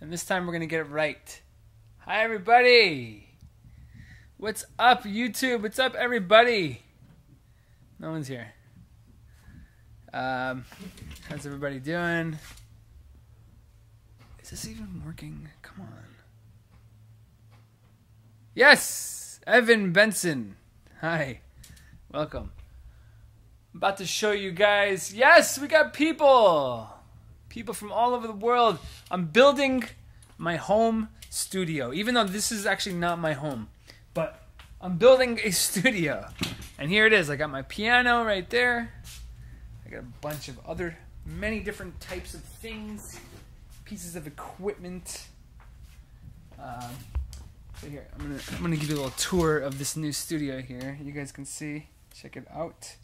And this time we're going to get it right. Hi, everybody. What's up, YouTube? What's up, everybody? No one's here. How's everybody doing? Is this even working? Come on. Yes! Evan Benson. Hi. Welcome. I'm about to show you guys. Yes, we got people. People from all over the world. I'm building my home studio, even though this is actually not my home. But I'm building a studio. And here it is. I got my piano right there. I got a bunch of other, many different types of things. Pieces of equipment. So here, I'm gonna give you a little tour of this new studio here. You guys can see. Check it out.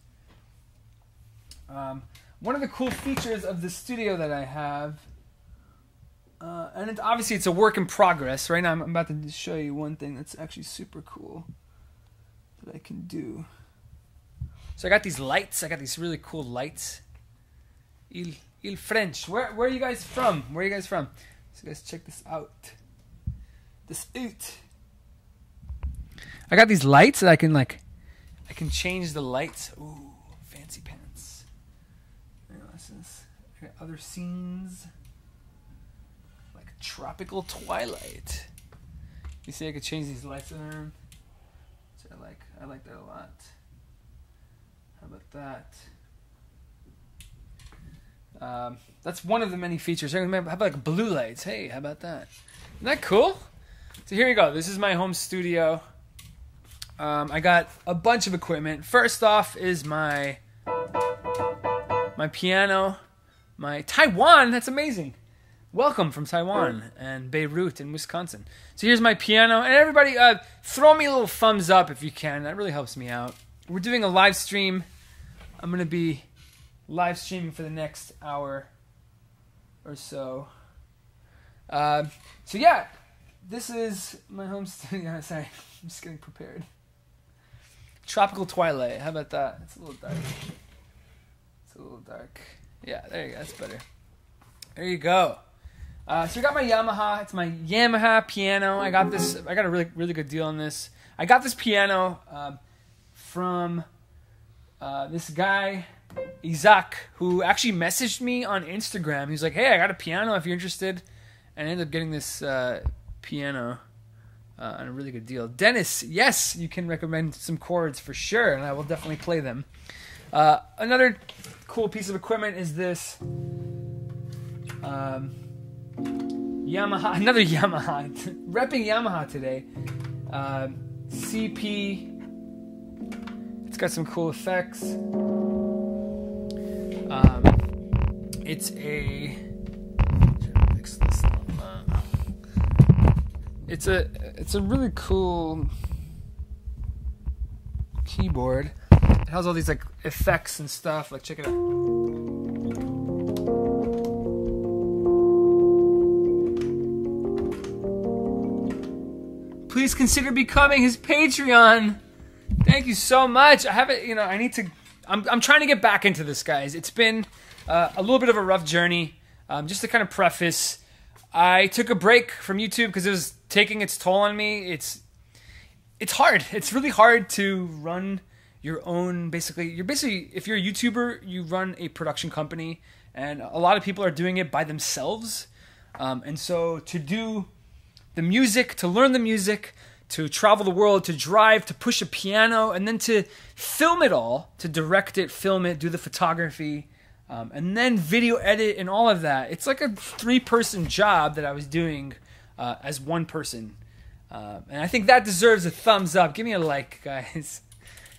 One of the cool features of the studio that I have, and obviously it's a work in progress. Right now I'm about to show you one thing that's actually super cool that I can do. So I got these lights. I got these really cool lights. Il French. Where are you guys from? Where are you guys from? So guys, check this out. I got these lights that I can change the lights. Ooh, fancy pants. I got other scenes like tropical twilight. You see, I could change these lights around. So I like that a lot. How about that? That's one of the many features. How about like blue lights? Hey, how about that? Isn't that cool? So here you go. This is my home studio. I got a bunch of equipment. First off is my piano, my Taiwan. That's amazing. Welcome from Taiwan and Beirut in Wisconsin. So here's my piano. And everybody, throw me a little thumbs up if you can. That really helps me out. We're doing a live stream. I'm going to be live streaming for the next hour or so. So yeah, this is my home studio. Sorry, I'm just getting prepared. Tropical twilight. How about that? It's a little dark. It's a little dark. Yeah, there you go. That's better. There you go. So we got my Yamaha. It's my Yamaha piano. I got this. I got a really good deal on this. I got this piano from this guy, Isaac, who actually messaged me on Instagram. He's like, "Hey, I got a piano if you're interested," and I ended up getting this piano on a really good deal. Dennis, yes, you can recommend some chords for sure, and I will definitely play them. Another cool piece of equipment is this Yamaha, another Yamaha, repping Yamaha today. CP. It's got some cool effects. It's a. It's a really cool keyboard. It has all these like effects and stuff. Like, check it out. Please consider becoming his Patreon. Thank you so much. I haven't, I need to. I'm trying to get back into this, guys. It's been a little bit of a rough journey. Just to kind of preface, I took a break from YouTube because it was taking its toll on me. It's hard. It's really hard to run your own. If you're a YouTuber, you run a production company, and a lot of people are doing it by themselves. And so to do the music, to learn the music, to travel the world, to drive, to push a piano, and then to film it all, to direct it, film it, do the photography, and then video edit and all of that. It's like a 3-person job that I was doing as one person. And I think that deserves a thumbs up. Give me a like, guys.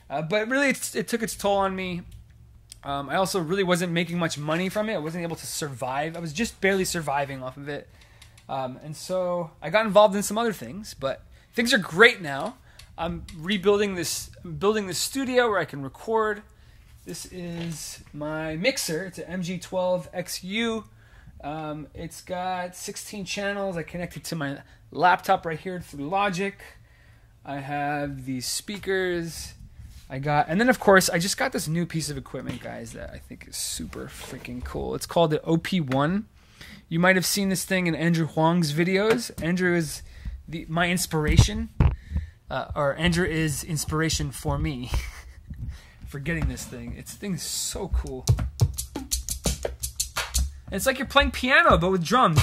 But really, it took its toll on me. I also really wasn't making much money from it. I wasn't able to survive. I was just barely surviving off of it. And so I got involved in some other things, but things are great now. I'm building this studio where I can record. This is my mixer. It's an MG12XU. It's got 16 channels. I connected to my laptop right here through Logic. I have these speakers. And then of course, I just got this new piece of equipment, guys, that I think is super freaking cool. It's called the OP1. You might have seen this thing in Andrew Huang's videos. Andrew is my inspiration, or Andrew is inspiration for me for getting this thing. This thing is so cool. And it's like you're playing piano, but with drums.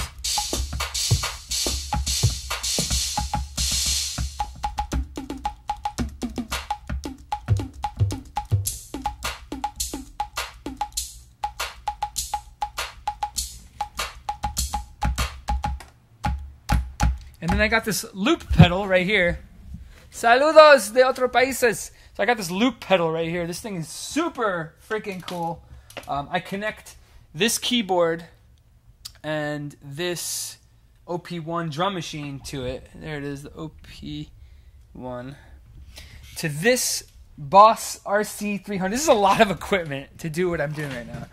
And then I got this loop pedal right here. Saludos de otros países. So I got this loop pedal right here. This thing is super freaking cool. I connect this keyboard and this OP1 drum machine to it. There it is, the OP1. To this Boss RC300. This is a lot of equipment to do what I'm doing right now.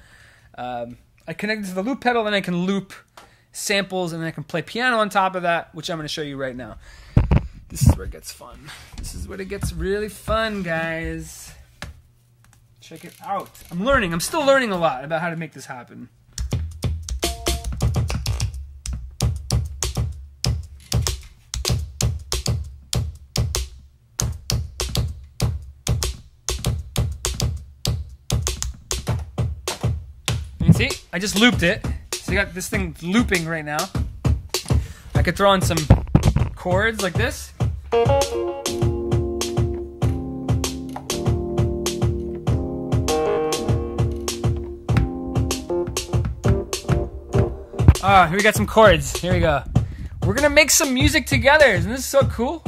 I connect it to the loop pedal, and I can loop samples, and then I can play piano on top of that, which I'm going to show you right now. This is where it gets fun. This is where it gets really fun, guys. Check it out. I'm learning. I'm still learning a lot about how to make this happen. You see? I just looped it. So you got this thing looping right now. I could throw on some chords like this. Ah, here we got some chords. Here we go. We're gonna make some music together. Isn't this so cool?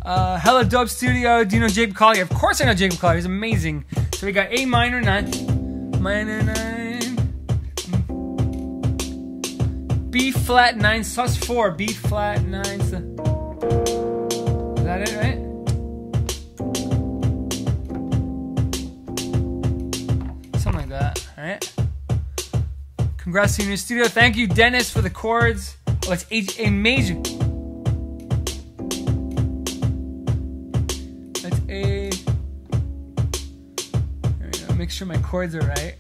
Hella Dope Studio. Do you know Jacob Collier? Of course I know Jacob Collier. He's amazing. So we got A minor 9, minor 9, B flat 9, sus 4, B flat 9. Is that it, right? Something like that, alright? Congrats to your new studio. Thank you, Dennis, for the chords. Oh, it's A major. That's A. There we go. Make sure my chords are right.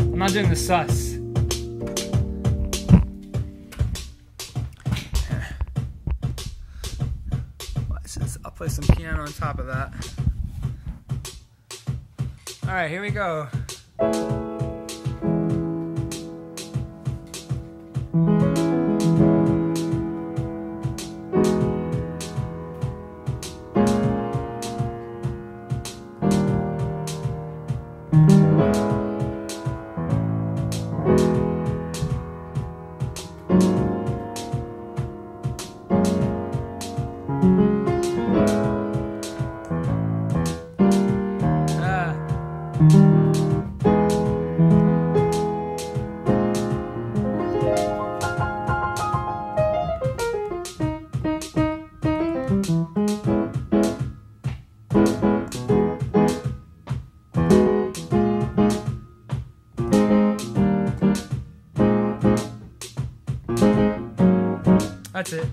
I'm not doing the sus. I'll play some piano on top of that. Alright, here we go. That's it.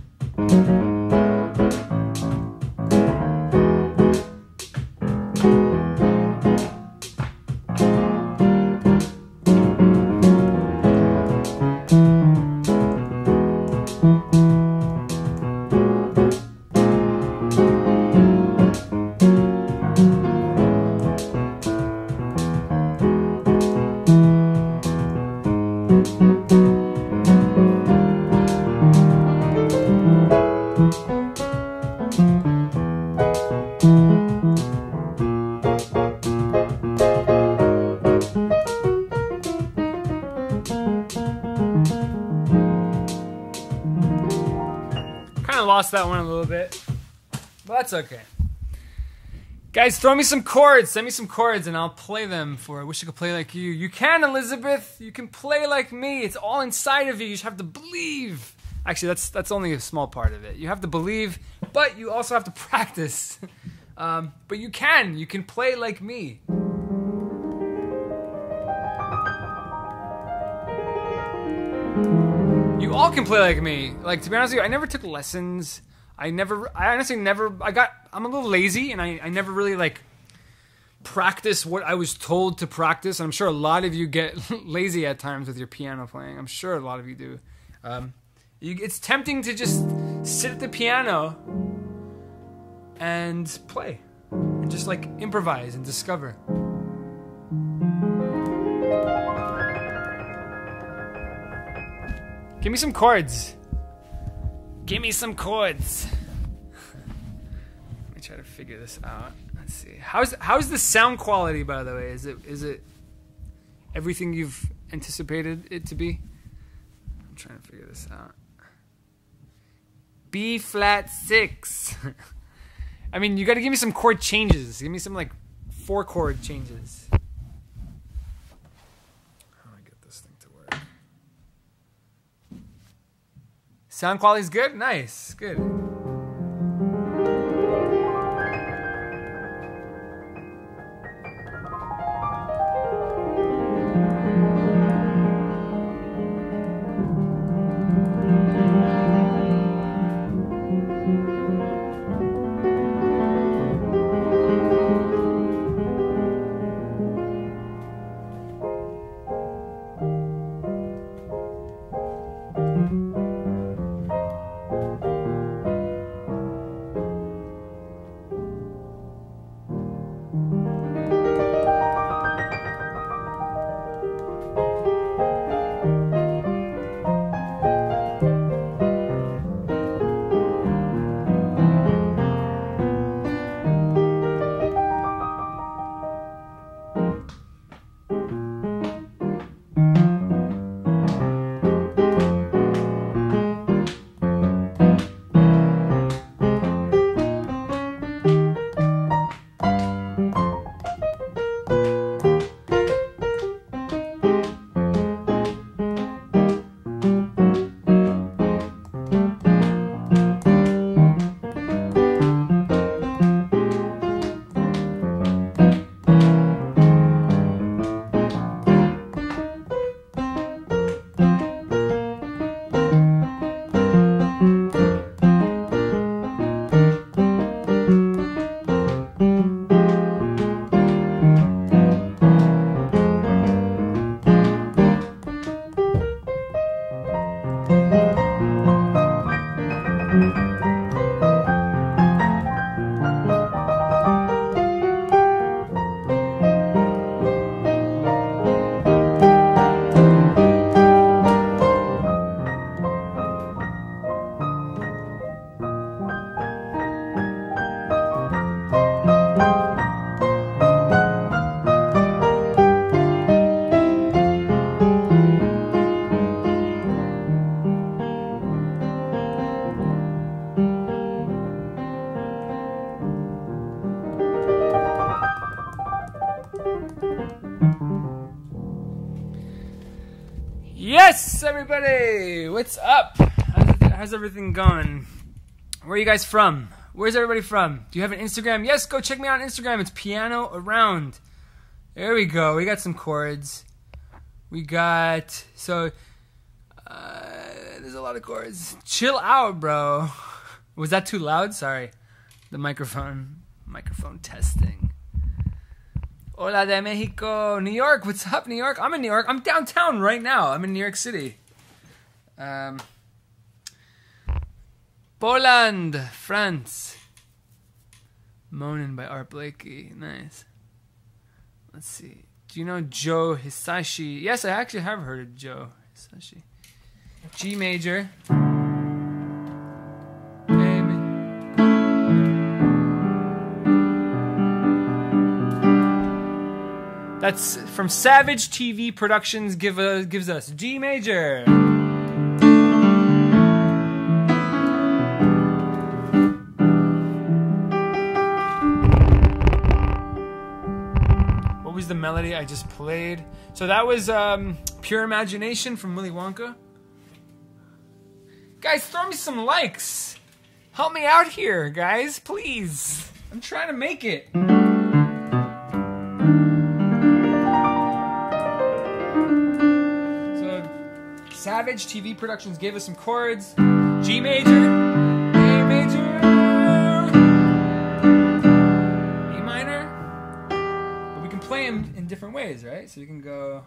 Lost that one a little bit, but that's okay. Guys, throw me some chords. Send me some chords and I'll play them for I Wish I Could Play Like You. You can, Elizabeth. You can play like me. It's all inside of you. You just have to believe. Actually, that's only a small part of it. You have to believe, but you also have to practice. But you can play like me. You all can play like me. Like, to be honest with you, I never took lessons. I honestly never, I'm a little lazy and I never really like practice what I was told to practice. And I'm sure a lot of you get lazy at times with your piano playing. I'm sure a lot of you do. It's tempting to just sit at the piano and play and just like improvise and discover. Give me some chords. Give me some chords. Let me try to figure this out. Let's see. How's the sound quality, by the way? Is it everything you've anticipated it to be? I'm trying to figure this out. B flat 6. I mean, you got to give me some chord changes. Give me some like 4 chord changes. How do I get this thing to work? Sound quality's good? Nice. Good. Yes, everybody! What's up? How's everything going? Where are you guys from? Where's everybody from? Do you have an Instagram? Yes, go check me out on Instagram. It's Piano Around. There we go. We got some chords. We got... So, there's a lot of chords. Chill out, bro. Was that too loud? Sorry. The microphone testing. Hola de Mexico. New York. What's up, New York? I'm in New York. I'm downtown right now. I'm in New York City. Poland, France. Moanin' by Art Blakey. Nice. Let's see. Do you know Joe Hisashi? Yes, I actually have heard of Joe Hisashi. G major. That's from Savage TV Productions. Gives us G major. the melody I just played. So that was Pure Imagination from Willy Wonka. Guys, throw me some likes. Help me out here, guys, please. I'm trying to make it. So, Savage TV Productions gave us some chords. G major, A major, E minor. But we can play them in different ways, right? So we can go...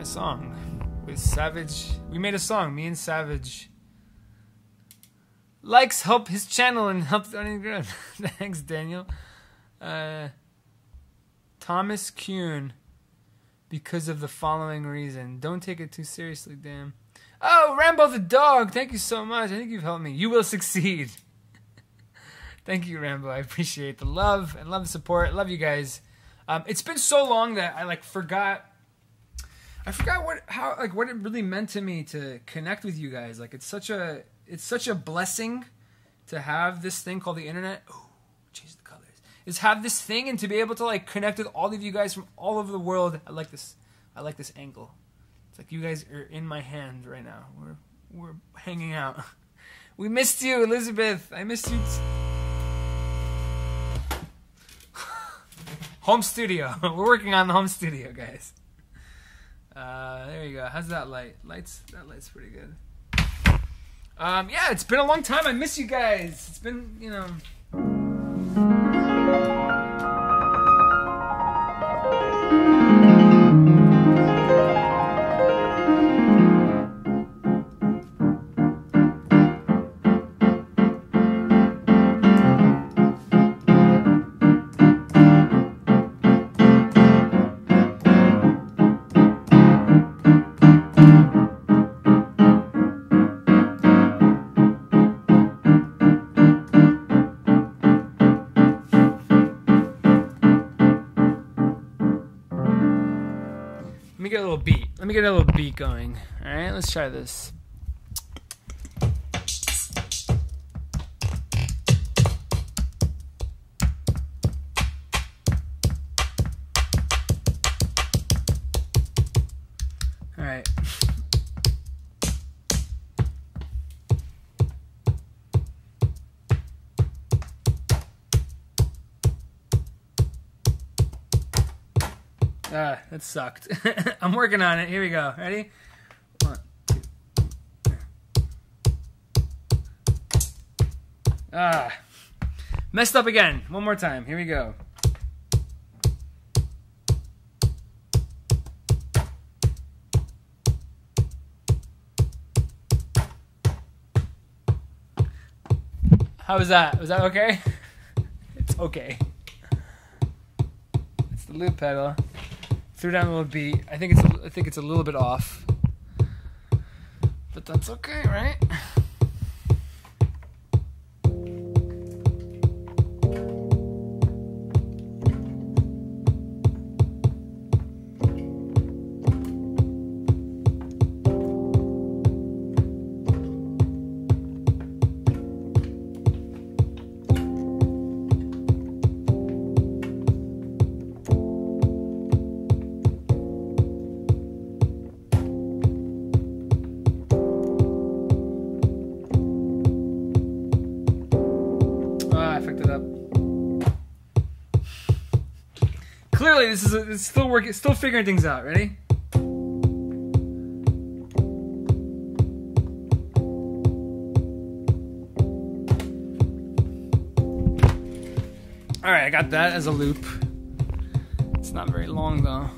Song with Savage. We made a song, me and Savage. Likes help his channel and help running good. Thanks, Daniel. Thomas Kuhn. Because of the following reason. Don't take it too seriously, damn. Oh, Rambo the dog. Thank you so much. I think you've helped me. You will succeed. Thank you, Rambo. I appreciate the love and love the support. Love you guys. It's been so long that I forgot. I forgot what it really meant to me to connect with you guys. It's such a blessing to have this thing called the internet. Oh, change the colors. Is have this thing and to be able to connect with all of you guys from all over the world. I like this angle. It's like you guys are in my hand right now. We're hanging out. We missed you, Elizabeth. I missed you. Home studio. We're working on the home studio, guys. There you go. How's that light? That light's pretty good. Yeah, it's been a long time. I miss you guys. It's been, Let me get a little beat going. All right, let's try this. All right. That sucked. I'm working on it. Here we go. Ready? 1, 2. Messed up again. One more time. Here we go. How was that? Was that okay? It's okay. It's the loop pedal. Threw down a little beat. I think it's a little bit off, but that's okay, right? Clearly, it's still working. Still figuring things out. Ready? All right, I got that as a loop. It's not very long though.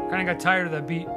Kind of got tired of that beat.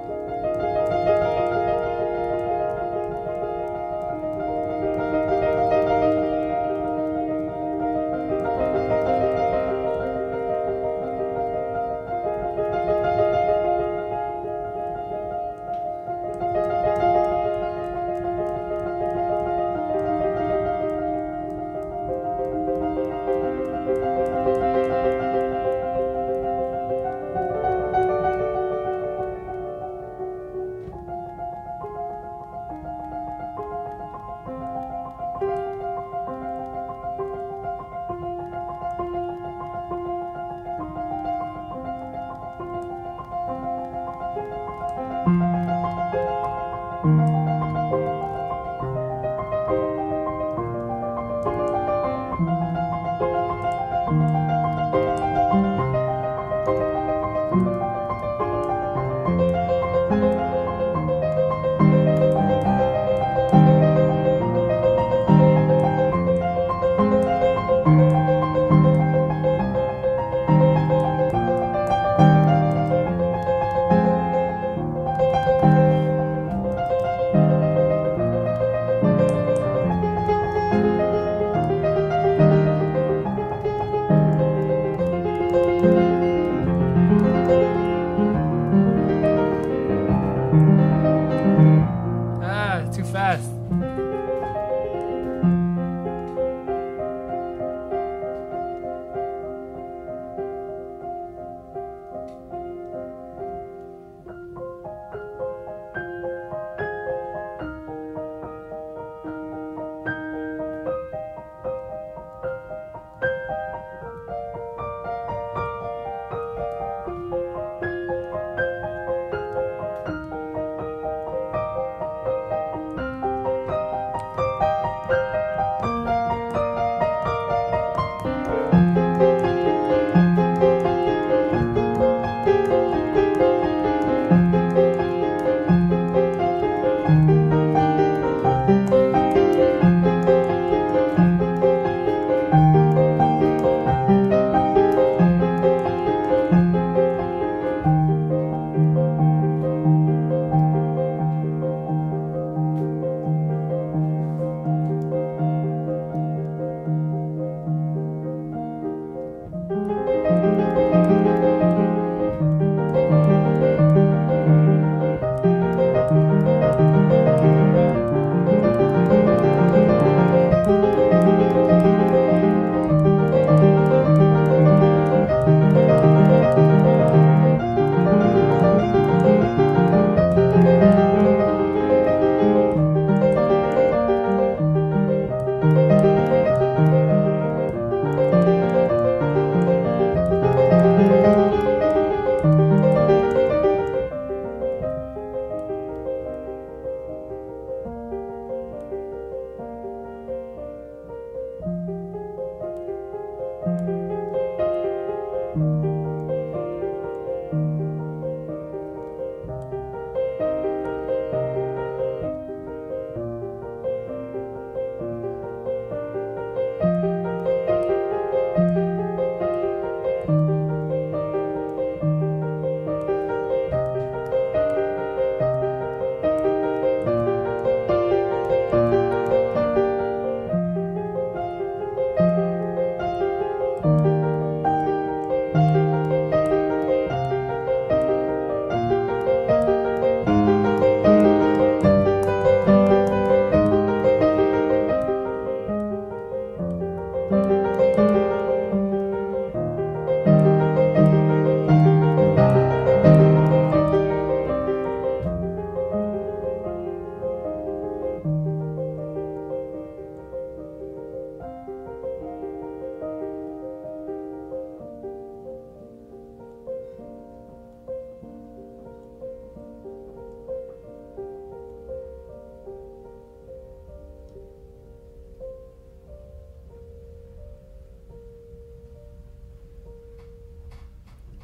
best.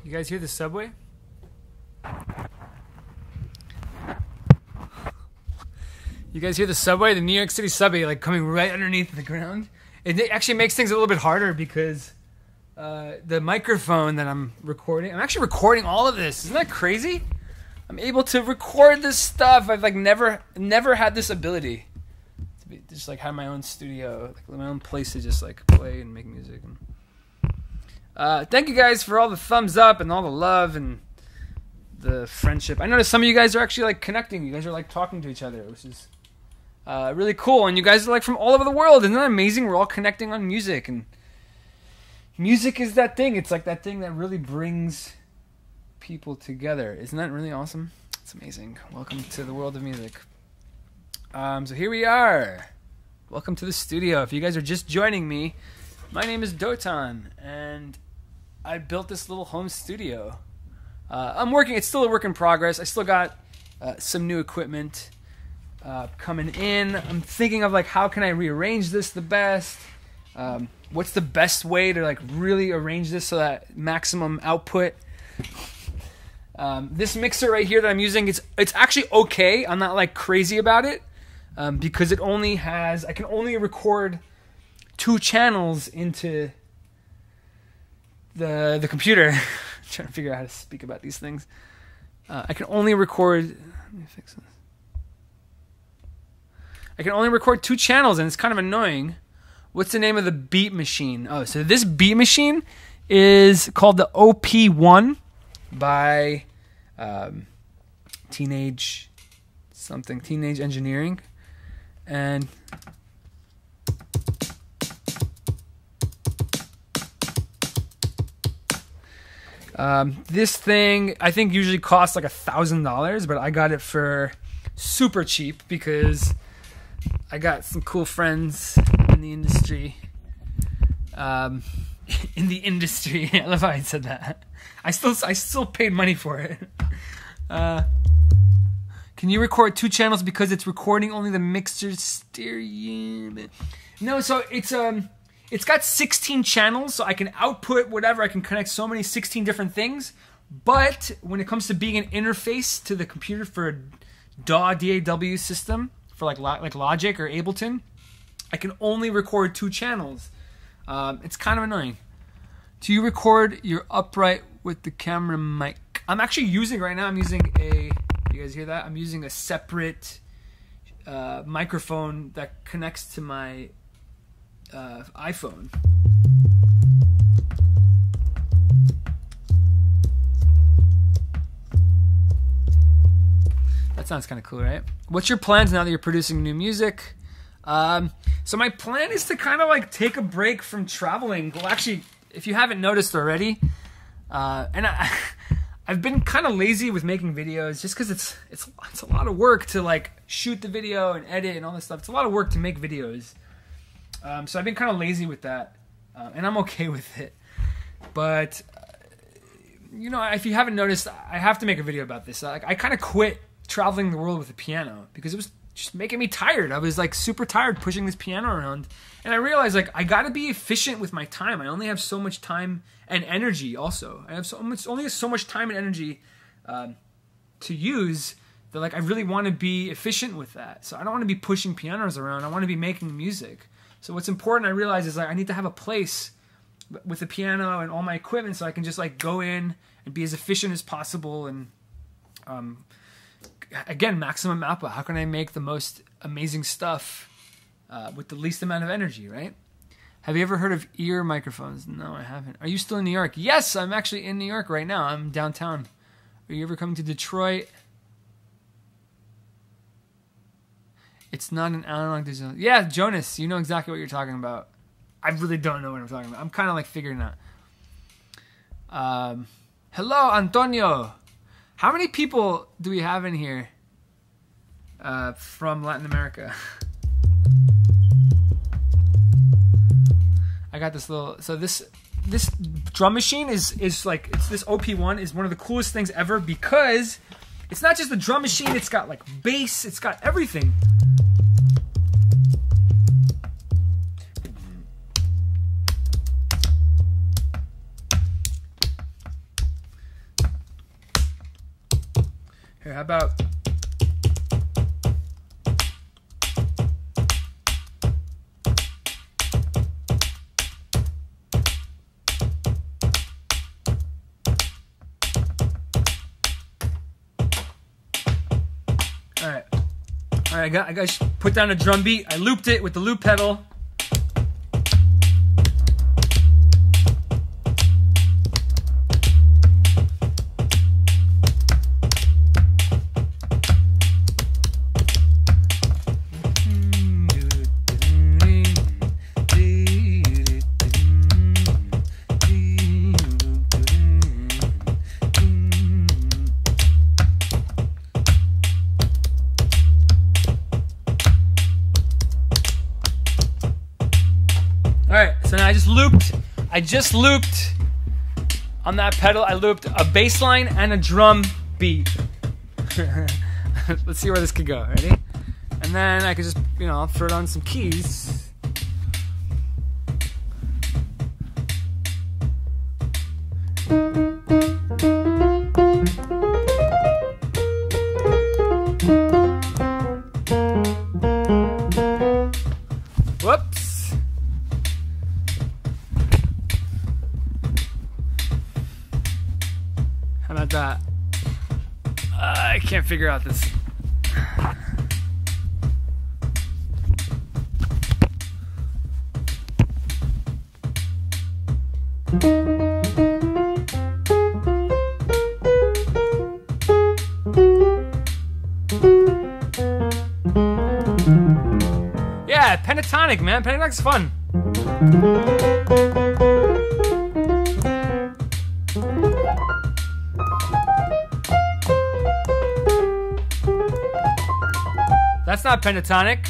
You guys hear the subway? You guys hear the subway? The New York City subway, like coming right underneath the ground. It actually makes things a little bit harder because the microphone that I'm recording, I'm actually recording all of this. Isn't that crazy? I'm able to record this stuff. I've like never had this ability to be just like have my own studio, like my own place to just like play and make music. And thank you guys for all the thumbs up and all the love and the friendship. I noticed some of you guys are actually like connecting. You guys are like talking to each other, which is really cool. And you guys are like from all over the world. Isn't that amazing? We're all connecting on music, and music is that thing. It's like that thing that really brings people together. Isn't that really awesome? It's amazing. Welcome to the world of music. So here we are. Welcome to the studio. If you guys are just joining me, my name is Dotan, and I built this little home studio. I'm working. It's still a work in progress. I still got some new equipment coming in. I'm thinking of like how can I rearrange this the best. What's the best way to like really arrange this so that maximum output. This mixer right here that I'm using, it's actually okay. I'm not like crazy about it because it only has, I can only record 2 channels into the computer. I'm trying to figure out how to speak about these things. I can only record, let me fix this. I can only record 2 channels, and it's kind of annoying. What's the name of the beat machine? Oh, so this beat machine is called the OP1 by Teenage Engineering. And this thing I think usually costs like $1,000, but I got it for super cheap because I got some cool friends in the industry. In the industry, I love how I said that. I still paid money for it. Can you record 2 channels because it's recording only the mixer stereo? No, so it's got 16 channels, so I can output whatever. I can connect so many 16 different things. But when it comes to being an interface to the computer for a DAW system for like Logic or Ableton, I can only record 2 channels. It's kind of annoying. Do you record your upright with the camera mic? I'm actually using right now. I'm using a. You guys hear that? I'm using a separate microphone that connects to my iPhone. That sounds kind of cool, right? What's your plans now that you're producing new music? So my plan is to kind of like take a break from traveling. Well, actually, if you haven't noticed already, and I've been kind of lazy with making videos just because it's a lot of work to like shoot the video and edit and all this stuff. It's a lot of work to make videos. So I've been kind of lazy with that, and I'm okay with it. But you know, if you haven't noticed, I have to make a video about this. I kind of quit traveling the world with a piano because it was just making me tired. I was like super tired pushing this piano around, and I realized like I got to be efficient with my time. I only have so much time and energy. Also, I have only so much time and energy to use that. Like I really want to be efficient with that. So I don't want to be pushing pianos around. I want to be making music. So what's important, I realize, is like I need to have a place with the piano and all my equipment so I can just like go in and be as efficient as possible and again, maximum output. How can I make the most amazing stuff with the least amount of energy, right? Have you ever heard of ear microphones? No, I haven't. Are you still in New York? Yes, I'm actually in New York right now. I'm downtown. Are you ever coming to Detroit? It's not an analog digital. Yeah, Jonas, you know exactly what you're talking about. I really don't know what I'm talking about. I'm kind of like figuring out. Hello, Antonio. How many people do we have in here from Latin America? I got this little. So this drum machine is like this OP1 is one of the coolest things ever because it's not just a drum machine. It's got like bass. It's got everything. Here, how about all right, I got put down a drum beat. I looped it with the loop pedal. So now I just looped on that pedal. I looped a bass line and a drum beat. Let's see where this could go. Ready? And then I could just, I'll throw it on some keys. Whoops. How about that? I can't figure out this. Yeah, pentatonic, man. Pentatonic's fun. That's not pentatonic.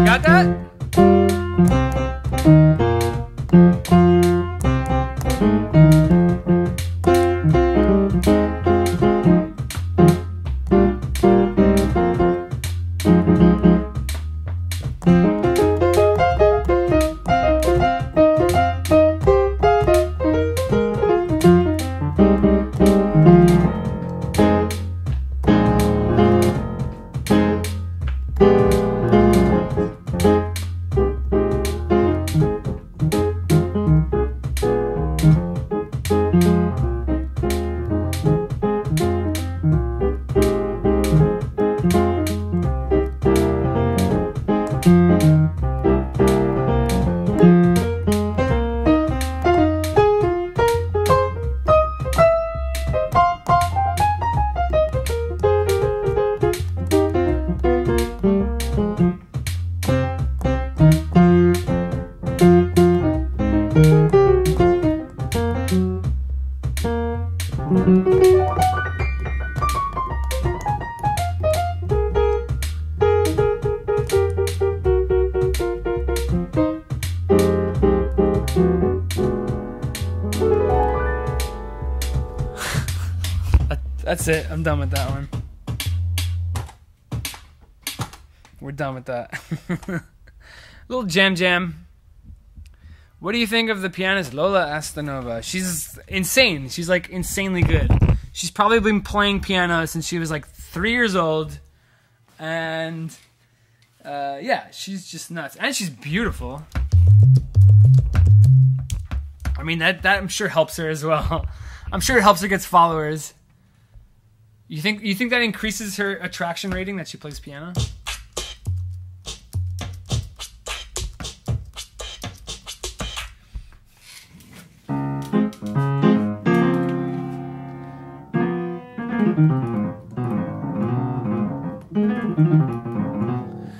Got that? That's it. I'm done with that one. We're done with that. Little jam. What do you think of the pianist Lola Astanova? She's insane. She's like insanely good. She's probably been playing piano since she was like 3 years old. And yeah, she's just nuts. And she's beautiful. I mean, that I'm sure helps her as well. I'm sure it helps her get followers. You think that increases her attraction rating that she plays piano?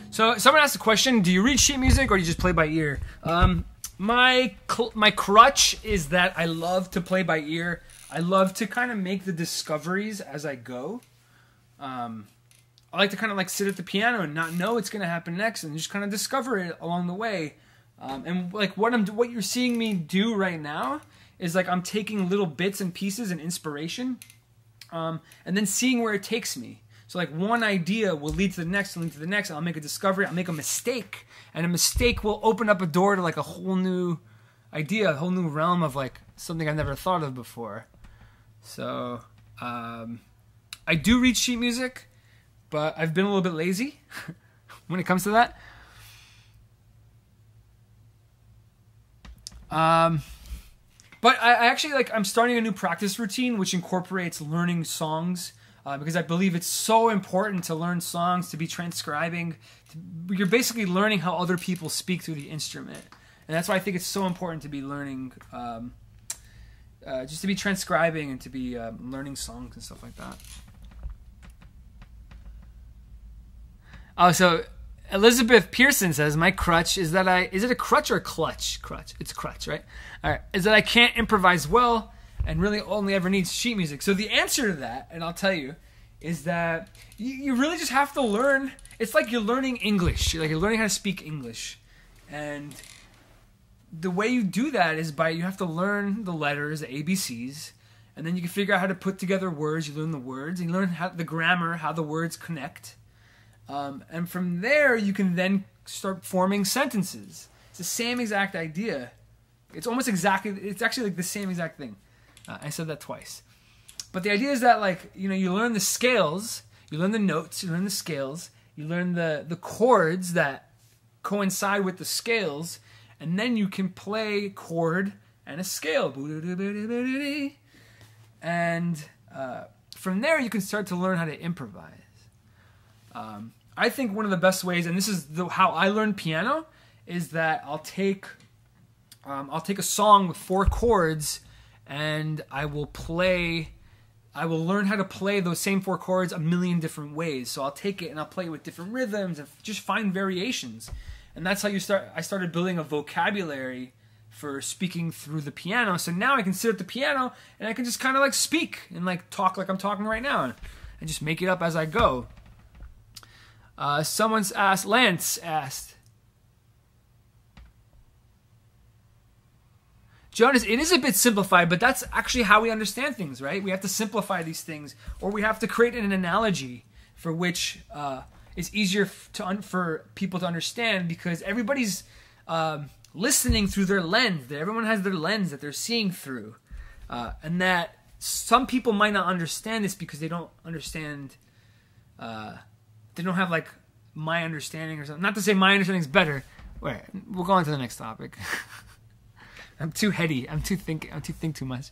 So someone asked a question, do you read sheet music or do you just play by ear? My crutch is that I love to play by ear. I love to kind of make the discoveries as I go. I like to kind of like sit at the piano and not know what's going to happen next and just kind of discover it along the way. And like what you're seeing me do right now is like I'm taking little bits and pieces and inspiration and then seeing where it takes me. So like one idea will lead to the next, and lead to the next. I'll make a discovery. I'll make a mistake, and a mistake will open up a door to like a whole new idea, a whole new realm of like something I've never thought of before. So I do read sheet music, but I've been a little bit lazy when it comes to that. But I actually I'm starting a new practice routine which incorporates learning songs. Because I believe it's so important to learn songs, to be transcribing. You're basically learning how other people speak through the instrument. And that's why I think it's so important to be learning, just to be transcribing and to be learning songs and stuff like that. Oh, so Elizabeth Pearson says, my crutch is that is it a crutch or a clutch? Crutch. It's a crutch, right? All right. Is that I can't improvise well and really only ever needs sheet music. So the answer to that, and I'll tell you, is that you really just have to learn. It's like you're learning English. You're learning how to speak English. And the way you do that is you have to learn the letters, the ABCs, And then you can figure out how to put together words. You learn the words. And you learn the grammar, how the words connect. And from there, you can then start forming sentences. It's the same exact idea. It's actually like the same exact thing. I said that twice. But the idea is that, like, you know, you learn the scales, you learn the notes, you learn the scales, you learn the chords that coincide with the scales, and then you can play chord and a scale. And from there, you can start to learn how to improvise. I think one of the best ways, and this is how I learned piano, is that I'll take a song with 4 chords, and I will learn how to play those same 4 chords a million different ways. So I'll take it and I'll play it with different rhythms and just find variations. And that's how I started building a vocabulary for speaking through the piano. So now I can sit at the piano and I can just kind of like speak and like talk like I'm talking right now and just make it up as I go. Lance asked, Jonas, it is a bit simplified, but that's actually how we understand things, right? We have to simplify these things, or we have to create an analogy for which is easier for people to understand, because everybody's listening through their lens. Everyone has their lens that they're seeing through. And that some people might not understand this because they don't understand, they don't have like my understanding or something. Not to say my understanding is better. Wait, we'll go on to the next topic. I'm too heady. I'm too think too much.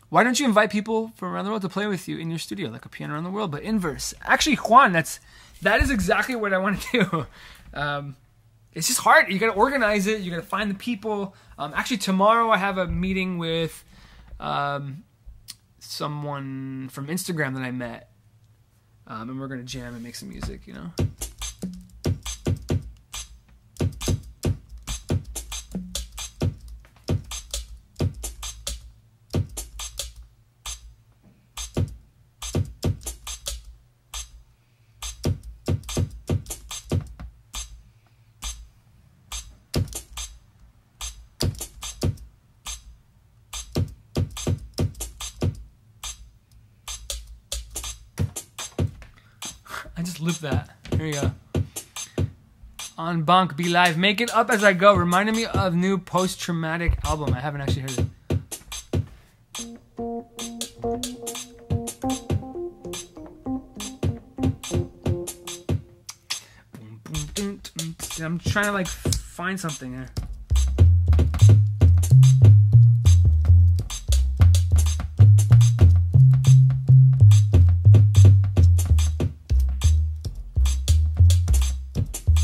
Why don't you invite people from around the world to play with you in your studio, like a piano around the world, but inverse? Actually, Juan, that is exactly what I want to do. It's just hard. You got to organize it. You got to find the people. Actually, tomorrow I have a meeting with someone from Instagram that I met, and we're gonna jam and make some music. You know. I just looped that. Here you go. On Bonk, be live. Make it up as I go. Reminded me of new post-traumatic album. I haven't actually heard it. I'm trying to like find something here.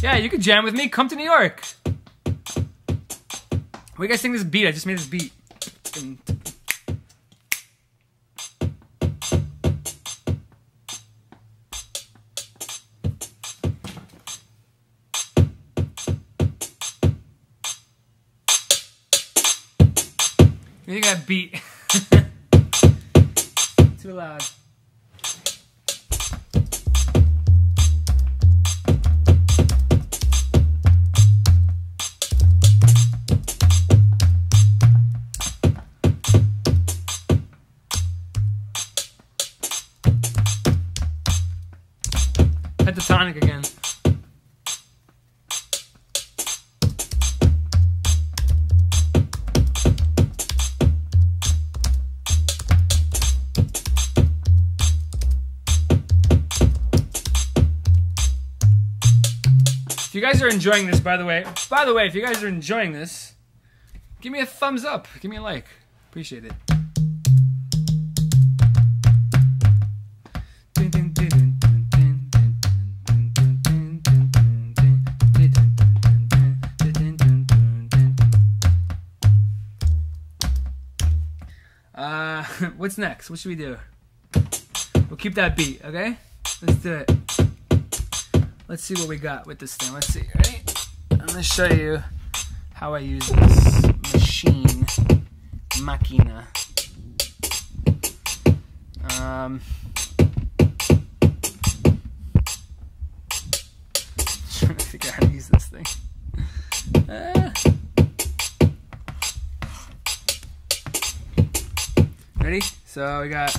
Yeah, you could jam with me. Come to New York. What do you guys think of this beat? I just made this beat. You think that beat? Too loud. Pentatonic again. If you guys are enjoying this, by the way, if you guys are enjoying this, give me a thumbs up, give me a like, appreciate it. What's next? What should we do? We'll keep that beat, okay? Let's do it. Let's see what we got with this thing. Let's see, ready? I'm gonna show you how I use this machina. Trying to figure out how to use this thing. Ready? So So we got.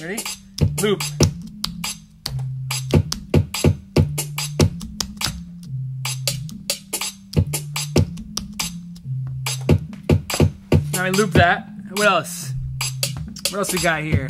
Ready? Loop. Now I loop that. What else? What else we got here?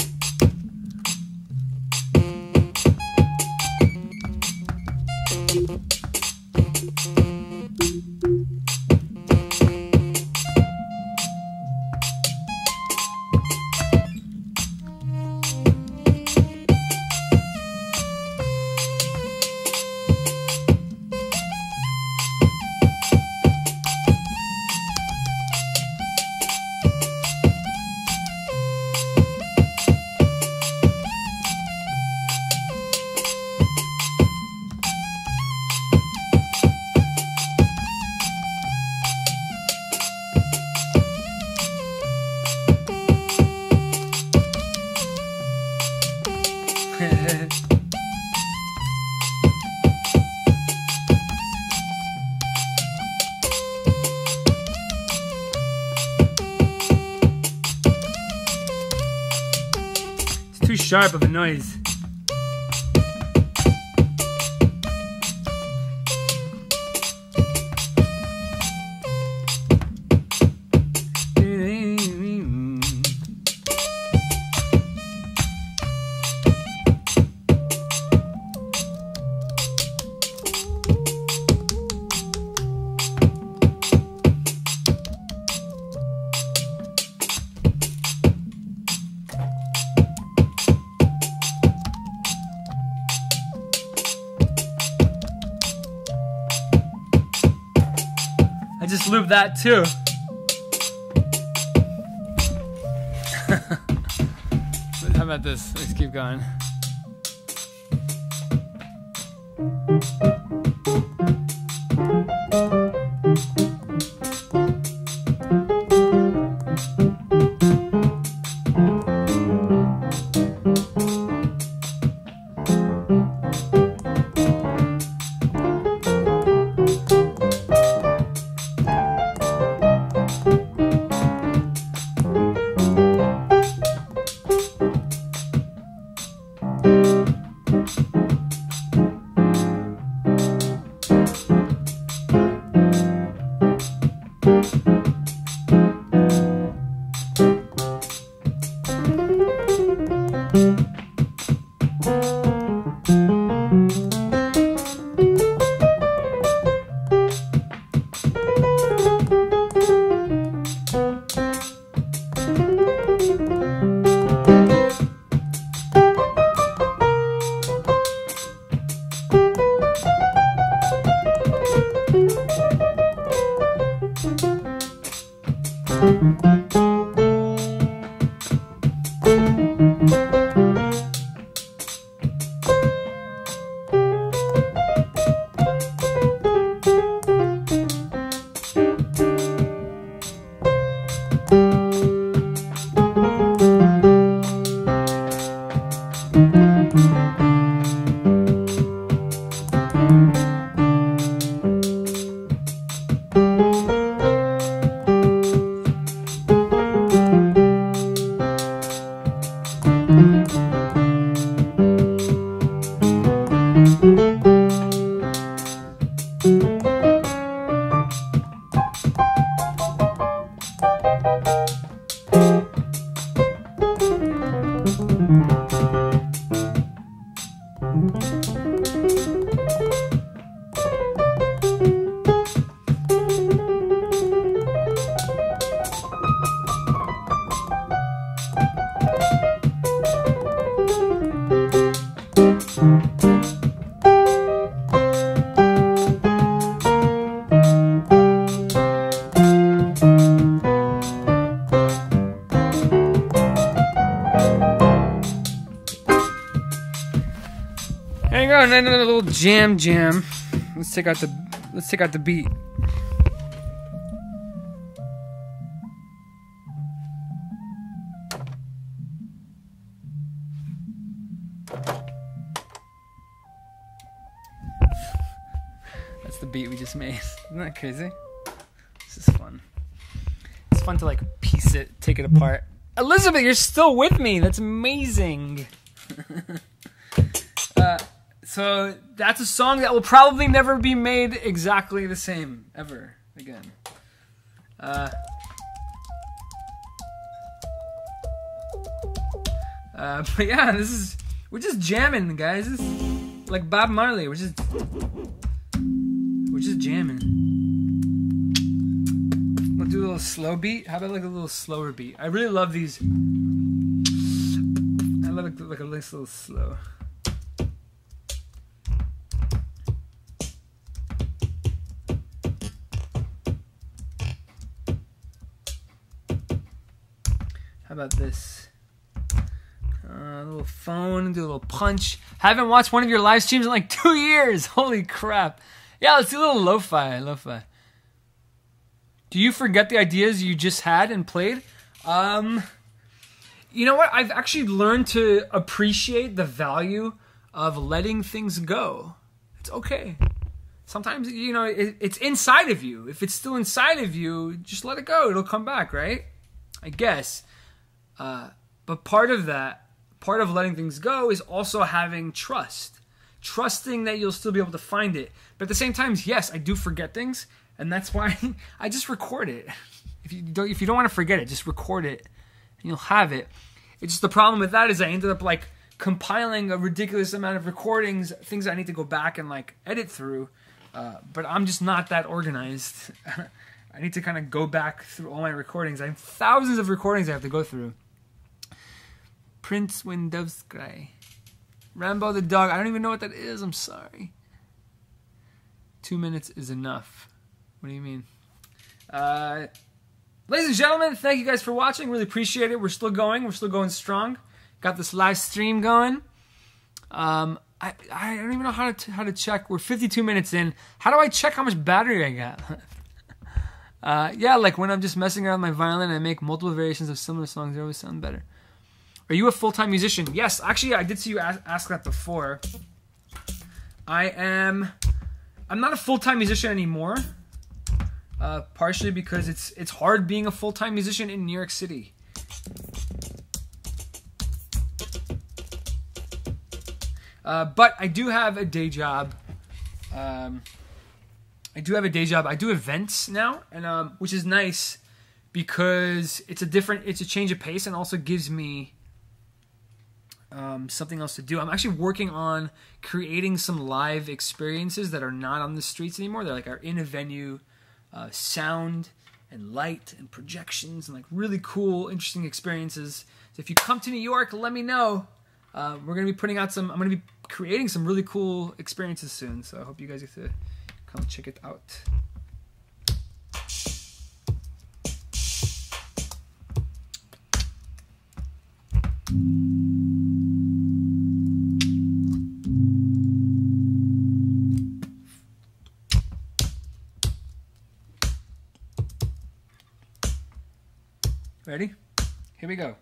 It's too sharp of a noise. I just looped that too. How about this? Let's keep going. There you go, and then another little jam. Let's take out the beat. That's the beat we just made. Isn't that crazy? This is fun. It's fun to like piece it, take it apart. Elizabeth, you're still with me. That's amazing. So that's a song that will probably never be made exactly the same ever again. But yeah, we're just jamming, guys. This is like Bob Marley. We're just jamming. We'll do a little slow beat. How about like a little slower beat? I really love these. I love it like a nice little slow. How about this? A little phone, do a little punch. Haven't watched one of your live streams in like 2 years. Holy crap. Yeah, let's do a little lo-fi. Do you forget the ideas you just had and played? You know what? I've actually learned to appreciate the value of letting things go. It's okay. Sometimes, you know, it's inside of you. If it's still inside of you, just let it go. It'll come back, right? I guess. But part of letting things go is also having trust. Trusting that you'll still be able to find it. But at the same time, yes, I do forget things. And that's why I just record it. If you don't want to forget it, just record it. And you'll have it. It's just the problem with that is I ended up like compiling a ridiculous amount of recordings, things I need to go back and like edit through. But I'm just not that organized. I need to kind of go back through all my recordings. I have thousands of recordings I have to go through. Prince Windowsky. Rambo the dog. I don't even know what that is. I'm sorry. 2 minutes is enough. What do you mean? Ladies and gentlemen, thank you guys for watching. Really appreciate it. We're still going. We're still going strong. Got this live stream going. I don't even know how to check. We're 52 minutes in. How do I check how much battery I got? Yeah, like when I'm just messing around with my violin and I make multiple variations of similar songs, they always sound better. Are you a full-time musician? Yes, actually, I did see you ask that before. I'm not a full-time musician anymore. Partially because it's hard being a full-time musician in New York City. But I do have a day job. I do events now, and which is nice because it's a change of pace and also gives me something else to do. I'm actually working on creating some live experiences that are not on the streets anymore. They're like are in a venue, sound and light and projections and like really cool, interesting experiences. So if you come to New York, let me know. We're gonna be putting out I'm gonna be creating some really cool experiences soon. So I hope you guys get to come check it out. Ready? Here we go.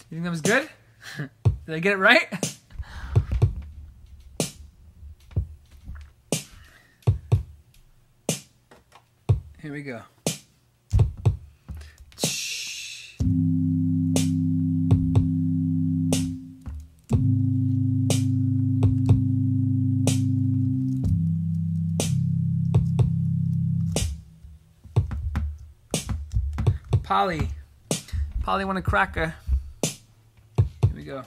You think that was good? Did I get it right? Here we go. Polly want a cracker. Here we go.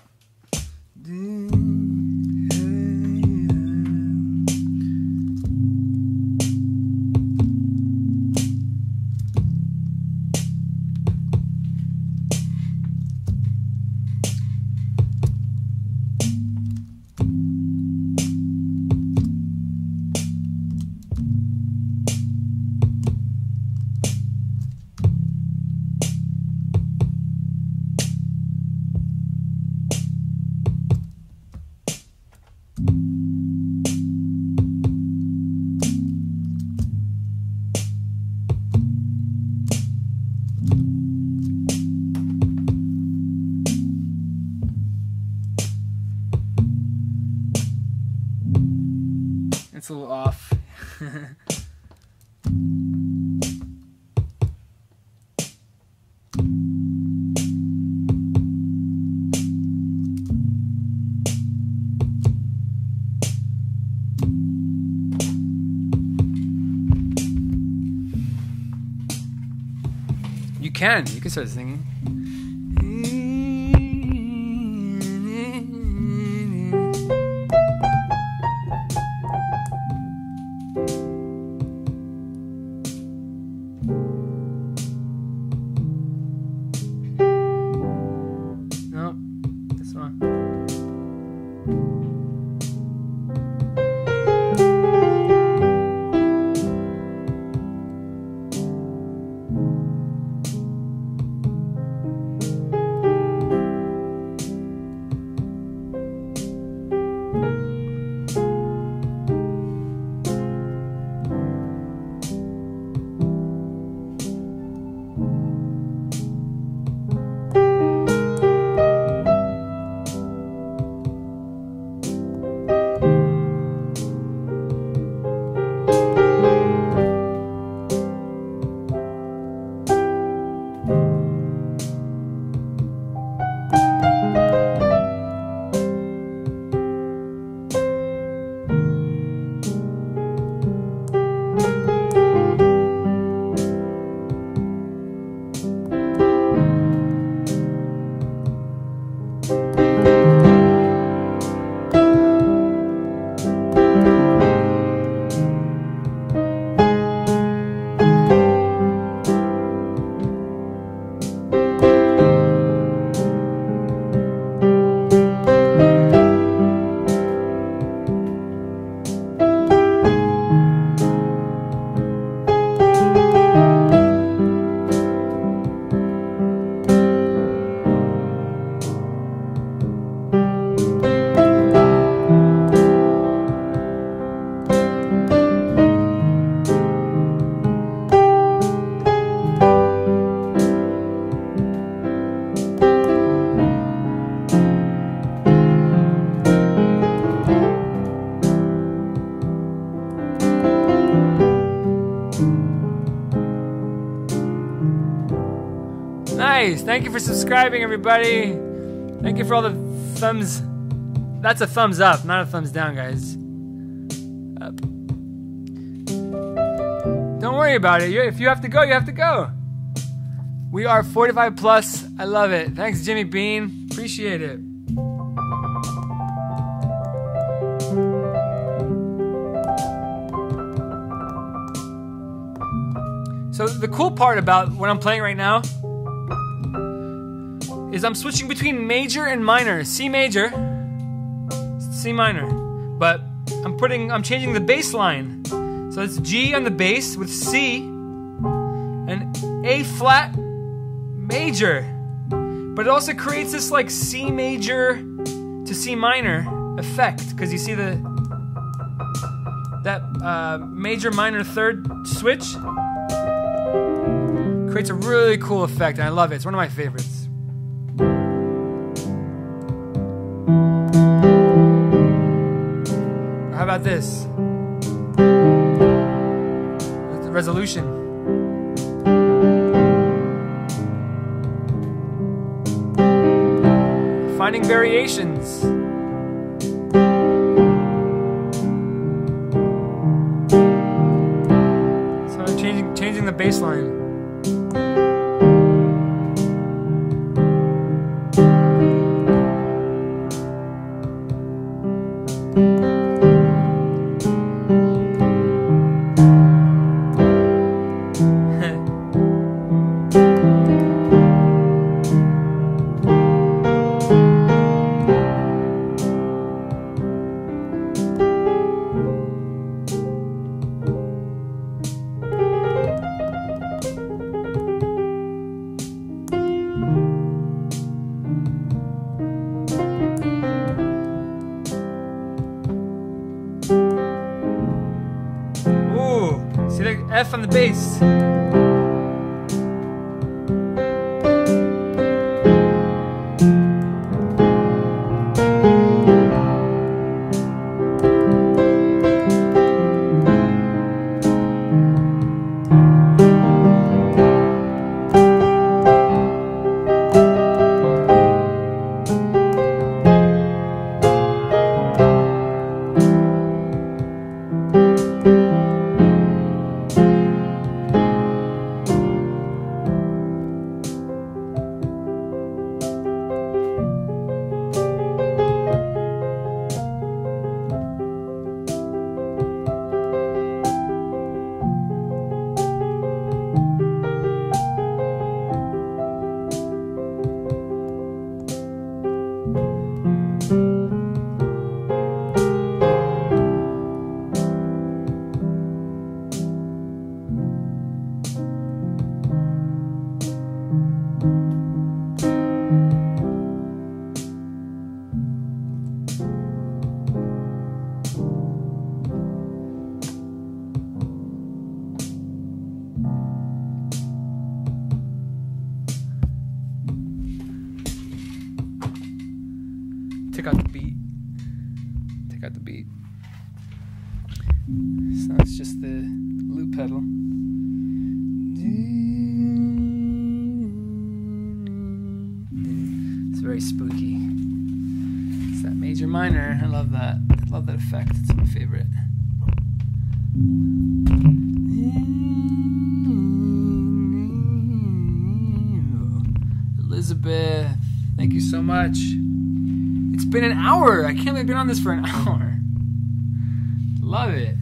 You can start singing. No, this one. Nice. Thank you for subscribing, everybody. Thank you for all the thumbs. That's a thumbs up, not a thumbs down, guys. Up. Don't worry about it. If you have to go, you have to go. We are 45 plus. I love it. Thanks, Jimmy Bean. Appreciate it. So the cool part about what I'm playing right now is I'm switching between major and minor. C major, C minor. But I'm changing the bass line. So it's G on the bass with C and A flat major. But it also creates this like C major to C minor effect, because you see that major minor third switch creates a really cool effect, and I love it. It's one of my favorites. How about this? That's the resolution. Finding variations. So I'm changing the bass line. See the F on the bass. take out the beat. Take out the beat. So it's just the loop pedal. It's very spooky. It's that major minor. I love that. I love that effect. It's my favorite. Elizabeth, thank you so much. It's been an hour. I can't believe I've been on this for an hour. Love it.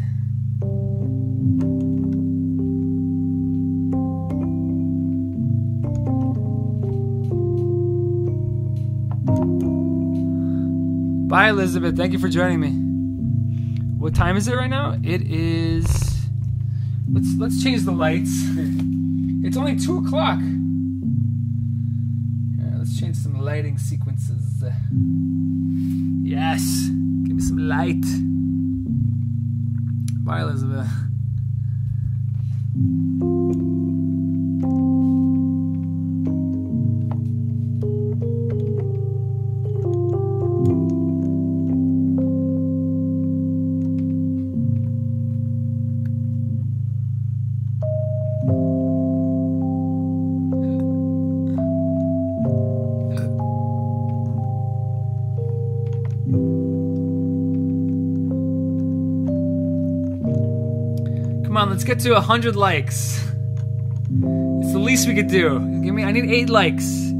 Bye, Elizabeth. Thank you for joining me. What time is it right now? It is... Let's change the lights. It's only 2 o'clock. Let's change some lighting sequences. Yes. Give me some light. Bye, Elizabeth. Come on, let's get to 100 likes. It's the least we could do. I need 8 likes.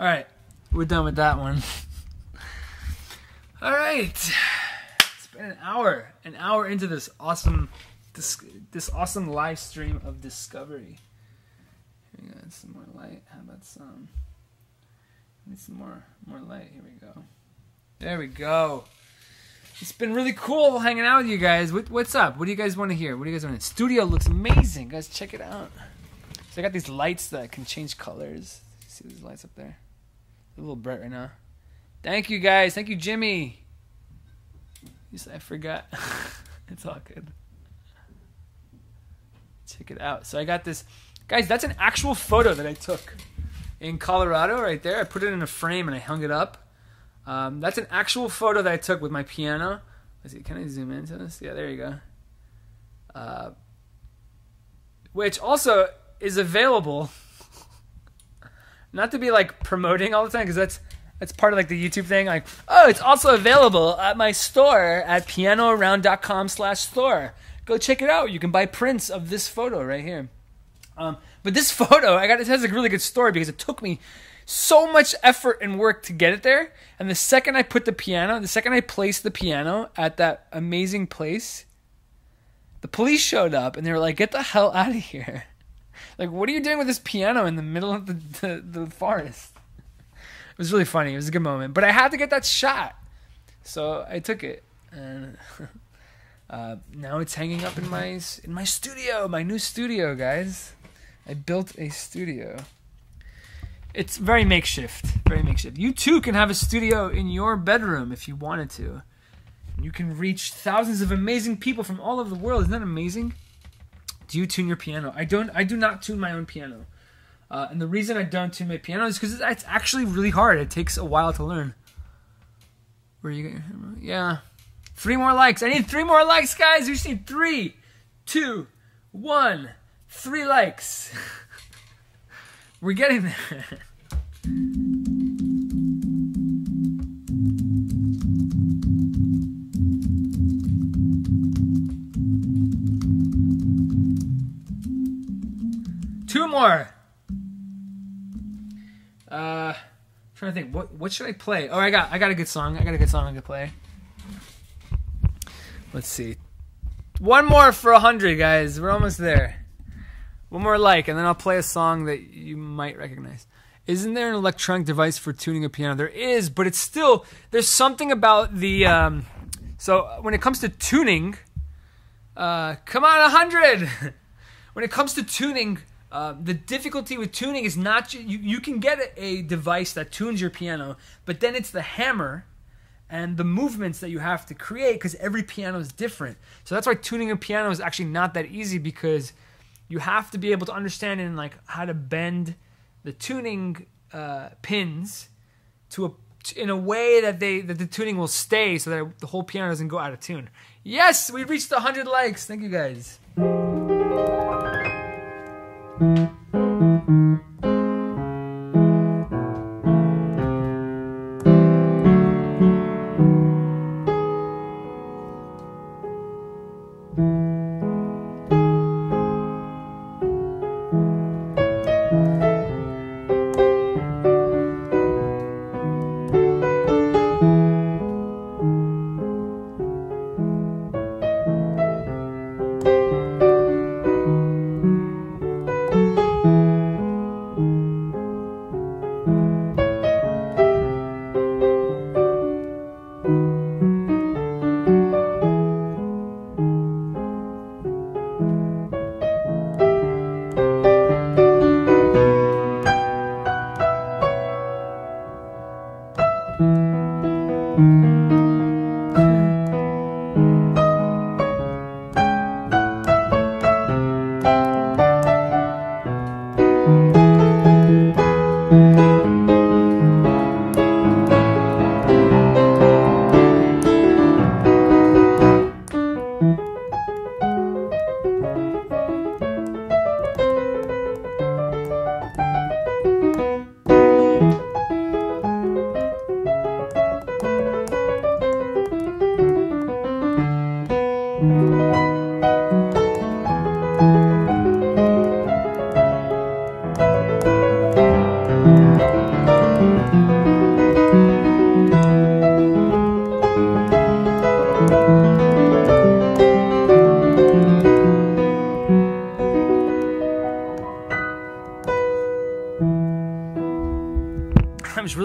All right, we're done with that one. All right, it's been an hour into this awesome live stream of discovery. We got some more light. How about some? Need some more light. Here we go. There we go. It's been really cool hanging out with you guys. What's up? What do you guys want to hear? What do you guys want to... Studio looks amazing. Guys, check it out. So I got these lights that can change colors. See these lights up there? They're a little bright right now. Thank you, guys. Thank you, Jimmy. I forgot. It's all good. Check it out. So I got this... Guys, that's an actual photo that I took in Colorado right there. I put it in a frame and I hung it up. That's an actual photo that I took with my piano. Let's see, can I zoom into this? Yeah, there you go. Which also is available. Not to be like promoting all the time, because that's part of like the YouTube thing. Like, oh, it's also available at my store at pianoaround.com/store. Go check it out. You can buy prints of this photo right here. But this photo, it has a really good story because it took me so much effort and work to get it there. And the second I placed the piano at that amazing place, the police showed up and they were like, "Get the hell out of here. Like, what are you doing with this piano in the middle of the forest?" It was really funny. It was a good moment. But I had to get that shot. So I took it. And now it's hanging up in my studio, my new studio, guys. I built a studio. It's very makeshift. Very makeshift. You too can have a studio in your bedroom if you wanted to. You can reach thousands of amazing people from all over the world. Isn't that amazing? Do you tune your piano? I do not tune my own piano. And the reason I don't tune my piano is because it's actually really hard. It takes a while to learn. Where are you going? Yeah. 3 more likes. I need 3 more likes, guys. We just need 3, 2, 1. 3 likes. We're getting there. Two more. Trying to think. What should I play? Oh, I got a good song. I can play. Let's see. 1 more for 100, guys. We're almost there. 1 more like, and then I'll play a song that you might recognize. Isn't there an electronic device for tuning a piano? There is, but it's still... There's something about the... so when it comes to tuning... come on, 100! When it comes to tuning, the difficulty with tuning is not... You can get a device that tunes your piano, but then it's the hammer and the movements that you have to create, because every piano is different. So that's why tuning a piano is actually not that easy, because you have to be able to understand in like how to bend the tuning pins in a way that the tuning will stay, so that the whole piano doesn't go out of tune. Yes, we reached 100 likes. Thank you guys.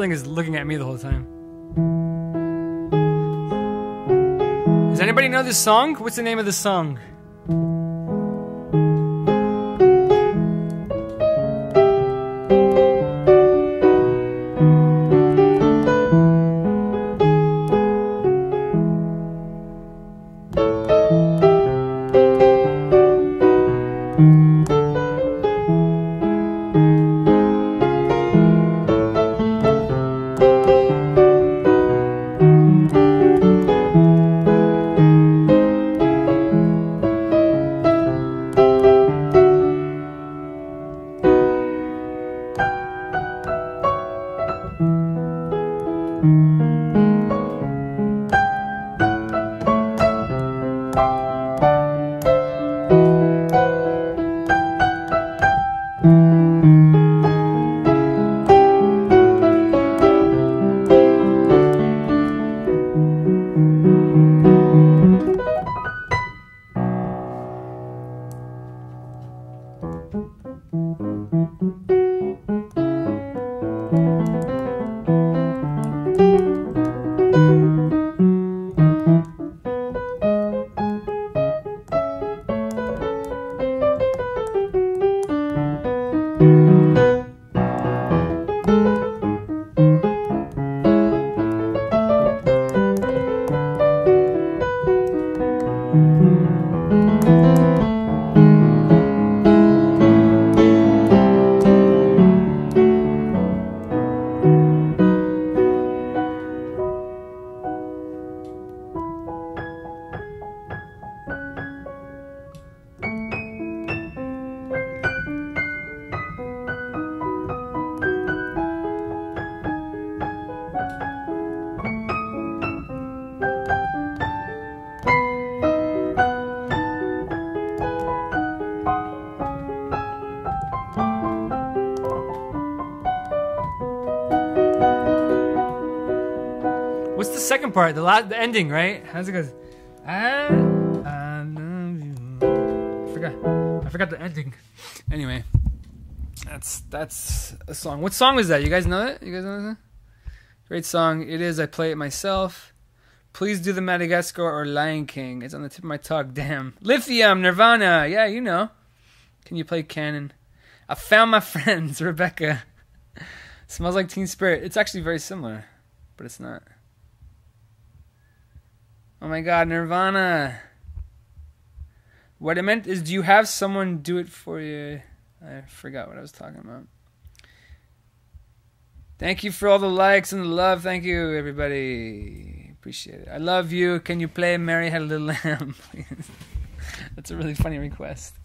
Is looking at me the whole time. Does anybody know this song? What's the name of the song? What's the second part? The ending, right? How's it go? I love you. I forgot the ending. Anyway, that's a song. What song was that? You guys know it? You guys know that? Great song. It is. I play it myself. Please do the Madagascar or Lion King. It's on the tip of my tongue. Damn. Lithium, Nirvana. Yeah, you know. Can you play Canon? I found my friends, Rebecca. Smells like Teen Spirit. It's actually very similar, but it's not. Oh my God, Nirvana. What I meant is, do you have someone do it for you? I forgot what I was talking about. Thank you for all the likes and the love. Thank you, everybody. Appreciate it. I love you. Can you play Mary Had a Little Lamb, please? That's a really funny request.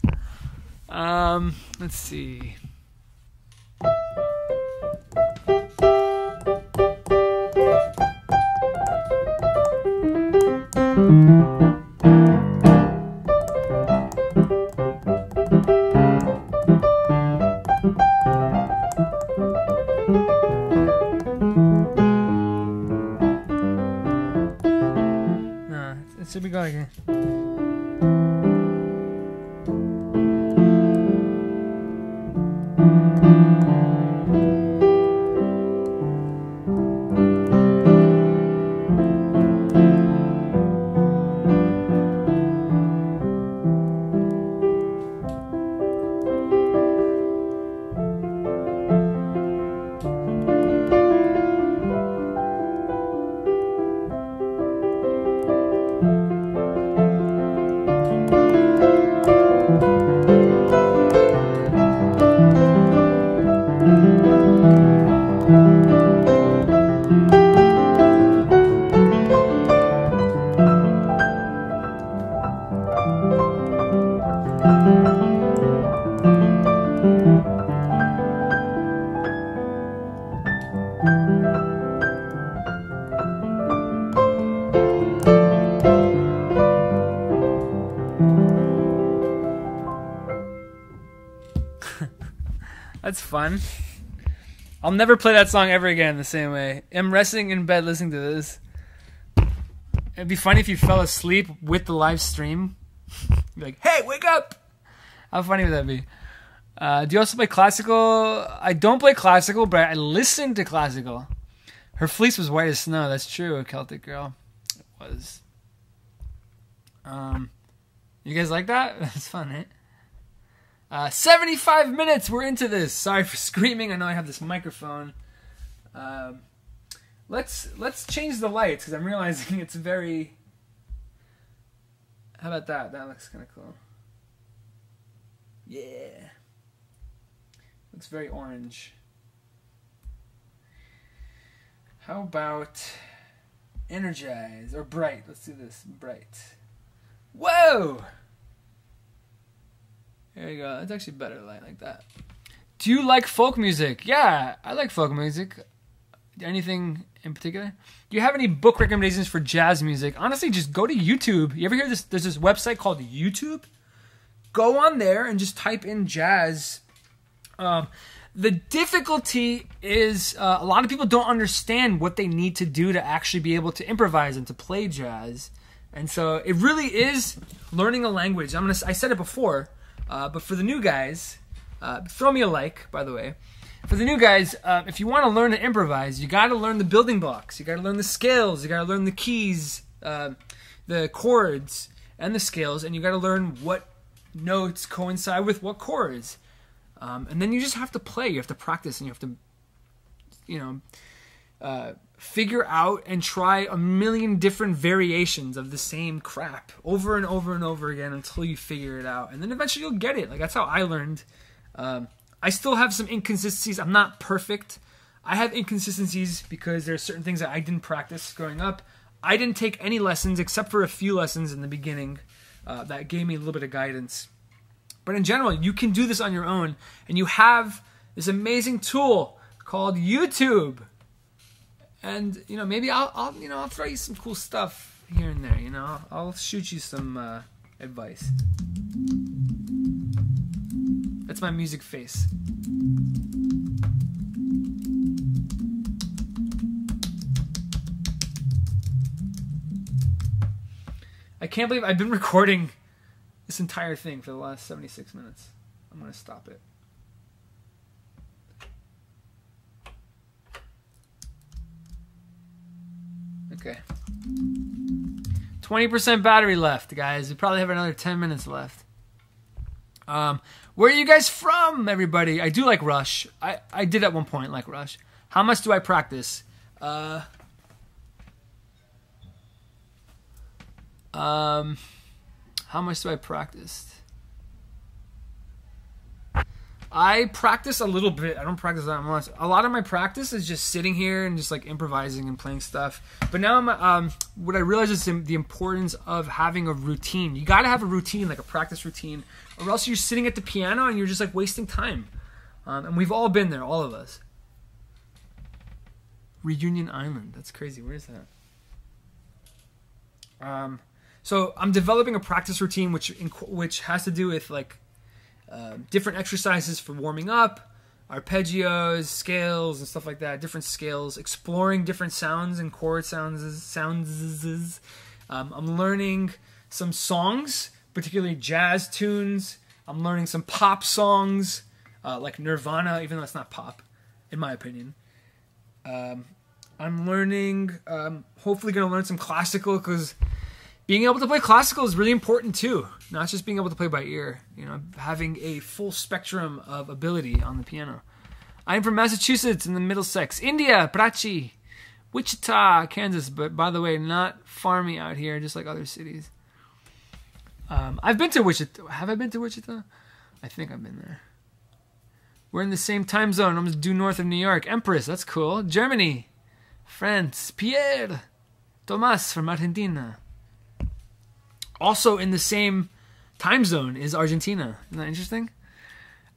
Let's see. It should be going again. That's fun. I'll never play that song ever again the same way. I'm resting in bed listening to this. It'd be funny if you fell asleep with the live stream. Be like, hey, wake up! How funny would that be? Do you also play classical? I don't play classical, but I listen to classical. Her fleece was white as snow. That's true, a Celtic girl. It was. You guys like that? That's fun, right? 75 minutes, we're into this. Sorry for screaming. I know I have this microphone. Let's change the lights because I'm realizing it's very. How about that? That looks kind of cool. Yeah. Looks very orange. How about energize or bright? Let's do this. Bright. Whoa! There you go. That's actually better light like that. Do you like folk music? Yeah, I like folk music. Anything in particular? Do you have any book recommendations for jazz music? Honestly, just go to YouTube. You ever hear this? There's this website called YouTube. Go on there and just type in jazz. The difficulty is a lot of people don't understand what they need to do to actually be able to improvise and to play jazz. And so it really is learning a language. I said it before. But for the new guys, throw me a like, by the way. For the new guys, if you want to learn to improvise, you got to learn the building blocks. You got to learn the scales. You got to learn the keys, the chords, and the scales. And you got to learn what notes coincide with what chords. And then you just have to play. You have to practice, and you have to, figure out and try a million different variations of the same crap over and over and over again until you figure it out. And then eventually you'll get it. Like, that's how I learned. I still have some inconsistencies. I'm not perfect. I have inconsistencies because there are certain things that I didn't practice growing up. I didn't take any lessons except for a few lessons in the beginning that gave me a little bit of guidance. But in general, you can do this on your own. And you have this amazing tool called YouTube. And maybe I'll throw you some cool stuff here and there. I'll shoot you some advice. That's my music face. I can't believe I've been recording this entire thing for the last 76 minutes. I'm gonna stop it. Okay. 20% battery left, guys. We probably have another 10 minutes left. Where are you guys from, everybody? I do like Rush. I did at one point like Rush. How much do I practice? How much do I practice? I practice a little bit. I don't practice that much. A lot of my practice is just sitting here and just like improvising and playing stuff. But now what I realize is the importance of having a routine. You got to have a routine, like a practice routine, or else you're sitting at the piano and you're just like wasting time. And we've all been there, all of us. Reunion Island. That's crazy. Where is that? So I'm developing a practice routine which has to do with like different exercises for warming up, arpeggios, scales, and stuff like that. Different scales, exploring different sounds and chord sounds. I'm learning some songs, particularly jazz tunes. I'm learning some pop songs, like Nirvana, even though it's not pop, in my opinion. I'm learning, hopefully going to learn some classical, because being able to play classical is really important too. Not just being able to play by ear. You know, having a full spectrum of ability on the piano. I'm from Massachusetts in the Middlesex. India, Prachi. Wichita, Kansas. But by the way, not farmy out here, just like other cities. I've been to Wichita. Have I been to Wichita? I think I've been there. We're in the same time zone. I'm just due north of New York. Empress, that's cool. Germany. France. Pierre. Tomas from Argentina. Also in the same time zone is Argentina. Isn't that interesting?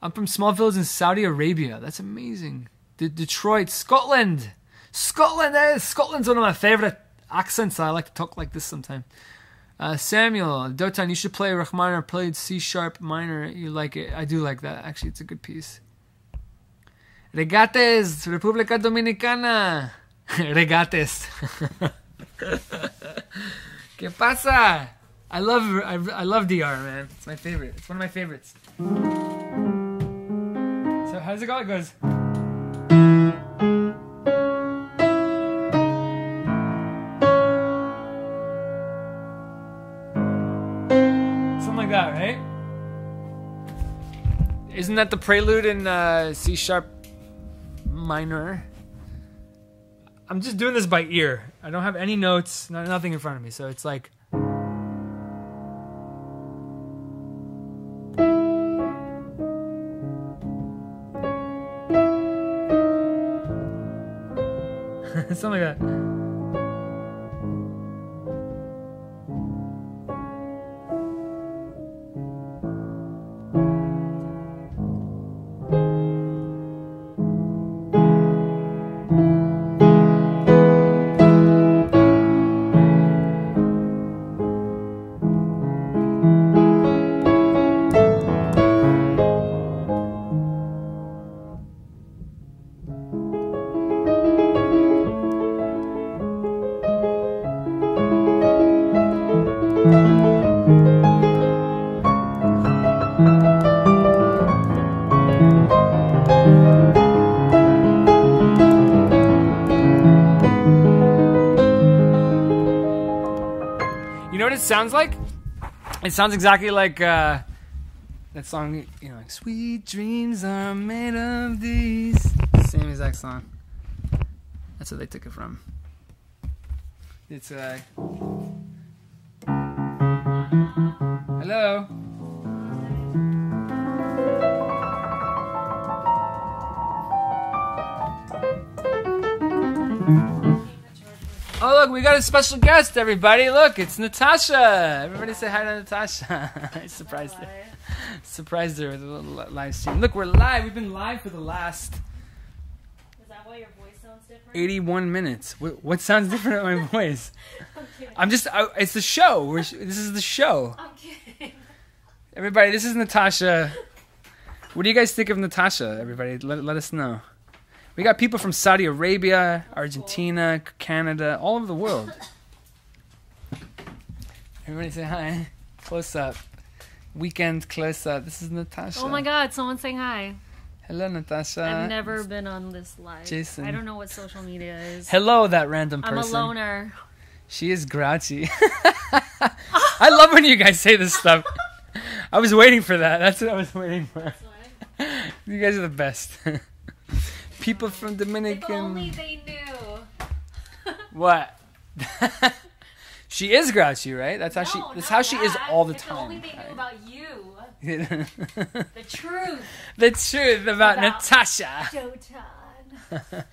I'm from small village in Saudi Arabia. That's amazing. Detroit, Scotland. Scotland's one of my favorite accents. I like to talk like this sometimes. Samuel, Dotan, you should play Rachmaninoff. Played C sharp minor. You like it? I do like that. Actually, it's a good piece. Regates, República Dominicana. Regates. ¿Qué pasa? I love DR, man. It's my favorite. It's one of my favorites. So how does it go? It goes. Something like that, right? Isn't that the prelude in C sharp minor? I'm just doing this by ear. I don't have any notes, nothing in front of me. So it's like. Something like that. Sounds like? It sounds exactly like that song, you know, like sweet dreams are made of these. Same exact song. That's where they took it from. It's hello. Oh, look, we got a special guest, everybody. Look, it's Natasha. Everybody say hi to Natasha. I surprised her. Surprised her with a little live stream. Look, we're live. We've been live for the last... Is that why your voice sounds different? 81 minutes. What sounds different in my voice? I'm just... it's the show. This is the show. I'm kidding. Everybody, this is Natasha. What do you guys think of Natasha, everybody? Let us know. We got people from Saudi Arabia, Argentina, Canada, all over the world. Everybody say hi. Close up. Weekend close up. This is Natasha. Oh my God, someone's saying hi. Hello, Natasha. I've never been on this live. Jason. I don't know what social media is. Hello, that random person. I'm a loner. She is grouchy. I love when you guys say this stuff. I was waiting for that. That's what I was waiting for. You guys are the best. People from Dominican. If only they knew. What? She is grouchy, right? That's how she is all the It's time. the only thing new about you. The The truth. truth about Natasha. Jotan.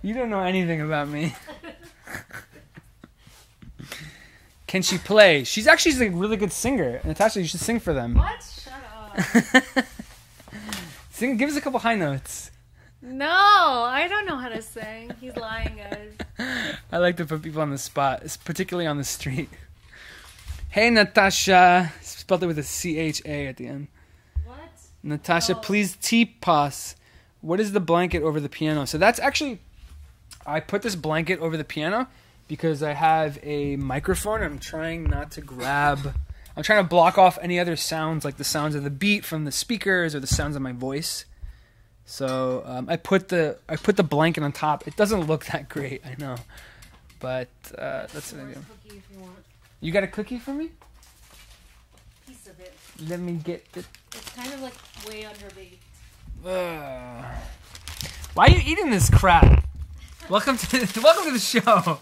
You don't know anything about me. Can she play? She's a really good singer. Natasha, you should sing for them. What? Shut up. Sing. Give us a couple high notes. No, I don't know how to sing. He's lying, guys. I like to put people on the spot, particularly on the street. Hey, Natasha. Spelled it with a C-H-A at the end. What? Natasha, Oh. please T-Pass. What is the blanket over the piano? So that's actually... I put this blanket over the piano because I have a microphone. I'm trying not to grab... I'm trying to block off any other sounds, like the sounds of the beat from the speakers or the sounds of my voice. So I put the blanket on top. It doesn't look that great, I know. But that's what I do. Cookie if you want. You got a cookie for me? Piece of it. Let me get it. It's kind of like way underbaked. Why are you eating this crap? Welcome to the show.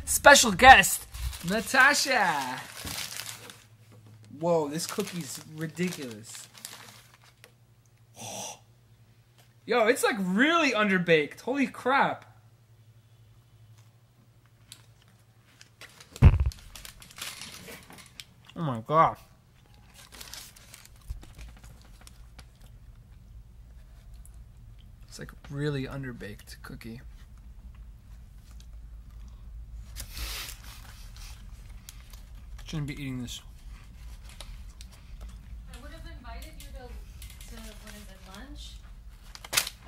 Special guest, Natasha. Whoa, this cookie's ridiculous. Yo, it's like really underbaked. Holy crap. Oh my god. It's like really underbaked cookie. Shouldn't be eating this. I would have invited you to what is it, lunch?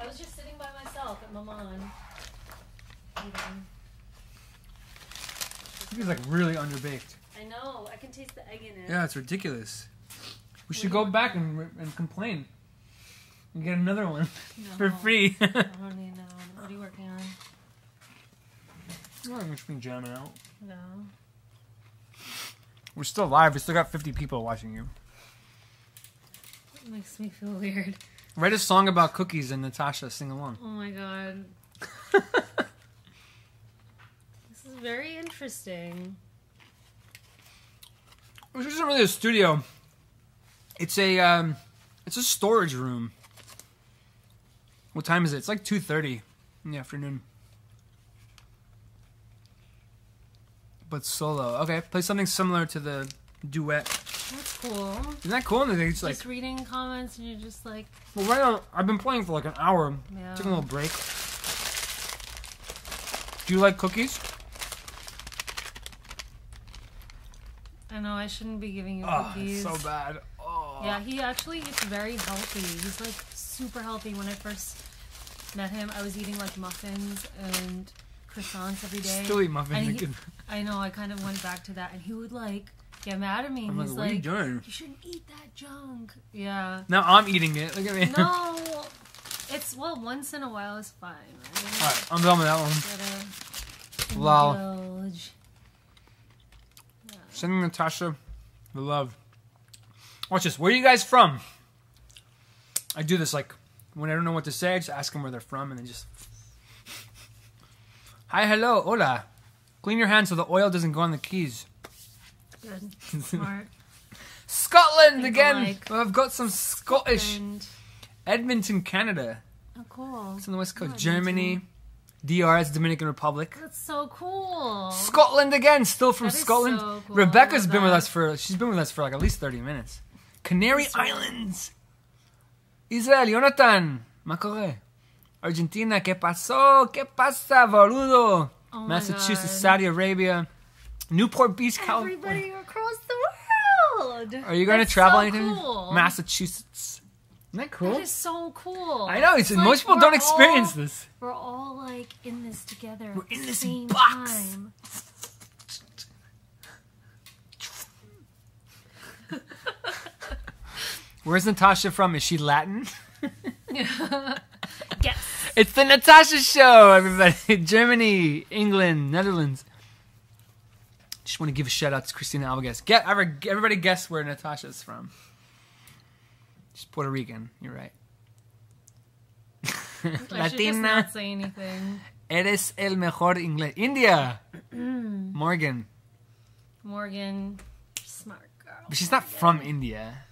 I was just sitting by myself at Maman. Eating. Cookie's like really underbaked. I know. I can taste the egg in it. Yeah, it's ridiculous. We should go back and complain. And get another one for free. I don't need no. What are you working on? I'm just been jamming out. No. We're still live. We still got 50 people watching you. It makes me feel weird. Write a song about cookies and Natasha sing along. Oh my god. This is very interesting. This isn't really a studio. It's a storage room. What time is it? It's like 2:30 in the afternoon. But solo. Okay, play something similar to the duet. That's cool. Isn't that cool? And they just like, Just reading comments and you're just like, well, right on. I've been playing for like an hour. yeah. Taking a little break. Do you like cookies? I know I shouldn't be giving you Oh, cookies. it's so bad. Oh. Yeah, he actually eats very healthy. He's like super healthy. When I first met him, I was eating like muffins and croissants every day. Still eat muffins. And I know, I kind of went back to that, and he would like get mad at me. I'm like, He's what are you doing? You shouldn't eat that junk. Yeah. Now I'm eating it. Look at me. No, it's once in a while is fine. Right? Alright, I'm done with that one. Gotta Lol. indulge. Sending Natasha the love. Watch this. Where are you guys from? I do this like when I don't know what to say. I just ask them where they're from, and they just. Hi, hello, hola. Clean your hands so the oil doesn't go on the keys. Good. Smart. Scotland Think again. alike. I've got some Scottish. And, Edmonton, Canada. oh, cool. It's on the west coast. Oh, Germany. DR is Dominican Republic. That's so cool. Scotland again, still from That is Scotland. so cool. Rebecca's I been love with that. us she's been with us for like at least 30 minutes. Canary That's right. Islands. Israel, Jonathan, Macoré. Argentina, ¿qué pasó? ¿Qué pasa, boludo? Oh my Massachusetts, God. Saudi Arabia. Newport Beach, California. Everybody across the world. Are you going to That's travel so anything? Cool. Massachusetts. Isn't that cool? That is so cool. I know, It's most people we're don't experience all- this. We're all like in this together. We're at in the this same box. Time. Where's Natasha from? Is she Latin? Yes. It's the Natasha Show, everybody. Germany, England, Netherlands. Just want to give a shout out to Christina Alvarez. Everybody guess where Natasha's from. She's Puerto Rican. You're right. I should just Latina. not say anything. Eres el mejor inglés. India. Morgan. Morgan, smart girl. But she's not from India.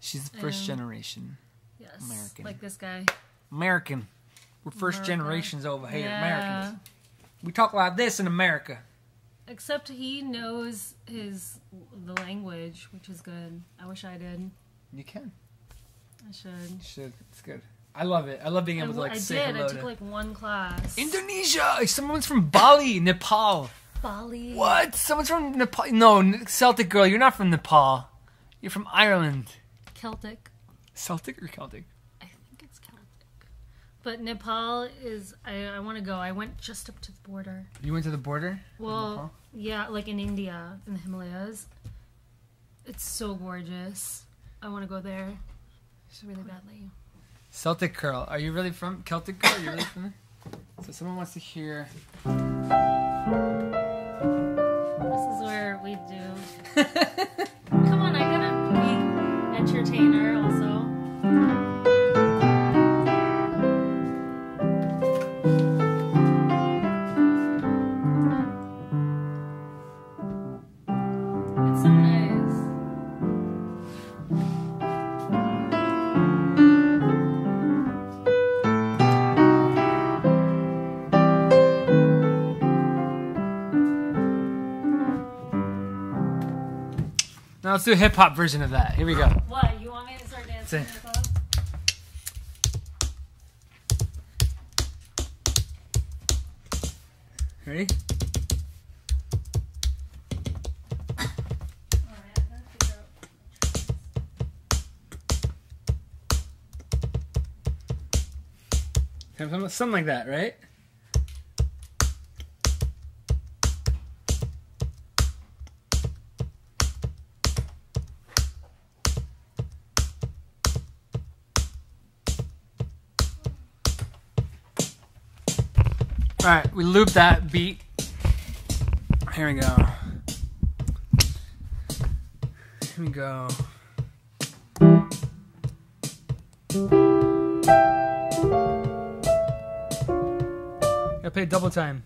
She's the first generation. Yes, American. like this guy. American. We're first America. generations over here, Yeah. Americans. We talk like this in America. Except he knows the language, which is good. I wish I did. You can. I should. You should. It's good. I love it. I love being able to I say did. hello I took to... like one class. Indonesia! Someone's from Bali, Nepal. Bali. What? Someone's from Nepal? No, Celtic girl, you're not from Nepal. You're from Ireland. Celtic. Celtic or Celtic? I think it's Celtic. But Nepal is... I want to go. I went just up to the border. You went to the border? Well, yeah, like in India, in the Himalayas. It's so gorgeous. I want to go there. Just really badly. Celtic girl. Are you really from Celtic girl? Are you really from there? So someone wants to hear... This is where we do. Come on, I gotta be entertainer also. It's so nice. Now let's do a hip-hop version of that. Here we go. What? You want me to start dancing? Sing. hip hop? Ready? Alright, I gotta figure out. Something like that, right? Alright, we loop that beat. Here we go. Here we go. Gotta play double time.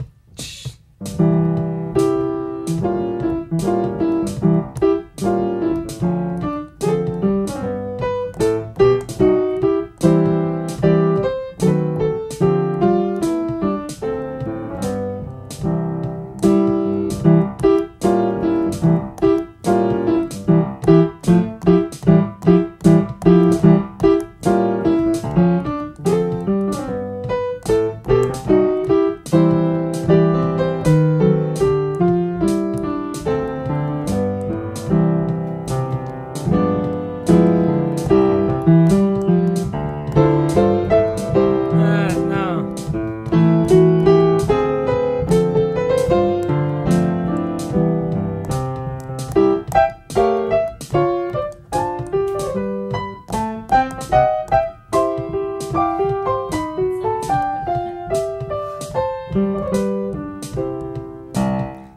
No.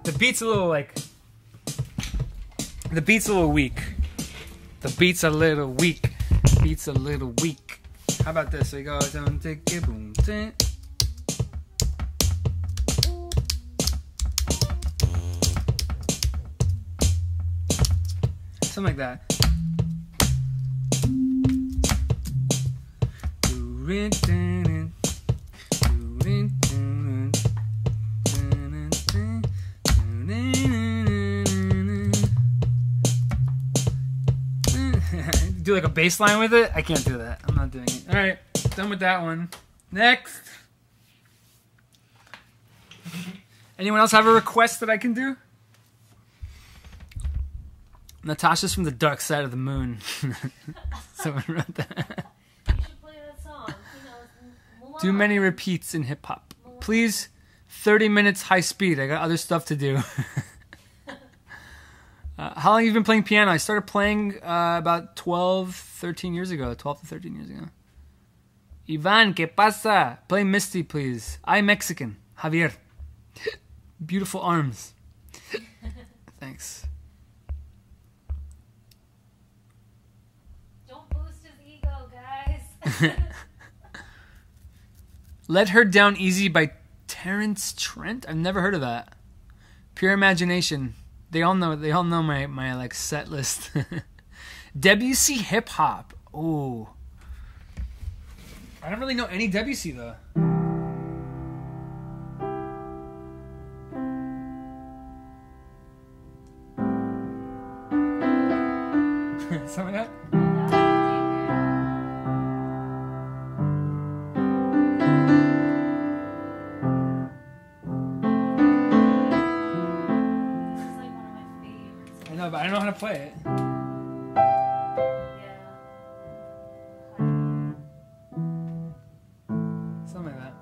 The beat's a little like... The beat's a little weak. The beat's a little weak. Beat's a little weak. How about this? We go down, take it, boom, tick. Something like that. Do like a bass line with it? I can't do that. I'm not doing it. Alright, done with that one. Next. Anyone else have a request that I can do? Natasha's from the dark side of the moon. Someone wrote that. You should play that song. You know, Too many repeats in hip hop. Please, 30 minutes high speed. I got other stuff to do. How long have you been playing piano? I started playing about 13 years ago. 12 to 13 years ago. Ivan, ¿qué pasa? Play Misty, please. I'm Mexican. Javier. Beautiful arms. Thanks. Don't boost his ego, guys. Let Her Down Easy by Terrence Trent? I've never heard of that. Pure Imagination. They all know my like set list. Debussy hip hop. Ooh. I don't really know any Debussy though. Something like that? But I don't know how to play it. Yeah. Something like that.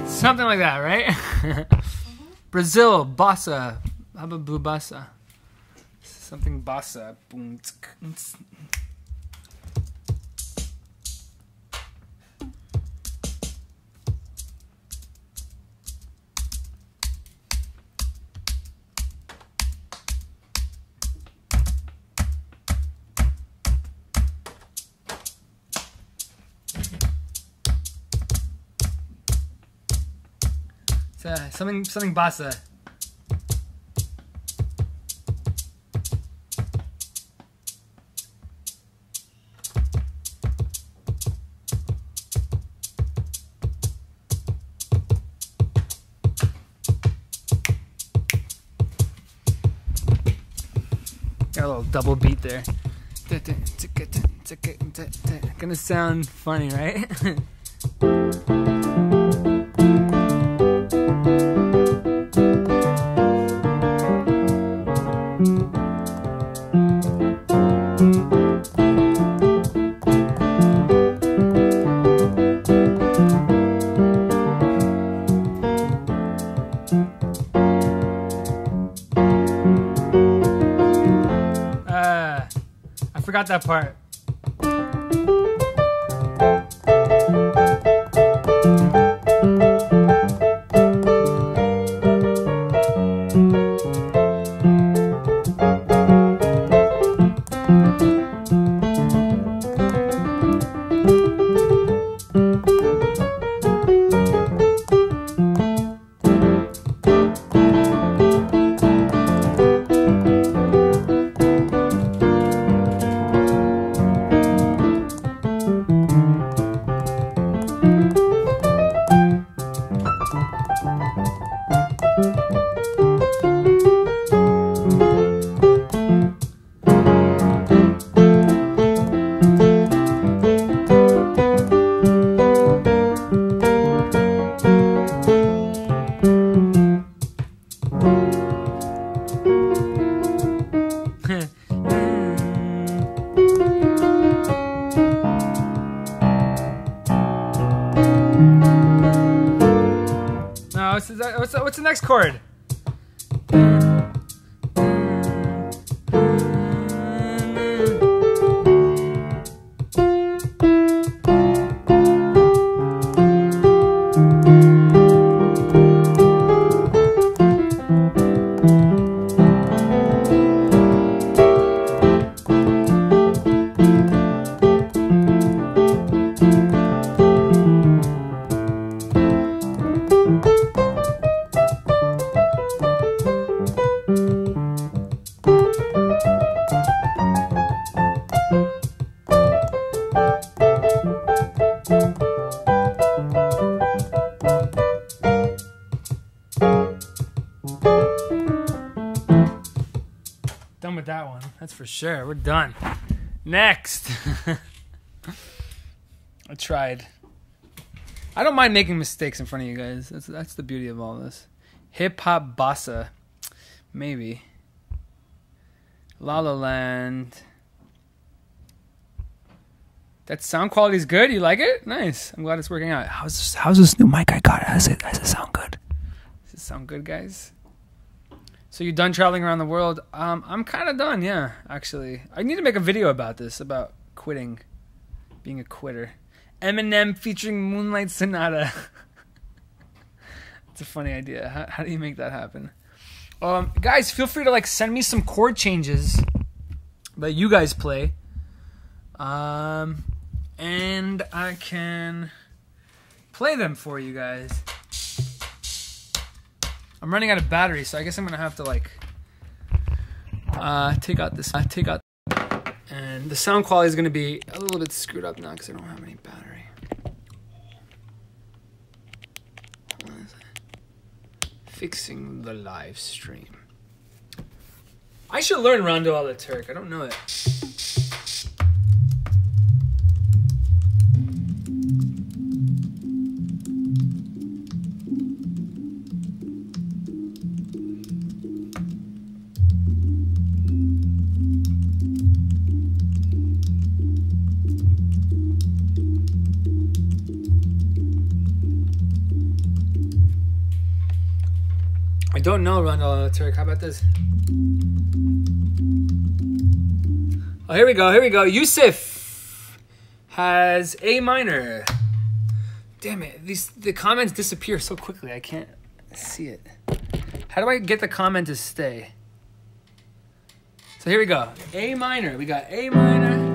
Something like that, right? Brazil, bossa. How about bossa? Something bossa. Boom. Something bossa. Got a little double beat there. Gonna sound funny, right? I forgot that part. What's the next chord? Done with that one. That's for sure. We're done. Next. I tried. I don't mind making mistakes in front of you guys. That's the beauty of all this. Hip hop bossa. Maybe. La La Land. That sound quality is good. You like it? Nice. I'm glad it's working out. How's this new mic I got? Does it sound good? Does it sound good, guys? So you're done traveling around the world? I'm kind of done, yeah, actually. I need to make a video about this, about quitting, being a quitter. Eminem featuring Moonlight Sonata. It's a funny idea. How do you make that happen? Guys, feel free to like send me some chord changes that you guys play. And I can play them for you guys. I'm running out of battery, so I guess I'm gonna have to like take out this. And the sound quality is gonna be a little bit screwed up now because I don't have any battery. Fixing the live stream. I should learn Rondo a la Turk. I don't know it. I don't know Rondo Turk. How about this? Oh, here we go. Here we go. Yusuf has A minor. Damn it. The comments disappear so quickly. I can't see it. How do I get the comment to stay? So here we go. A minor. We got A minor.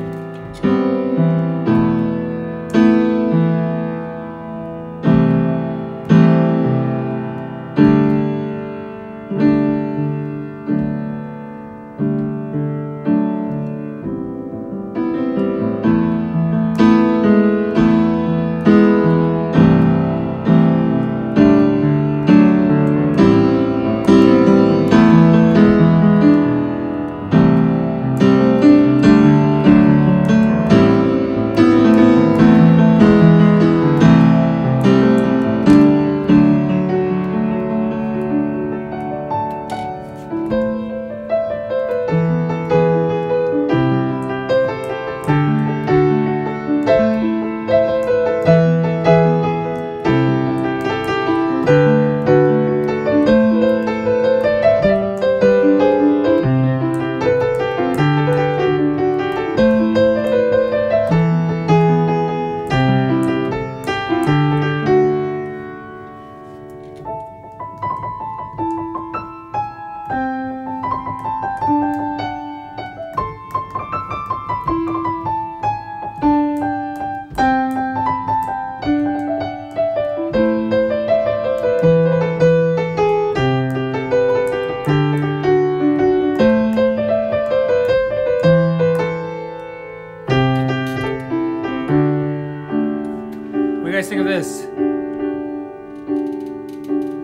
Think of this.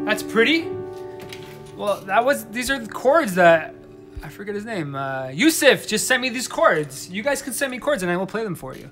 That's pretty. Well, these are the chords that I forget his name. Yusuf just sent me these chords. You guys can send me chords and I will play them for you.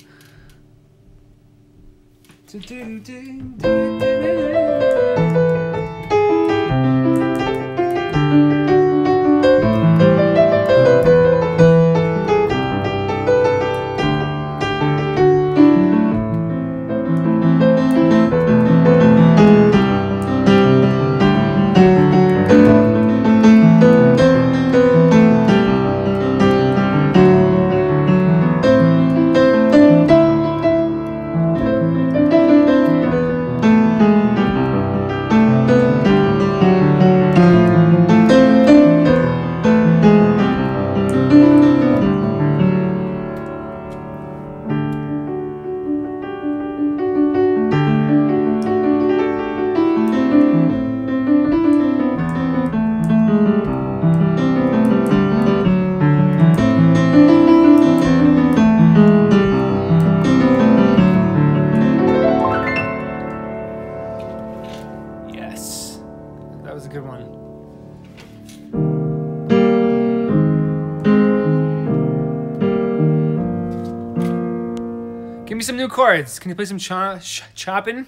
Some new chords. Can you play some chopping?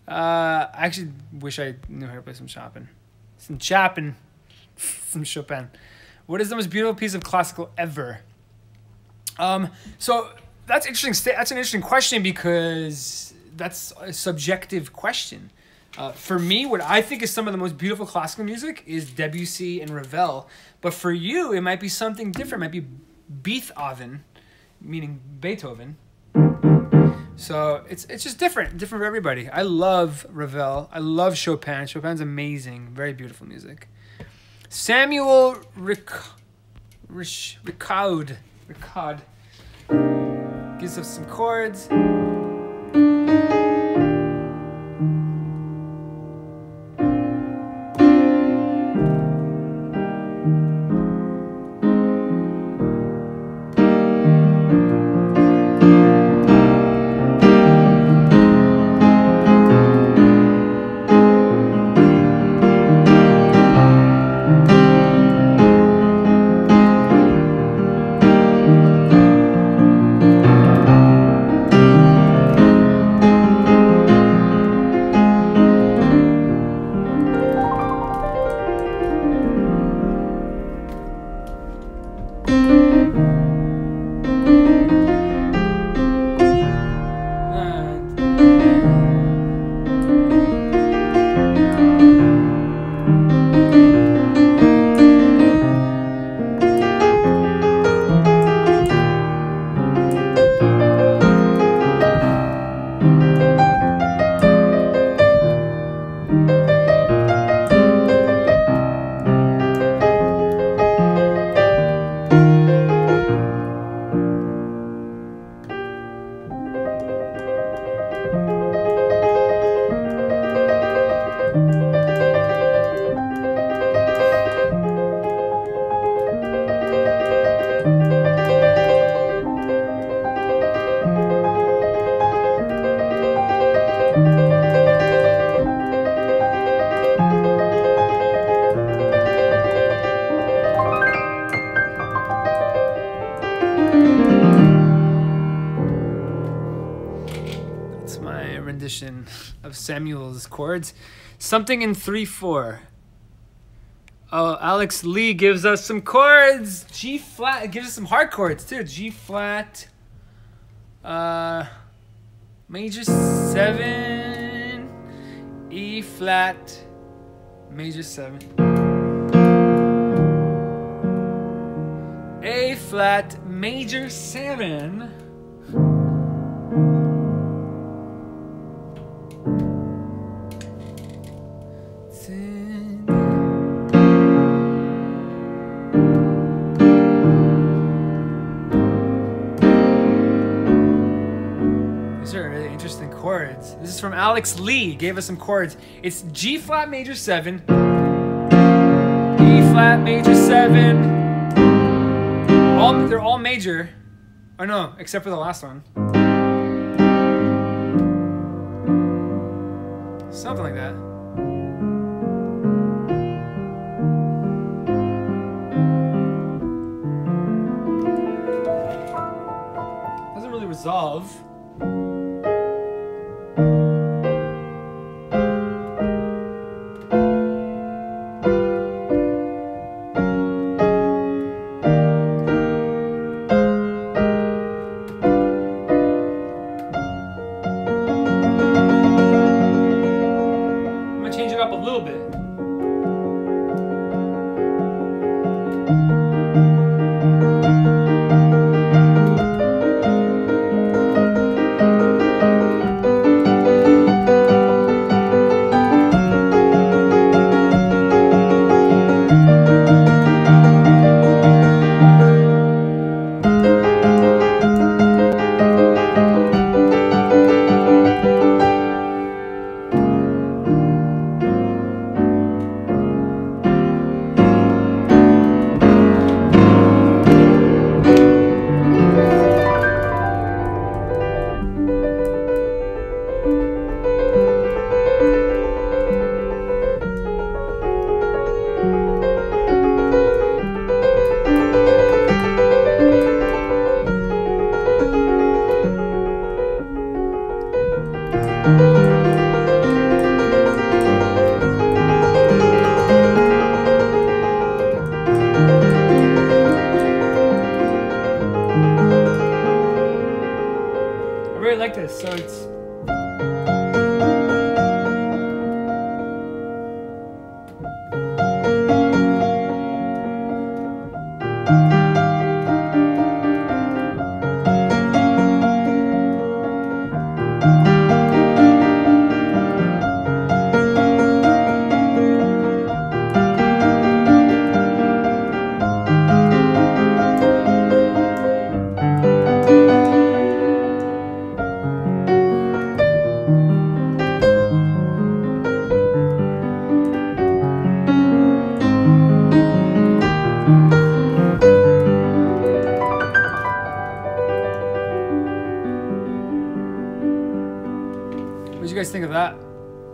I actually wish I knew how to play some chopping. Some chopping. Some Chopin. What is the most beautiful piece of classical ever? So that's interesting. That's an interesting question because that's a subjective question. For me, what I think is some of the most beautiful classical music is Debussy and Ravel. But for you, it might be something different. It might be Beethoven, meaning Beethoven. So it's just different for everybody. I love Ravel. I love Chopin. Chopin's amazing. Very beautiful music. Samuel Ricaud gives us some chords. Of Samuel's chords. Something in 3/4. Oh, Alex Lee gives us some chords. G flat. It gives us some hard chords too. G flat. Major 7. E flat. Major 7. A flat. Major 7. Chords. This is from Alex Lee. Gave us some chords. It's G flat major 7, E flat major 7. They're all major. Or no, except for the last one. Something like that. Doesn't really resolve.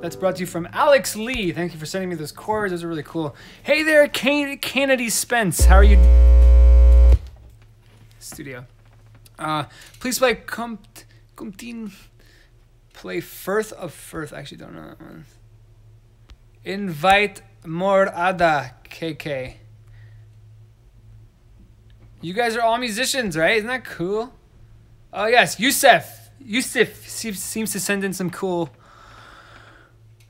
That's brought to you from Alex Lee. Thank you for sending me those chords. Those are really cool. Hey there, Kennedy Spence. How are you? Studio. Please play Comtin. Play Firth of Firth. I actually don't know that one. Invite more Ada KK. You guys are all musicians, right? Isn't that cool? Oh yes, Yusuf. Yusuf seems to send in some cool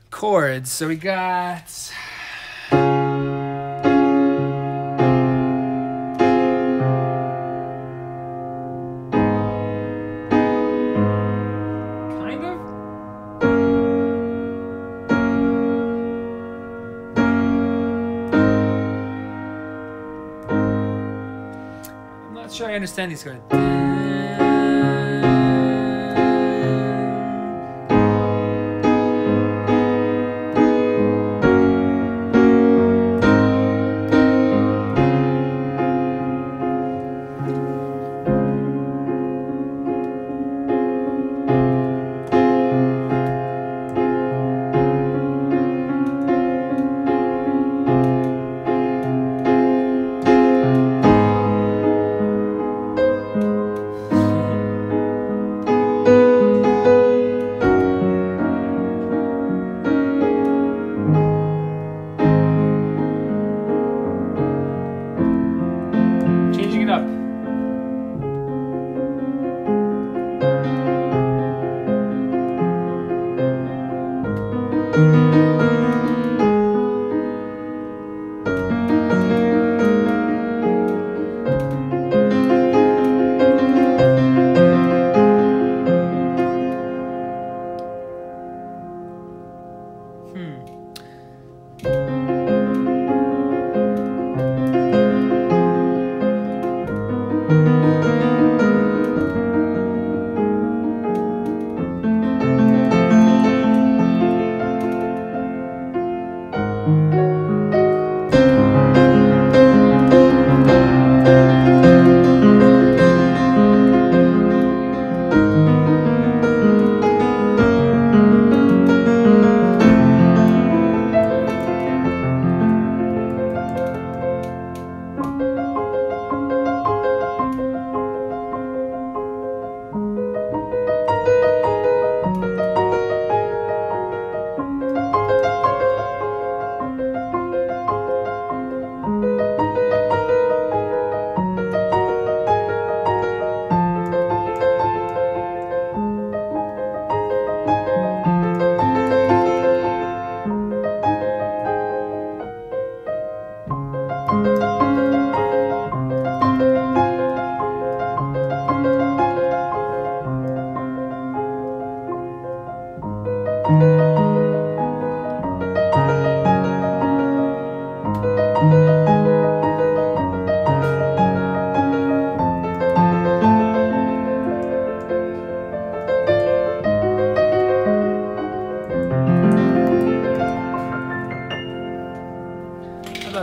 chords. So we got. Sure, I understand these chords.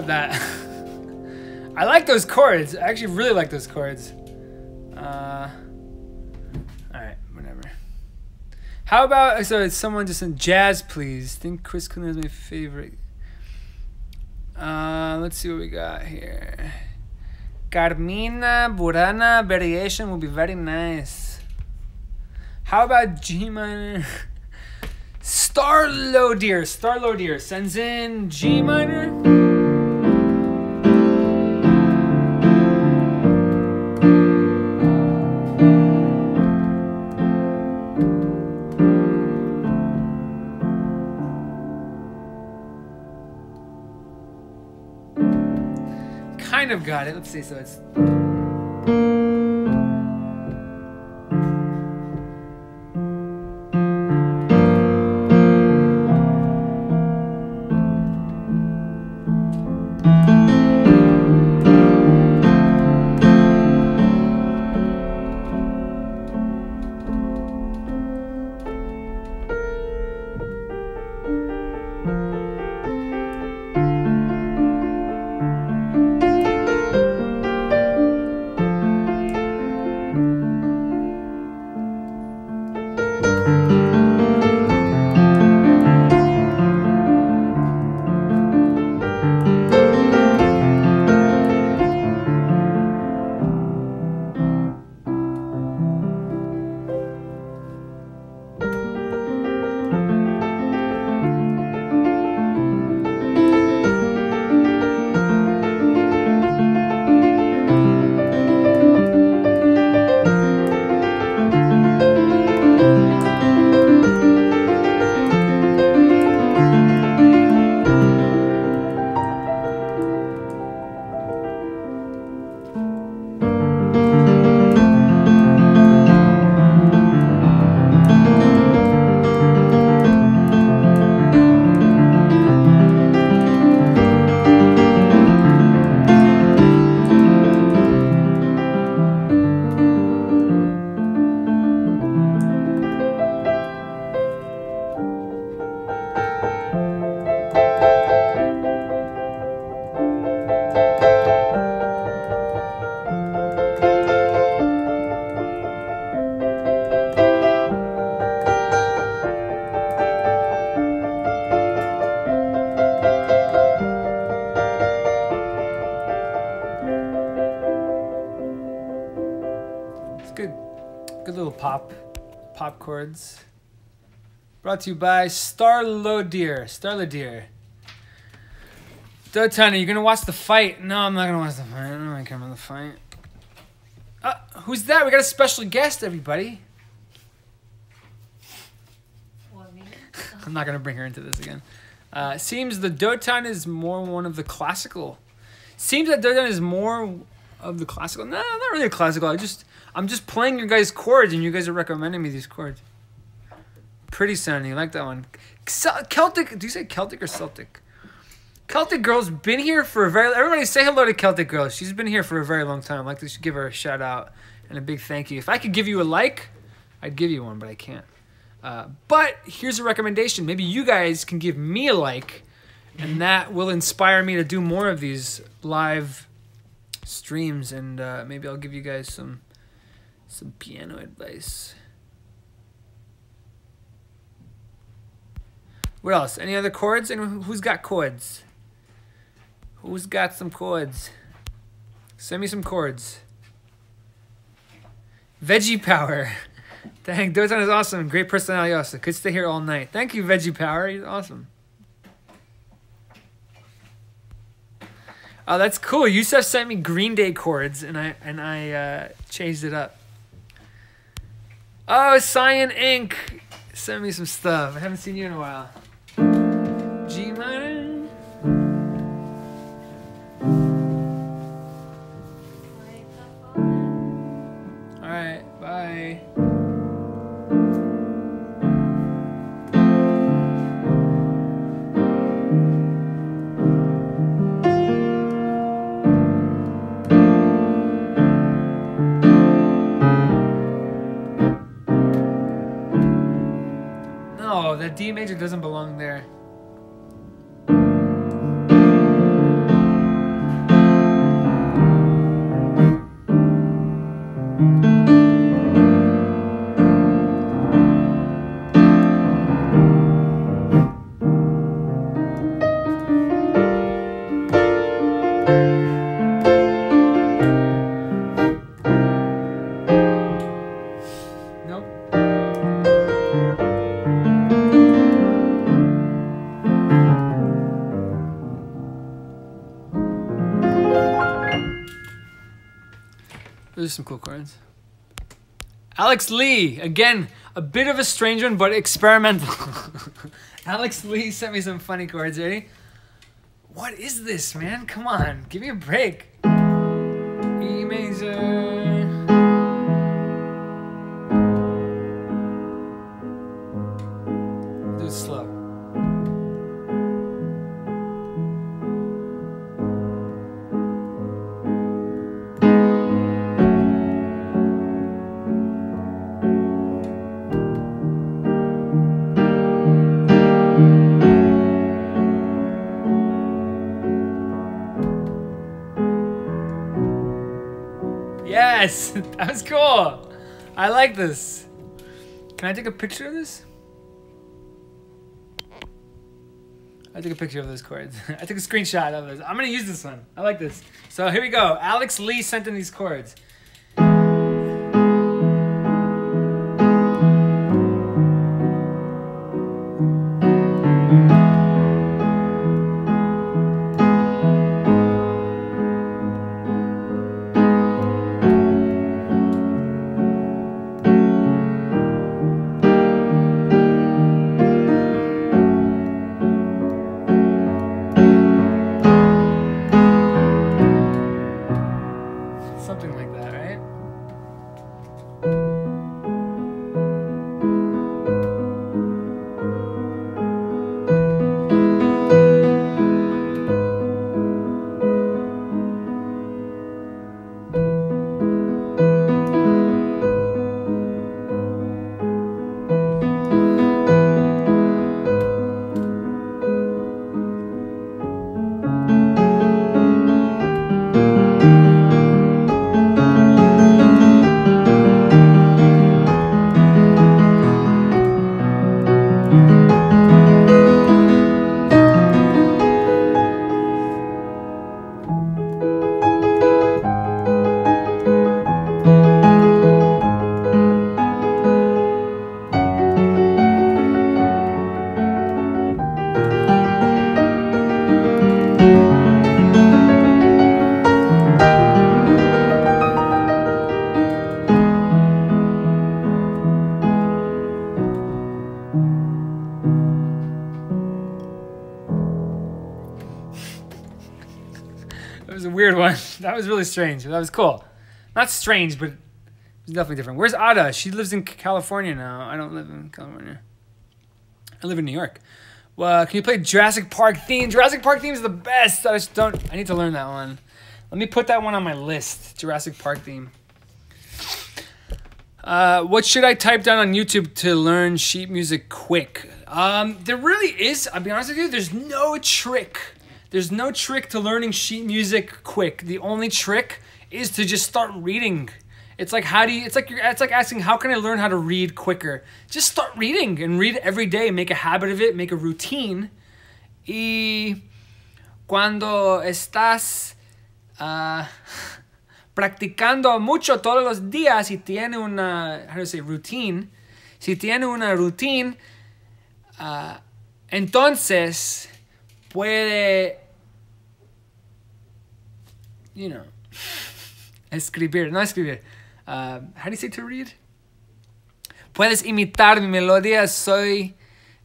That. I like those chords. I actually really like those chords. Alright, whatever. How about, so it's someone just in jazz, please. I think Chris Cooley is my favorite. Let's see what we got here. Carmina Burana variation will be very nice. How about G minor? Starlodier sends in G minor. Kind of got it. Let's see. So it's. pop chords. Brought to you by Starlodier. Dotan, are you gonna watch the fight? No, I'm not gonna watch the fight. I don't really care about the fight. Who's that? We got a special guest, everybody. What, me? I'm not gonna bring her into this again. Seems the Dotan is more one of the classical. Seems that Dotan is more of the classical. No, not really a classical. I'm just playing your guys' chords, and you guys are recommending me these chords. Pretty sounding. I like that one. Celtic. Do you say Celtic or Celtic? Celtic Girl's been here for a very... Everybody say hello to Celtic Girl. She's been here for a very long time. I'd like to give her a shout out and a big thank you. If I could give you a like, I'd give you one, but I can't. But here's a recommendation. Maybe you guys can give me a like, and that will inspire me to do more of these live streams, and maybe I'll give you guys some piano advice. What else? Any other chords? And who's got chords? Who's got some chords? Send me some chords. Veggie Power. Dang, Dotan is awesome. Great personality also. Could stay here all night. Thank you, Veggie Power. He's awesome. Oh, that's cool. Yusuf sent me Green Day chords, and I changed it up. Oh, Cyan Inc. Sent me some stuff. I haven't seen you in a while. G minor. All right, bye. No, that D major doesn't belong there. Those are some cool chords. Alex Lee, again, a bit of a strange one, but experimental. Alex Lee sent me some funny chords. Ready? What is this, man? Come on, give me a break. E major. Do it slow. Yes, that was cool. I like this. Can I take a picture of this? I took a picture of those chords. I took a screenshot of this. I'm gonna use this one. I like this. So here we go. Alex Lee sent in these chords. Something like that, was a weird one. That was really strange. That was cool. Not strange, but it's definitely different. Where's Ada? She lives in California now. I don't live in California. I live in New York. Well, can you play Jurassic Park theme? Jurassic Park theme is the best. I just don't. I need to learn that one. Let me put that one on my list. Jurassic Park theme. What should I type down on YouTube to learn sheet music quick? There really is. I'll be honest with you. There's no trick. There's no trick to learning sheet music quick. The only trick is to just start reading. It's like it's like asking, how can I learn how to read quicker? Just start reading and read every day. Make a habit of it. Make a routine. Y cuando estás practicando mucho todos los días y tiene una, how do you say, routine. Si tiene una routine, entonces puede, escribir, no escribir. How do you say to read? Puedes imitar mi melodía, soy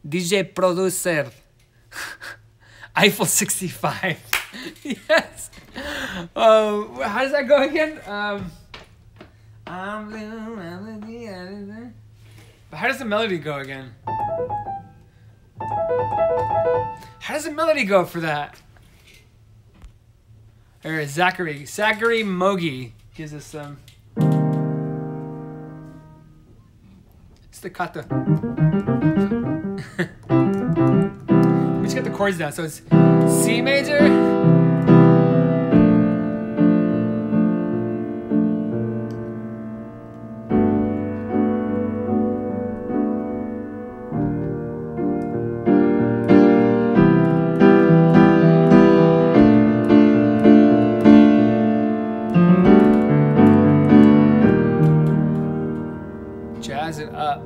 DJ producer. Eiffel 65. Yes. How does that go again? How does the melody go again? How does the melody go for that? Or Zachary Mogi gives us some staccato. Let me just get the chords down. So it's C major. Jazz it up.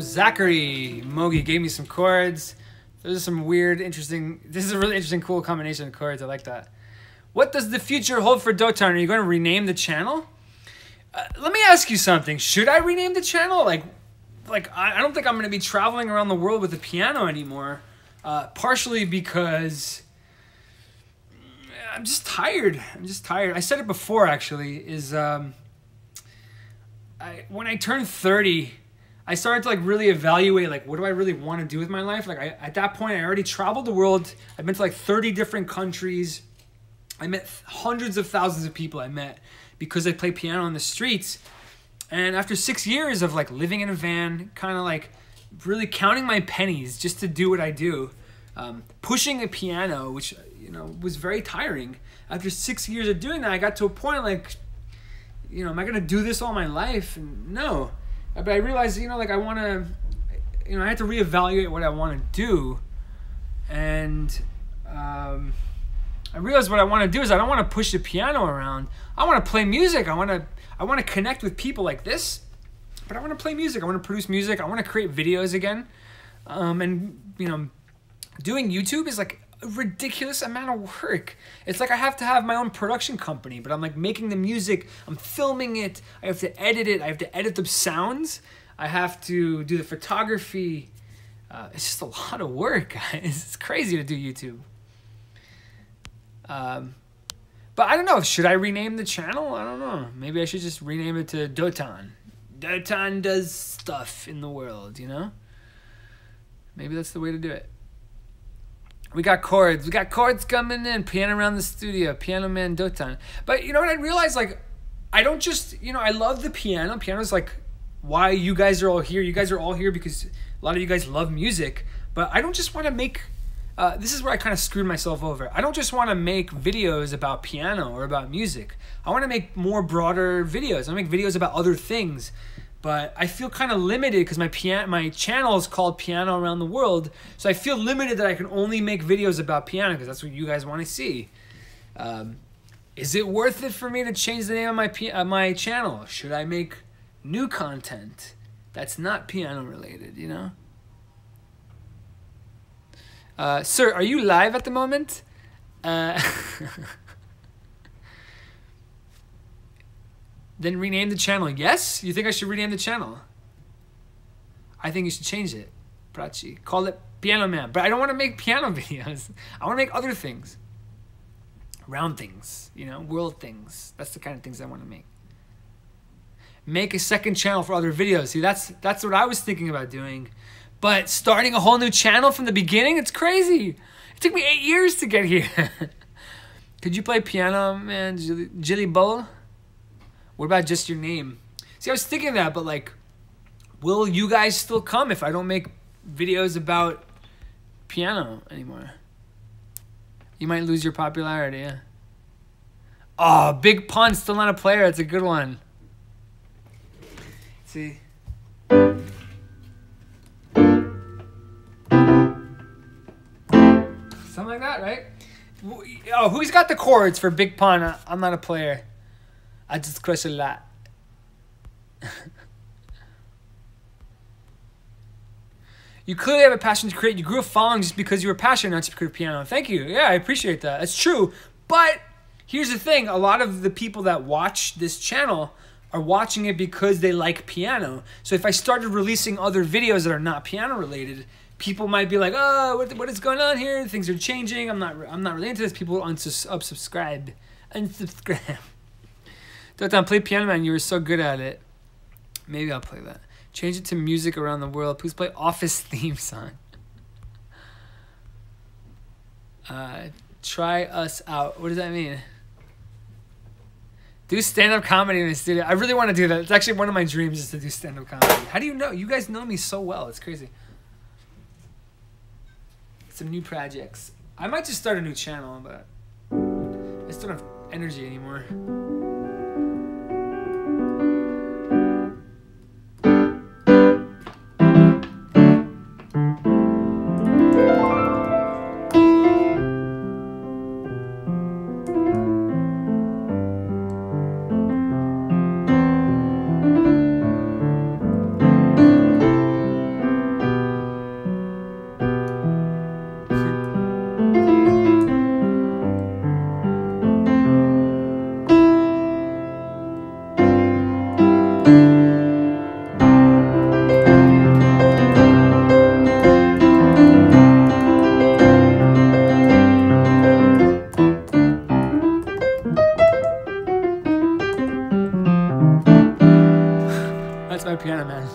Zachary Mogi gave me some chords. Those are some weird, interesting. This is a really interesting, cool combination of chords. I like that. What does the future hold for Dotan? Are you going to rename the channel? Let me ask you something. Should I rename the channel? Like I don't think I'm going to be traveling around the world with a piano anymore. Partially because I'm just tired. I said it before, actually. When I turned 30. I started to really evaluate what do I really want to do with my life. At that point, I already traveled the world. I've been to 30 different countries. I met hundreds of thousands of people I met because I play piano on the streets. And after 6 years of living in a van, kind of really counting my pennies just to do what I do, pushing a piano, which was very tiring. After 6 years of doing that, I got to a point am I gonna do this all my life? And no. But I realized, I want to, I had to reevaluate what I want to do. And I realized what I want to do is I don't want to push the piano around. I want to play music. I want to connect with people like this. but I want to play music. I want to produce music. I want to create videos again. And, you know, doing YouTube is like a ridiculous amount of work. It's like I have to have my own production company, but I'm like making the music, I'm filming it, I have to edit it, I have to edit the sounds, I have to do the photography. It's just a lot of work, guys. It's crazy to do YouTube. But I don't know, should I rename the channel? I don't know. Maybe I should just rename it to Dotan. Dotan does stuff in the world, you know? Maybe that's the way to do it. We got chords. We got chords coming in. Piano around the studio. Piano man Dotan. But you know what I realized? Like, I don't just, you know, I love the piano. Piano's like why you guys are all here. You guys are all here because a lot of you guys love music. But I don't just want to make, this is where I kind of screwed myself over. I don't just want to make videos about piano or about music. I want to make more broader videos. I want to make videos about other things. But I feel kind of limited because my channel is called Piano Around the World. So I feel limited that I can only make videos about piano because that's what you guys want to see. Is it worth it for me to change the name of my channel? Should I make new content that's not piano related, you know? Sir, are you live at the moment? Then rename the channel. Yes? You think I should rename the channel? I think you should change it. Prachi. Call it Piano Man. But I don't want to make piano videos. I want to make other things. Round things. You know? World things. That's the kind of things I want to make. Make a second channel for other videos. See, that's what I was thinking about doing. But starting a whole new channel from the beginning, it's crazy. It took me 8 years to get here. Could you play Piano Man Jilly Bowl? What about just your name? See, I was thinking that, but like, will you guys still come if I don't make videos about piano anymore? You might lose your popularity, yeah. Oh, Big Pun, still not a player. It's a good one. See? Something like that, right? Oh, who's got the chords for Big Pun? I'm not a player. I just crush a lot. You clearly have a passion to create. You grew a following just because you were passionate not to create piano. Thank you. Yeah, I appreciate that. That's true. But here's the thing. A lot of the people that watch this channel are watching it because they like piano. So if I started releasing other videos that are not piano related, people might be like, oh, what is going on here? Things are changing. I'm not really into this. People will unsubscribe. Unsubscribe. Dotan, play Piano Man. You were so good at it. Maybe I'll play that. Change it to music around the world. Please play Office theme song. Try us out. What does that mean? Do stand-up comedy in the studio. I really want to do that. It's actually one of my dreams is to do stand-up comedy. How do you know? You guys know me so well. It's crazy. Some new projects. I might just start a new channel, but I just don't have energy anymore. Piano Man.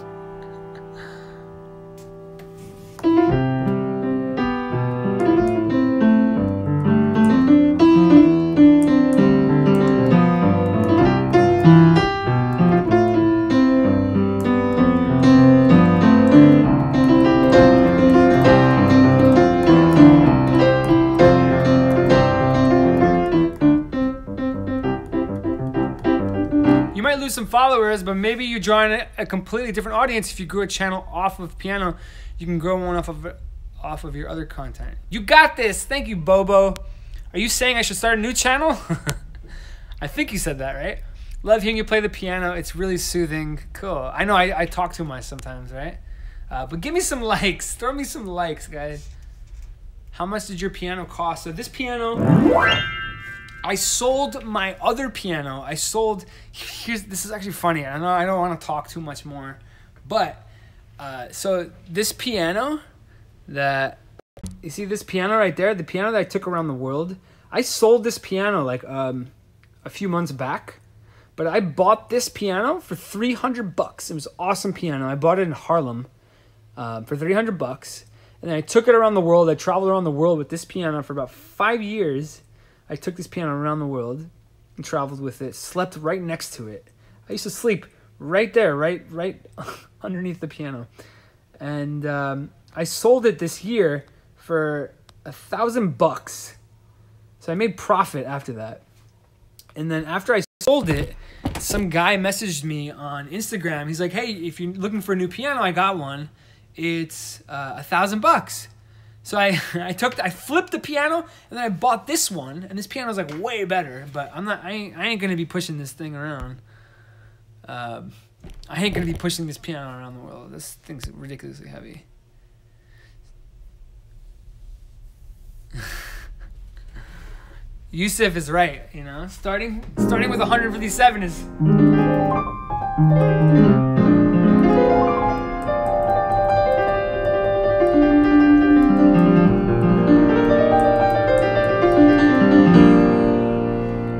Lose some followers, but maybe you draw in a completely different audience. If you grew a channel off of piano, you can grow one off of your other content. You got this. Thank you, Bobo. Are you saying I should start a new channel? I think you said that, right? Love hearing you play the piano. It's really soothing. Cool. I know I talk too much sometimes, right? But give me some likes. Throw me some likes, guys. How much did your piano cost? So this piano, I sold my other piano. This is actually funny. I know I don't want to talk too much more. But, so this piano you see this piano right there? The piano that I took around the world. I sold this piano like a few months back. But I bought this piano for $300. It was an awesome piano. I bought it in Harlem for $300. And then I took it around the world. I traveled around the world with this piano for about 5 years. I took this piano around the world and traveled with it. Slept right next to it. I used to sleep right there, right underneath the piano. And I sold it this year for $1,000. So I made profit after that. And then after I sold it, some guy messaged me on Instagram. He's like, hey, if you're looking for a new piano, I got one. It's $1,000. So I flipped the piano and then I bought this one, and this piano is like way better. But I ain't gonna be pushing this thing around. I ain't gonna be pushing this piano around the world. This thing's ridiculously heavy. Yusuf is right, you know. Starting with 157 is.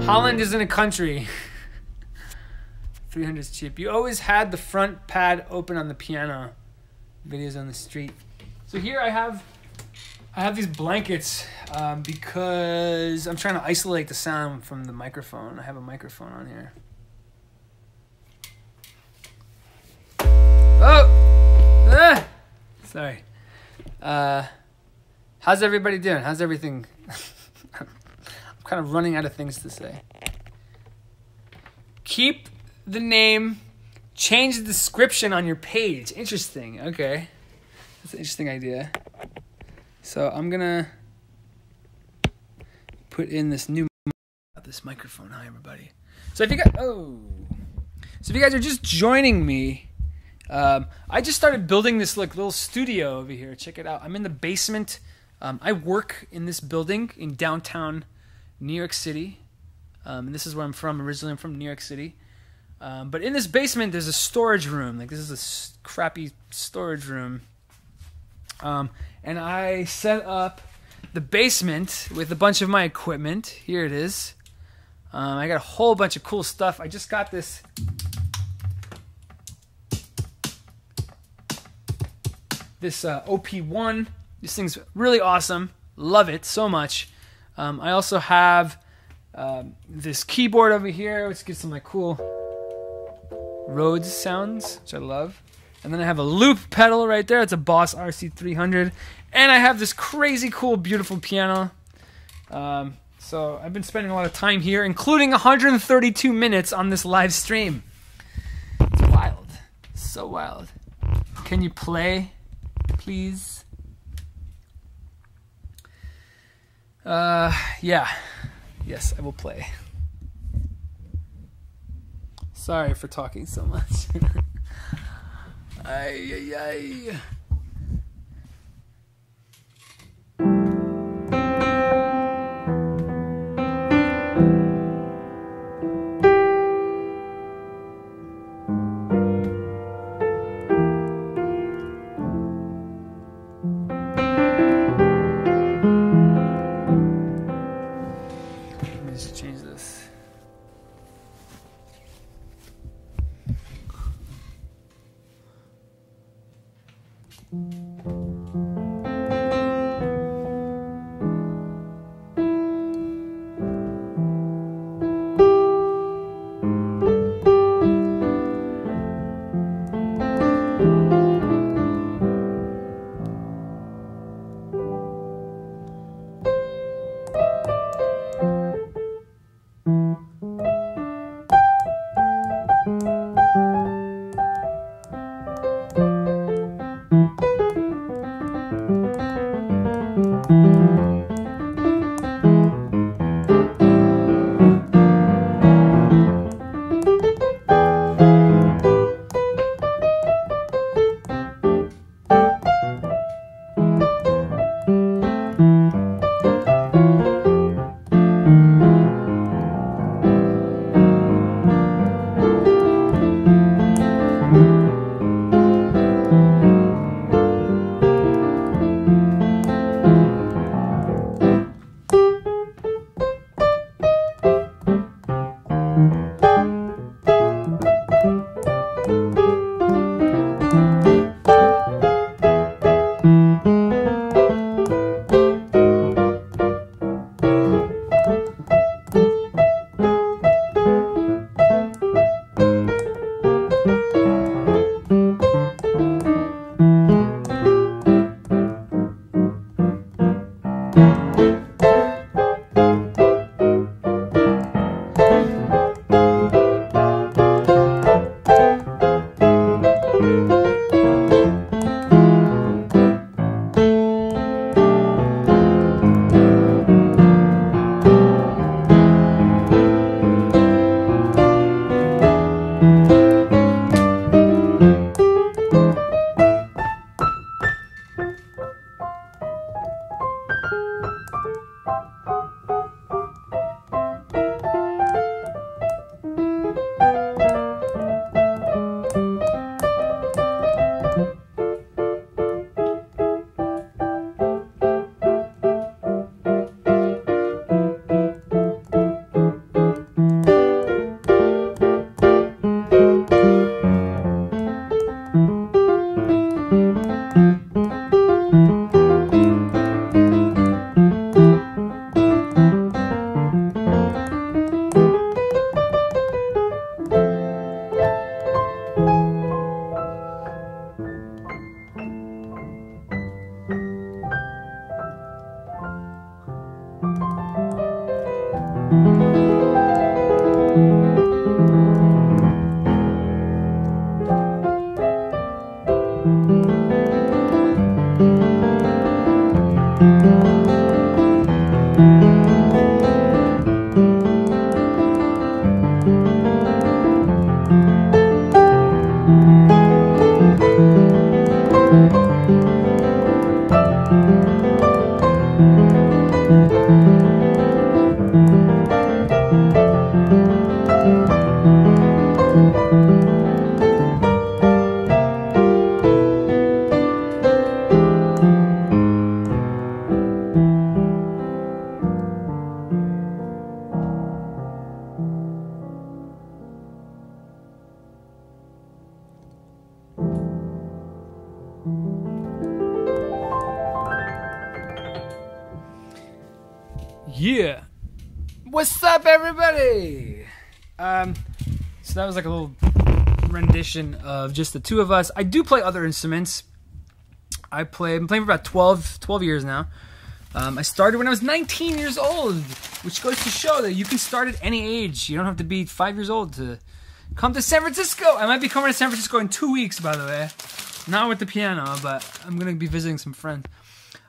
Holland isn't a country. 300 is cheap. You always had the front pad open on the piano. Videos on the street. So here I have these blankets because I'm trying to isolate the sound from the microphone. I have a microphone on here. Oh! Ah! Sorry. How's everybody doing? How's everything? I'm kind of running out of things to say. Keep the name, change the description on your page. Interesting. Okay. That's an interesting idea. So I'm gonna put in this new microphone. Hi, everybody. So if you guys are just joining me, I just started building this like little studio over here. Check it out. I'm in the basement. I work in this building in downtown New York City. And this is where I'm from. Originally, I'm from New York City. But in this basement, there's a storage room. Like, this is a crappy storage room. And I set up the basement with a bunch of my equipment. Here it is. I got a whole bunch of cool stuff. I just got this. This OP1. This thing's really awesome. Love it so much. I also have this keyboard over here, which gives some like cool Rhodes sounds, which I love. And then I have a loop pedal right there. It's a Boss RC300. And I have this crazy cool, beautiful piano. So I've been spending a lot of time here, including 132 minutes on this live stream. It's wild. So wild. Can you play, please? Yeah. Yes, I will play. Sorry for talking so much. Ay, ay, ay. Let me just change this. Yeah. What's up, everybody? So that was like a little rendition of just the two of us. I do play other instruments. I've been playing for about 12 years now. I started when I was 19 years old, which goes to show that you can start at any age. You don't have to be 5 years old to come to San Francisco. I might be coming to San Francisco in 2 weeks, by the way. Not with the piano, but I'm going to be visiting some friends.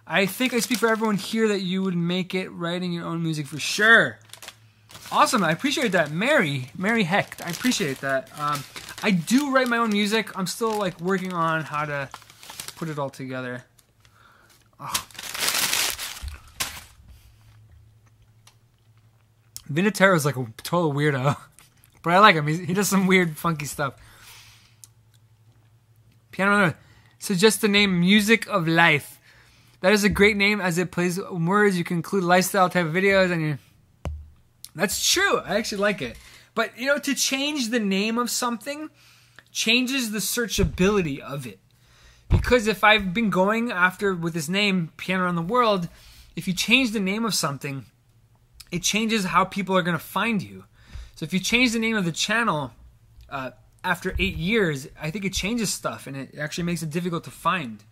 I think I speak for everyone here that you would make it writing your own music for sure. Awesome, I appreciate that. Mary Hecht, I appreciate that. I do write my own music. I'm still like working on how to put it all together. Oh. Vinatieri's like a total weirdo, but I like him. He does some weird, funky stuff. Piano suggests the name Music of Life. That is a great name as it plays words. You can include lifestyle type of videos and that's true. I actually like it. But, you know, to change the name of something changes the searchability of it. Because if I've been going after, with this name, Piano Around the World, if you change the name of something, it changes how people are going to find you. So if you change the name of the channel after 8 years, I think it changes stuff and it actually makes it difficult to find.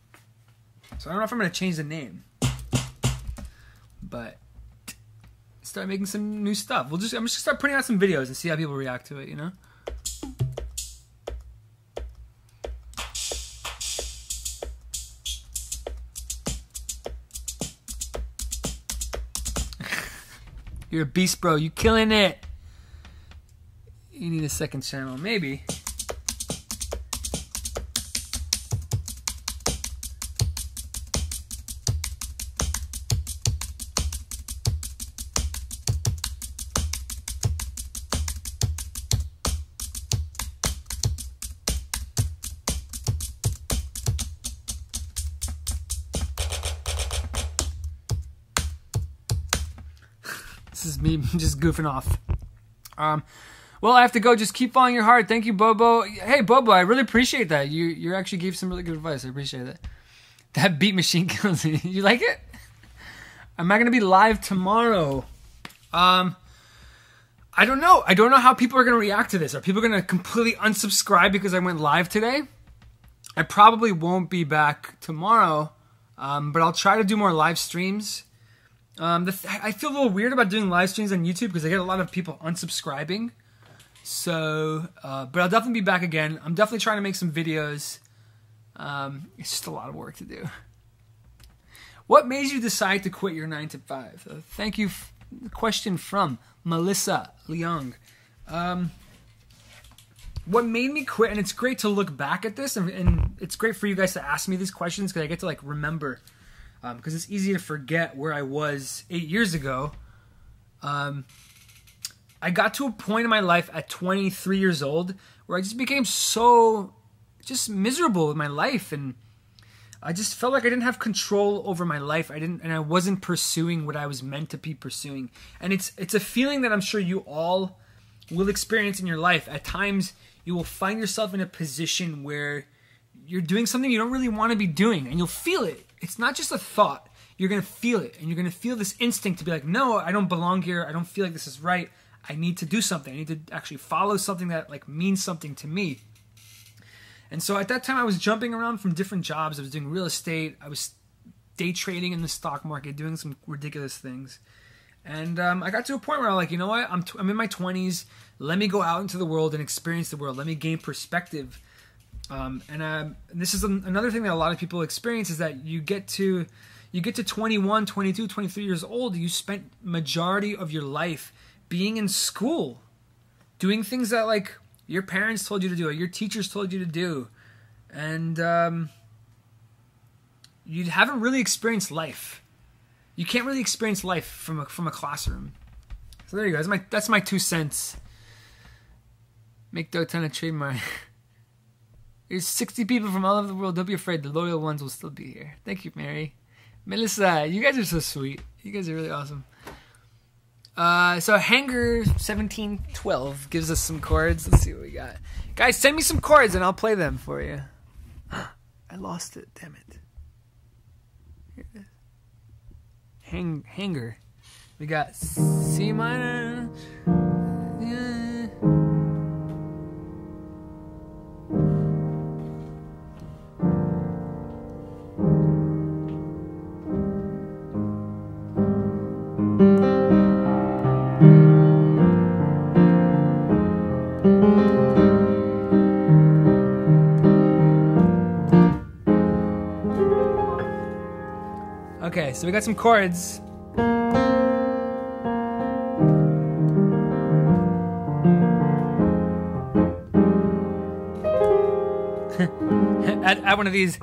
So I don't know if I'm going to change the name, but start making some new stuff. I'm just going to start putting out some videos and see how people react to it, you know? You're a beast, bro. You killing it. You need a second channel, maybe. This is me just goofing off. Well, I have to go. Just keep following your heart. Thank you, Bobo. Hey, Bobo, I really appreciate that. You actually gave some really good advice. I appreciate that. That beat machine kills me. You like it? Am I going to be live tomorrow? I don't know. I don't know how people are going to react to this. Are people going to completely unsubscribe because I went live today? I probably won't be back tomorrow, but I'll try to do more live streams. I feel a little weird about doing live streams on YouTube because I get a lot of people unsubscribing. So, but I'll definitely be back again. I'm definitely trying to make some videos. It's just a lot of work to do. What made you decide to quit your 9 to 5? Thank you. Question from Melissa Leong. What made me quit, and it's great to look back at this, and it's great for you guys to ask me these questions because I get to like remember. Because it's easy to forget where I was 8 years ago. I got to a point in my life at 23 years old where I just became so just miserable with my life, and I just felt like I didn't have control over my life. I wasn't pursuing what I was meant to be pursuing. And it's a feeling that I'm sure you all will experience in your life. At times, you will find yourself in a position where you're doing something you don't really want to be doing, and you'll feel it. It's not just a thought. You're going to feel it, and you're going to feel this instinct to be like, no, I don't belong here. I don't feel like this is right. I need to do something. I need to actually follow something that like means something to me. And so at that time, I was jumping around from different jobs. I was doing real estate. I was day trading in the stock market, doing some ridiculous things. And I got to a point where I'm like, you know what? I'm in my 20s. Let me go out into the world and experience the world. Let me gain perspective. And this is another thing that a lot of people experience is that you get to 21, 22, 23 years old. You spent majority of your life being in school, doing things that like your parents told you to do, or your teachers told you to do, and you haven't really experienced life. You can't really experience life from a classroom. So there you go. That's my 2 cents. Make Dotana trademark. There's 60 people from all over the world. Don't be afraid. The loyal ones will still be here. Thank you, Mary. Melissa, you guys are so sweet. You guys are really awesome. So Hanger 1712 gives us some chords. Let's see what we got. Guys, send me some chords and I'll play them for you. I lost it. Damn it. Here it is. Hanger. We got C minor. Okay, so we got some chords. add one of these.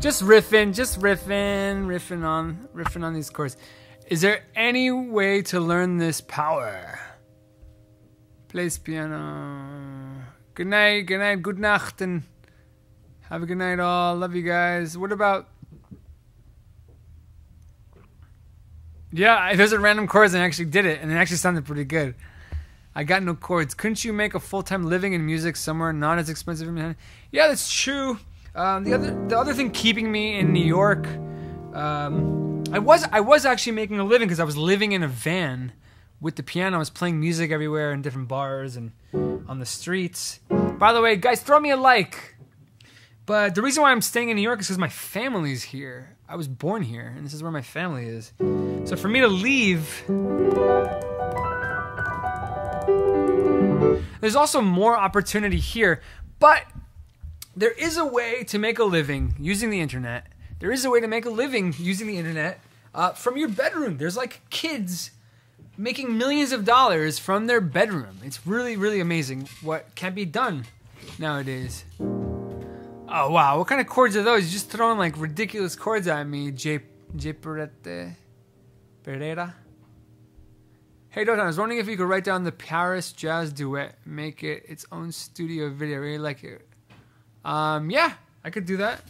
Just riffing on these chords. Is there any way to learn this power? Plays piano. Good night, good nacht, and have a good night all. Love you guys. What about... Yeah, those are random chords and I actually did it, and it actually sounded pretty good. I got no chords. Couldn't you make a full-time living in music somewhere not as expensive? Yeah, that's true. The other thing keeping me in New York, I was actually making a living because I was living in a van with the piano. I was playing music everywhere in different bars and on the streets. By the way, guys, throw me a like. But the reason why I'm staying in New York is because my family's here. I was born here, and this is where my family is. So for me to leave... There's also more opportunity here, but there is a way to make a living using the internet. There is a way to make a living using the internet from your bedroom. There's like kids making millions of dollars from their bedroom. It's really, really amazing what can be done nowadays. Oh, wow. What kind of chords are those? You're just throwing like ridiculous chords at me, J. Perette. Pereira. Hey, Dotan, I was wondering if you could write down the Paris jazz duet, make it its own studio video. I really like it. Yeah, I could do that.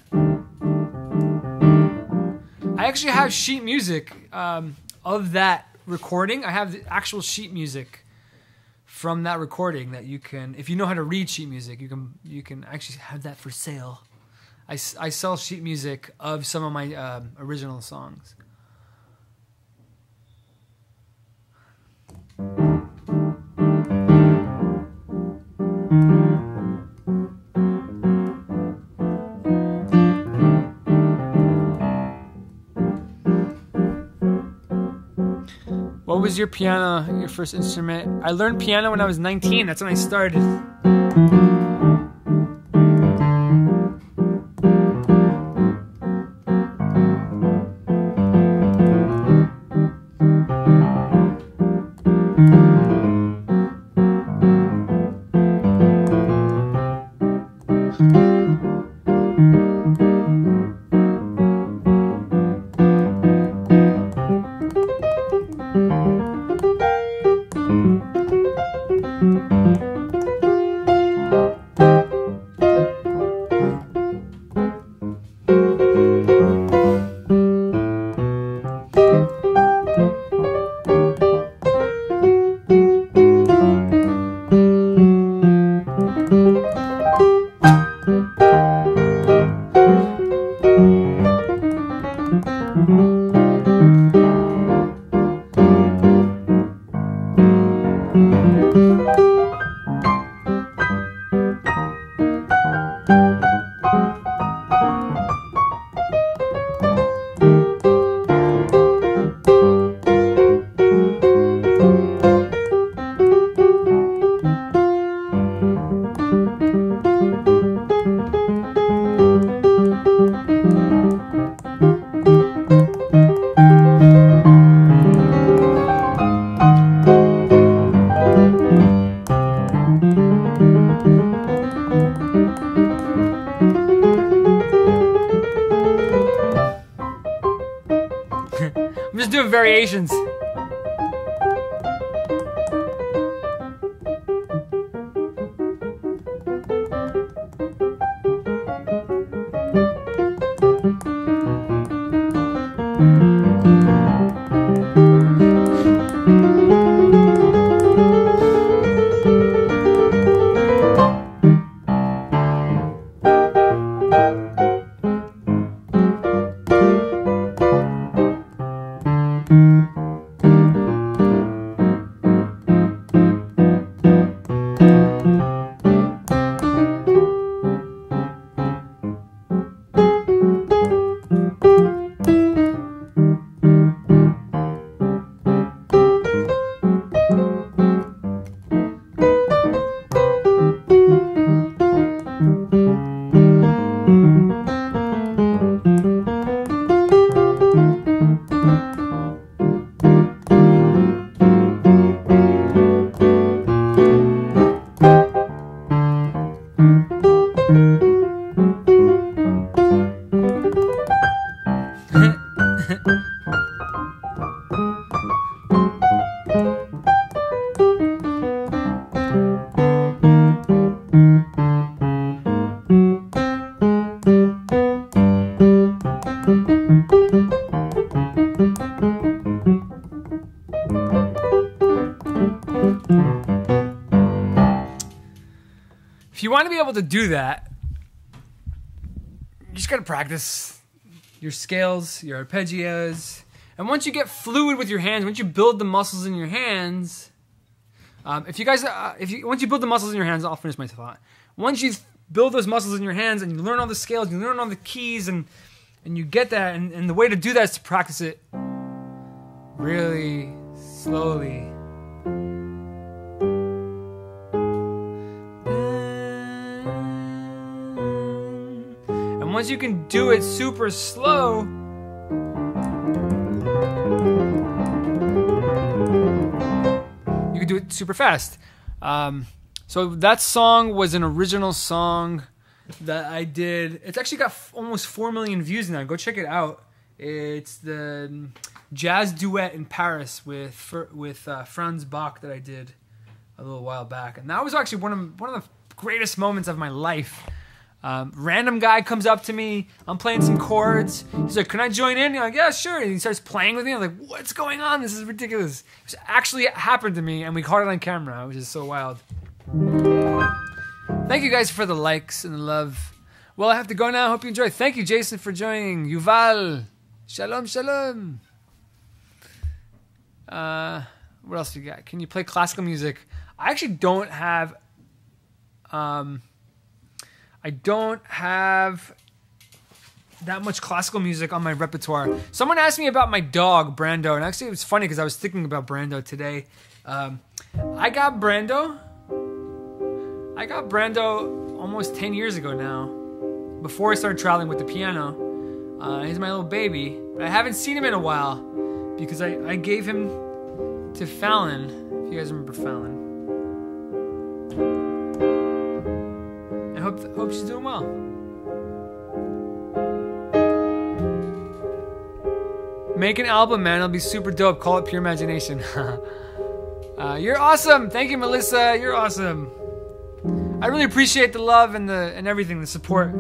I actually have sheet music of that recording. I have the actual sheet music from that recording that you can, if you know how to read sheet music, you can actually have that for sale. I sell sheet music of some of my original songs. What was your piano, your first instrument? I learned piano when I was 19. That's when I started. I'm just doing variations. If you want to be able to do that, you just got to practice your scales, your arpeggios. And once you get fluid with your hands, once you build the muscles in your hands, once you build the muscles in your hands, I'll finish my thought. Once you build those muscles in your hands and you learn all the scales, you learn all the keys, and you get that, and the way to do that is to practice it really slowly. And once you can do it super slow, you can do it super fast. So that song was an original song that I did. It's actually got almost 4 million views now. Go check it out. It's the jazz duet in Paris with Franz Bach that I did a little while back, and that was actually one of the greatest moments of my life. Random guy comes up to me. I'm playing some chords. He's like, "Can I join in?" I'm like, "Yeah, sure." And he starts playing with me. I'm like, "What's going on? This is ridiculous." It actually happened to me, and we caught it on camera, which is so wild. Thank you guys for the likes and the love. Well, I have to go now. Hope you enjoy. Thank you, Jason, for joining. Yuval, shalom, shalom. What else we got? Can you play classical music? I actually don't have. I don't have that much classical music on my repertoire. Someone asked me about my dog, Brando, and actually it was funny because I was thinking about Brando today. I got Brando almost 10 years ago now, before I started traveling with the piano. He's my little baby, but I haven't seen him in a while because I gave him to Fallon, if you guys remember Fallon. I hope she's doing well. Make an album, man. It'll be super dope. Call it Pure Imagination. You're awesome. Thank you, Melissa. You're awesome. I really appreciate the love and everything, the support.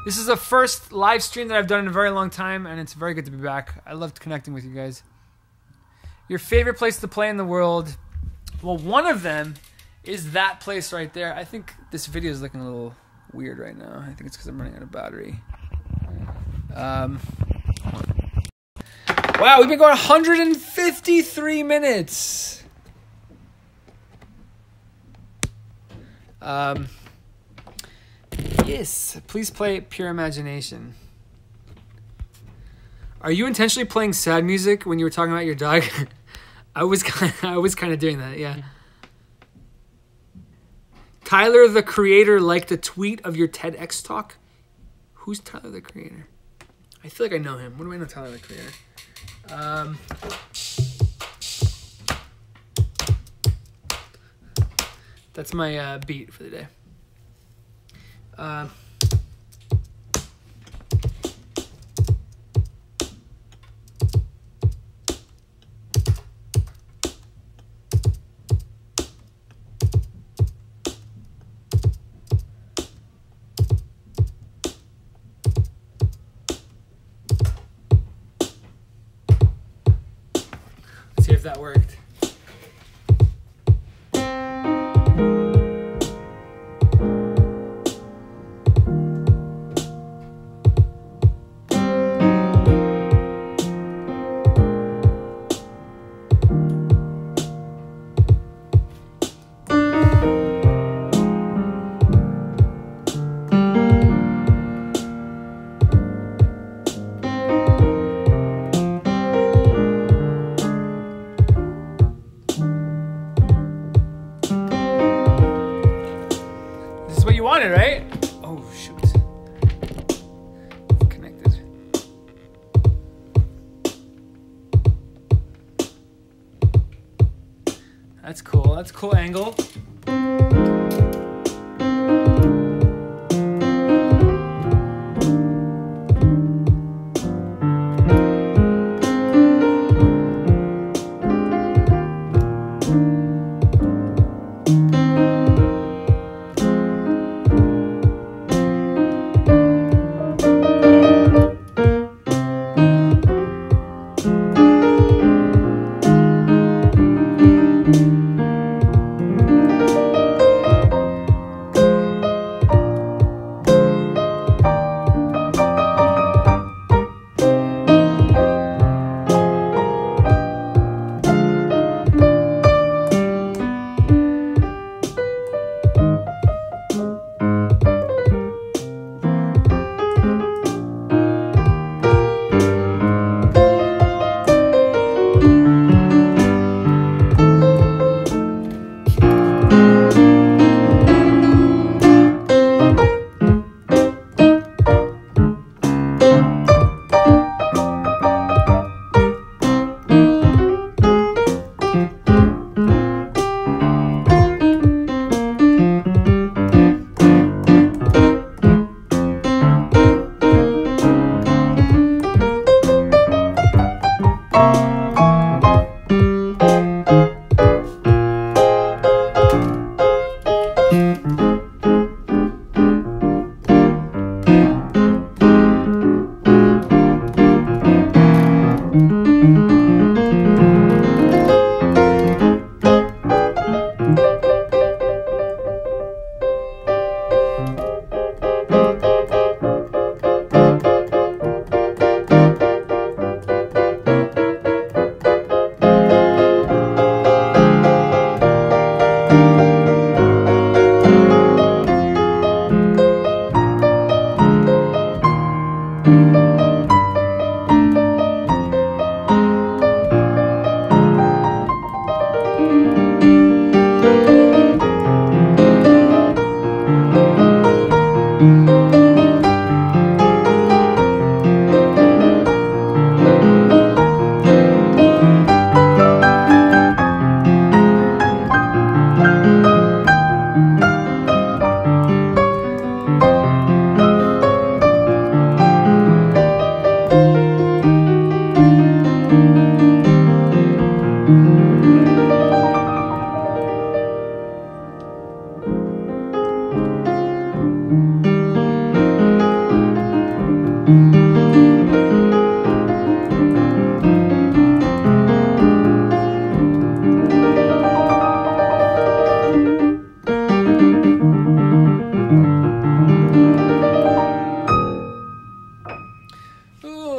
This is the first live stream that I've done in a very long time, and it's very good to be back. I loved connecting with you guys. Your favorite place to play in the world? Well, one of them is that place right there. I think this video is looking a little weird right now. I think it's because I'm running out of battery. Wow, we've been going 153 minutes. Yes, please play Pure Imagination. Are you intentionally playing sad music when you were talking about your dog? I was kind of doing that, yeah. Tyler, the Creator, liked a tweet of your TEDx talk. Who's Tyler, the Creator? I feel like I know him. What do I know Tyler, the Creator? That's my beat for the day. Let's see if that worked. Right? Oh shoot. Connected. That's cool. That's a cool angle.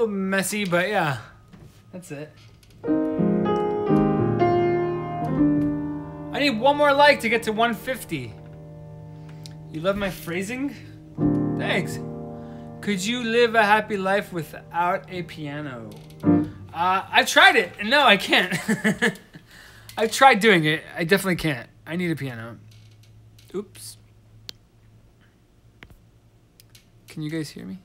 Messy, but yeah, that's it. I need one more like to get to 150. You love my phrasing? Thanks. Could you live a happy life without a piano? I've tried it, and no, I can't. I've tried doing it. I definitely can't. I need a piano. Oops. Can you guys hear me?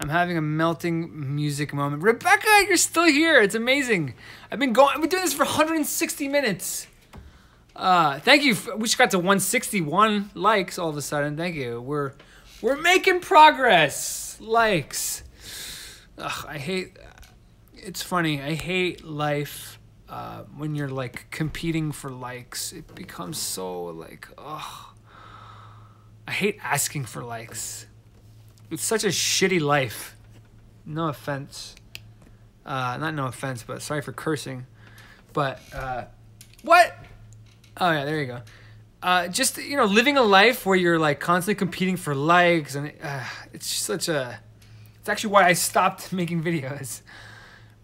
I'm having a melting music moment. Rebecca, you're still here. It's amazing. I've been doing this for 160 minutes. Thank you. We just got to 161 likes all of a sudden. Thank you. We're making progress. Likes. Ugh, I hate. It's funny. I hate life when you're like competing for likes. It becomes so like, ugh. I hate asking for likes. It's such a shitty life. No offense. Not no offense, but sorry for cursing. But, what? Oh yeah, there you go. Just, you know, living a life where you're like constantly competing for likes, and it's just such a... It's actually why I stopped making videos.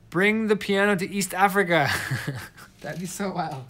Bring the piano to East Africa. That'd be so wild.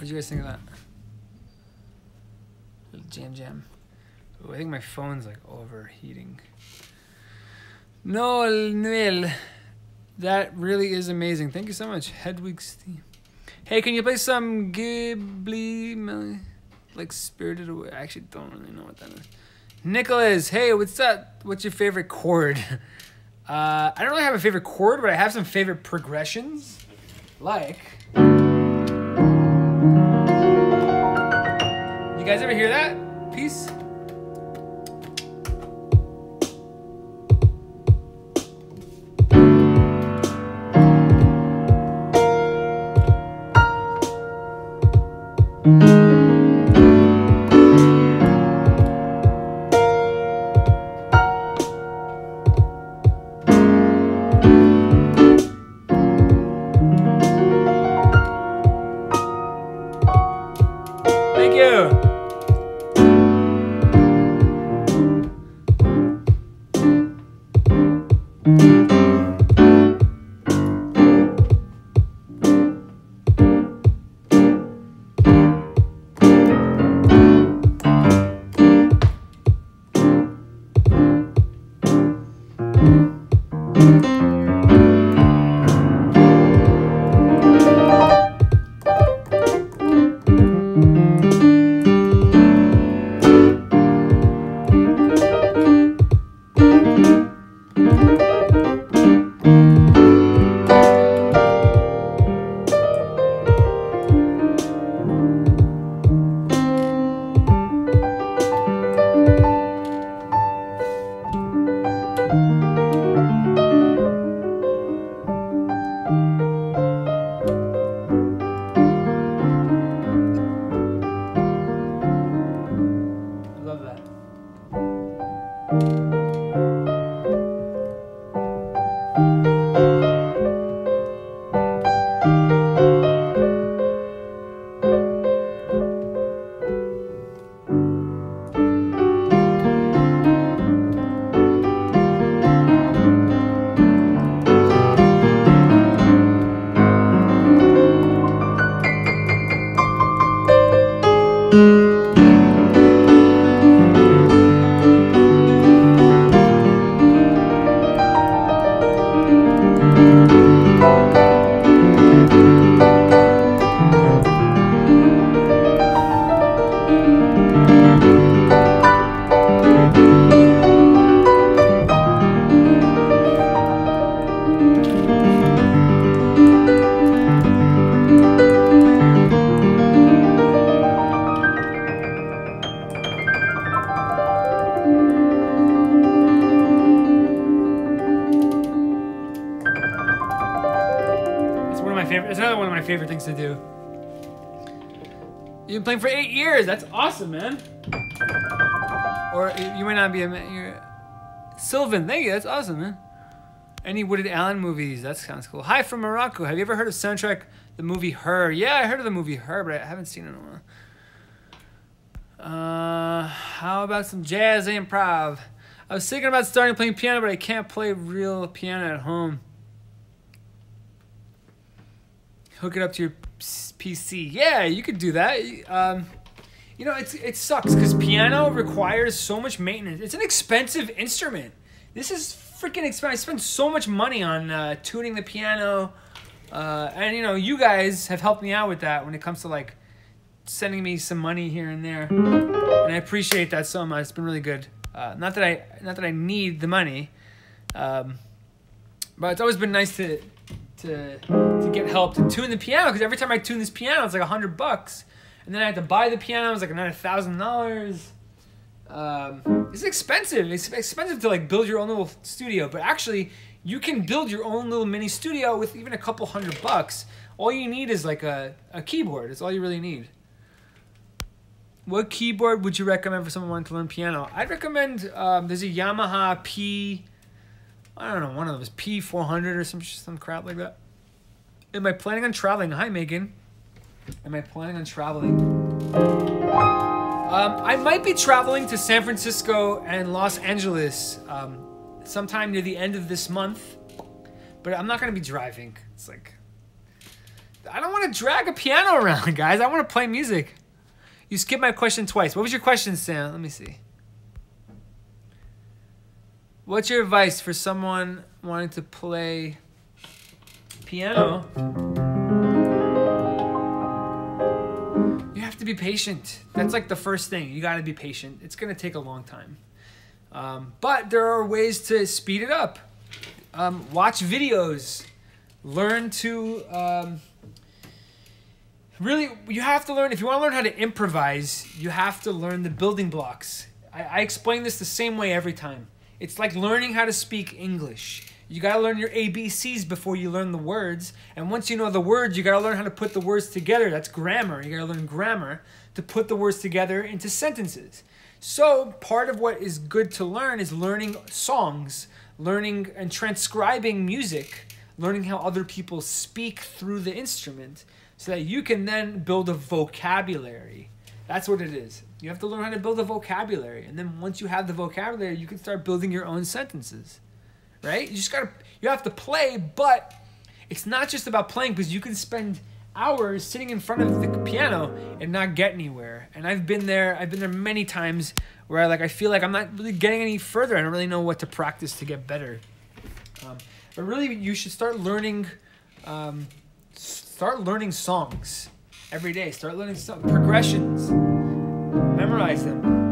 What'd you guys think of that? Little jam. Ooh, I think my phone's like overheating. Noel, that really is amazing. Thank you so much, Hedwig's theme. Hey, can you play some Ghibli, like Spirited Away? I actually don't really know what that is. Nicholas, hey, what's that? What's your favorite chord? I don't really have a favorite chord, but I have some favorite progressions. Like, you guys ever hear that piece? Thank you. It's another one of my favorite things to do. You've been playing for 8 years. That's awesome, man. Or you might not be you're Sylvan. Thank you. That's awesome, man. Any Wooded Allen movies? That sounds cool. Hi from Morocco. Have you ever heard of soundtrack the movie Her? Yeah, I heard of the movie Her, but I haven't seen it in a while. How about some jazz improv? I was thinking about starting playing piano, but I can't play real piano at home. hook it up to your PC. Yeah, you could do that. You know, it sucks because piano requires so much maintenance. It's an expensive instrument. This is freaking expensive. I spend so much money on tuning the piano. And, you know, you guys have helped me out with that when it comes to, like, sending me some money here and there. And I appreciate that so much. It's been really good. Not that I need the money. But it's always been nice to get help to tune the piano, because every time I tune this piano, it's like $100, and then I had to buy the piano. It's like another $1,000. It's expensive. It's expensive to like build your own little studio, but actually, you can build your own little mini studio with even a couple $100. All you need is like a keyboard. That's all you really need. What keyboard would you recommend for someone wanting to learn piano? I'd recommend there's a Yamaha I don't know, one of those P400 or some crap like that. Am I planning on traveling? Hi, Megan. Am I planning on traveling? I might be traveling to San Francisco and Los Angeles sometime near the end of this month, but I'm not going to be driving. It's like, I don't want to drag a piano around, guys. I want to play music. You skipped my question twice. What was your question, Sam? Let me see. What's your advice for someone wanting to play piano? You have to be patient. That's like the first thing. You got to be patient. It's going to take a long time. But there are ways to speed it up. Watch videos. Learn to... really, you have to learn... If you want to learn how to improvise, you have to learn the building blocks. I explain this the same way every time. It's like learning how to speak English. You gotta learn your ABCs before you learn the words. And once you know the words, you gotta learn how to put the words together. That's grammar. You gotta learn grammar to put the words together into sentences. So part of what is good to learn is learning songs, learning and transcribing music, learning how other people speak through the instrument so that you can then build a vocabulary. That's what it is. You have to learn how to build a vocabulary. And then once you have the vocabulary, you can start building your own sentences. Right? You have to play, but it's not just about playing, because you can spend hours sitting in front of the piano and not get anywhere. And I've been there many times where I feel like I'm not really getting any further. I don't really know what to practice to get better. But really, you should start learning songs every day. Start learning progressions. Memorize them.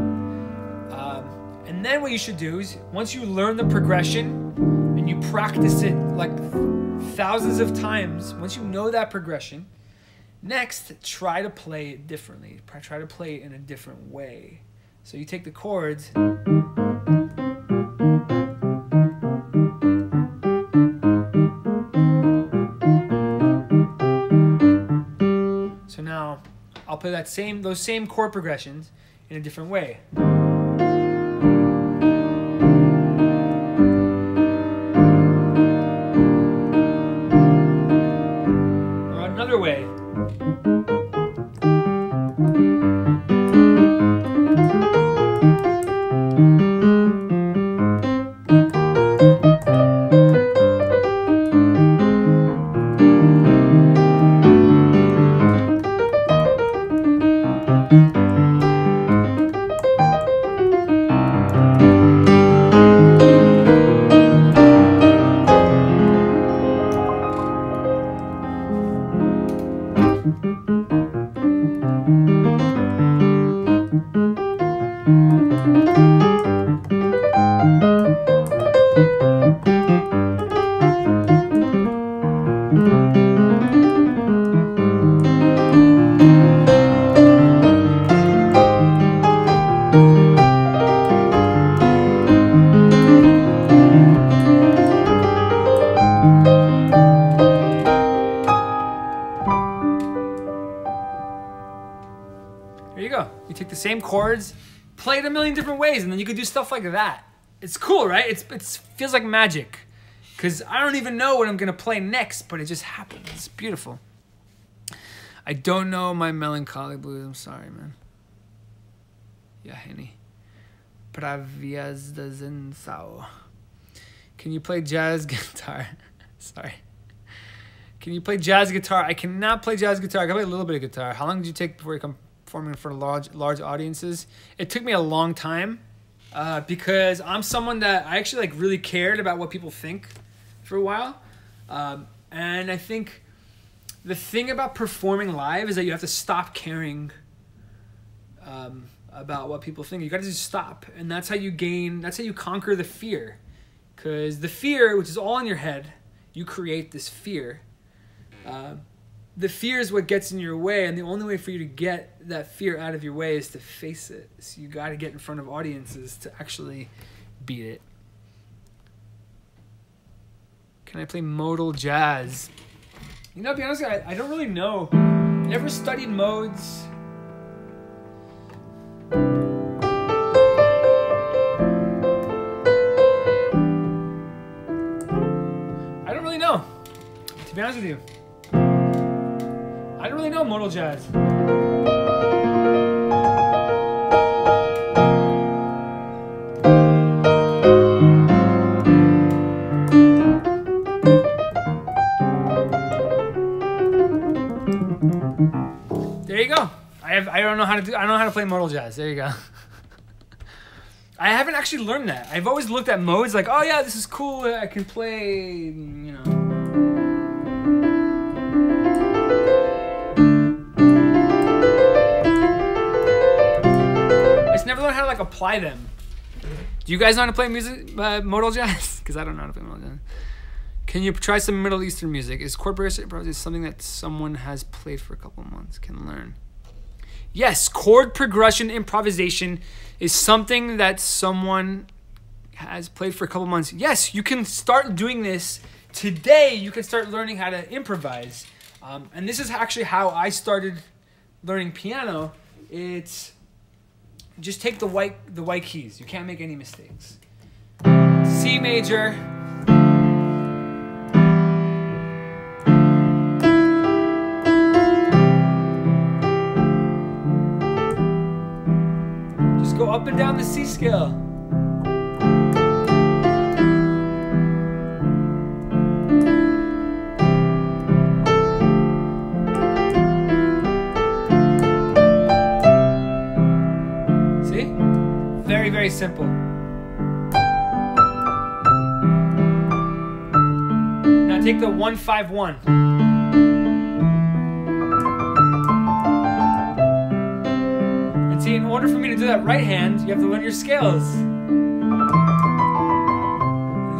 And then what you should do is, once you learn the progression and you practice it like thousands of times, once you know that progression, next, try to play it differently. Try to play it in a different way. So you take the chords. So now I'll play those same chord progressions in a different way. Or another way. There you go. You take the same chords, play it a million different ways, and then you could do stuff like that. It's cool, right? It feels like magic. Because I don't even know what I'm going to play next, but it just happens. It's beautiful. I don't know my melancholy blues. I'm sorry, man. Yeah, Henny. Praviazdazinsao. Can you play jazz guitar? Sorry. Can you play jazz guitar? I cannot play jazz guitar. I can play a little bit of guitar. How long did you take before you come performing in front of large audiences? It took me a long time because I'm someone that I actually like really cared about what people think for a while. And I think the thing about performing live is that you have to stop caring about what people think. You got to just stop. And that's how you conquer the fear. Because the fear, which is all in your head, you create this fear. The fear is what gets in your way, and the only way for you to get that fear out of your way is to face it. So you got to get in front of audiences to actually beat it. Can I play modal jazz? You know, to be honest, I don't really know. I never studied modes. I don't really know, to be honest with you. I don't really know modal jazz. There you go. I don't know how to play modal jazz. There you go. I haven't actually learned that. I've always looked at modes like, oh yeah, this is cool. I can play, you know. I just never learned how to like apply them. Do you guys know how to play music, modal jazz? Because I don't know how to play modal jazz. Can you try some Middle Eastern music? Is chord progression something that someone has played for a couple of months can learn? Yes, chord progression improvisation is something that someone has played for a couple of months. Yes, you can start doing this today. You can start learning how to improvise. And this is actually how I started learning piano. It's just take the white keys. You can't make any mistakes. C major. Go up and down the C scale. See? Very, very simple. Now take the 1-5-1. See, in order for me to do that right hand, you have to learn your scales. You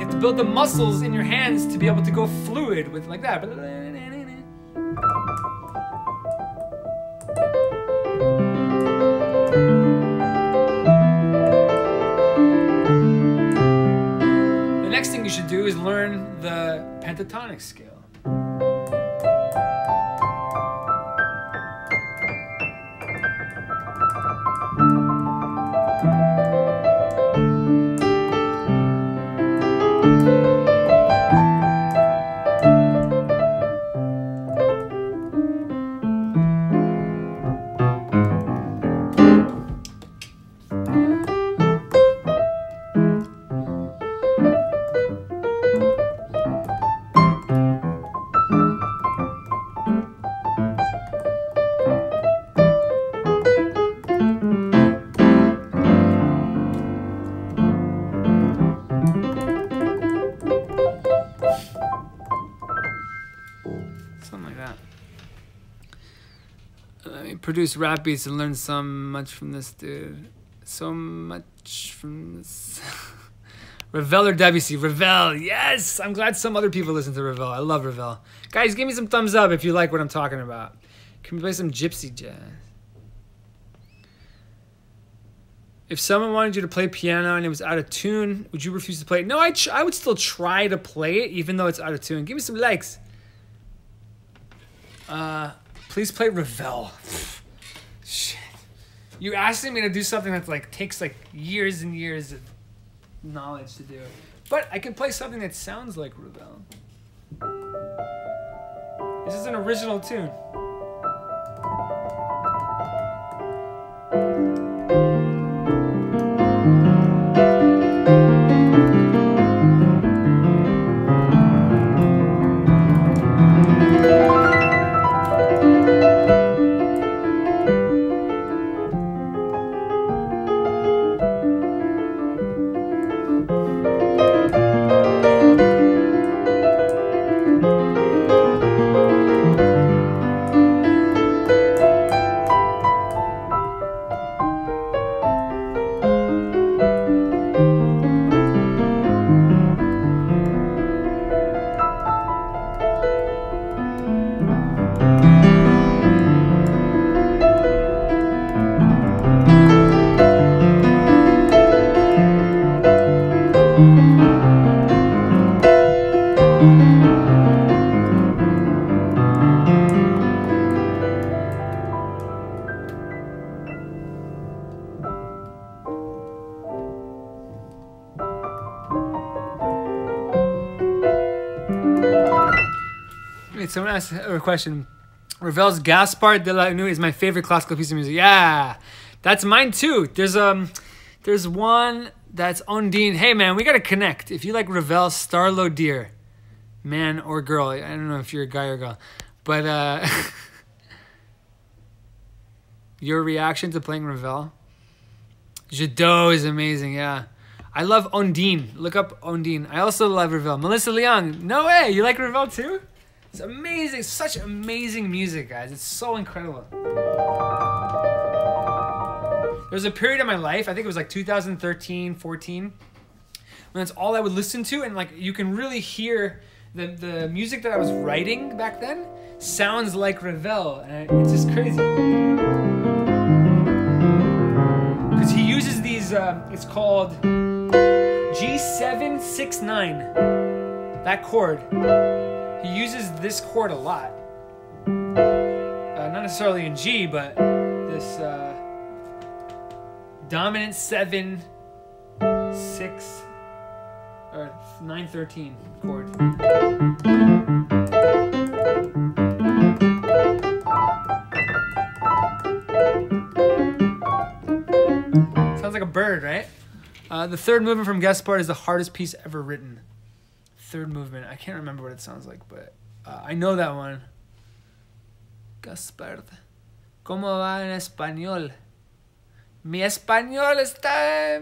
have to build the muscles in your hands to be able to go fluid with like that. The next thing you should do is learn the pentatonic scale. Produce rap beats and learn so much from this dude. So much from this. Ravel or Debussy? Ravel, yes! I'm glad some other people listen to Ravel. I love Ravel. Guys, give me some thumbs up if you like what I'm talking about. Can we play some gypsy jazz? If someone wanted you to play piano and it was out of tune, would you refuse to play it? No, I would still try to play it even though it's out of tune. Give me some likes. Please play Ravel. Shit. You asking me to do something that like takes like years and years of knowledge to do. But I can play something that sounds like Ravel. This is an original tune. Wait, someone asked a question. Ravel's Gaspard de la Nuit is my favorite classical piece of music. Yeah, that's mine too. There's one that's Ondine. Hey man, we gotta connect. If you like Ravel, Starlo Deer, man or girl. I don't know if you're a guy or a girl, but your reaction to playing Ravel? Jadot is amazing. Yeah, I love Ondine. Look up Ondine. I also love Ravel. Melissa Leong. No way. You like Ravel too? It's amazing. Such amazing music, guys. It's so incredible. There was a period in my life, I think it was like 2013, 14, when that's all I would listen to. And like you can really hear the music that I was writing back then sounds like Ravel. And it's just crazy. Because he uses these, it's called G769, that chord. He uses this chord a lot. Not necessarily in G, but this dominant 7, 6, or 9-13 chord. Sounds like a bird, right? The third movement from Gaspard is the hardest piece ever written. Third movement. I can't remember what it sounds like, but I know that one. Gaspard. ¿Cómo va en español? Mi español está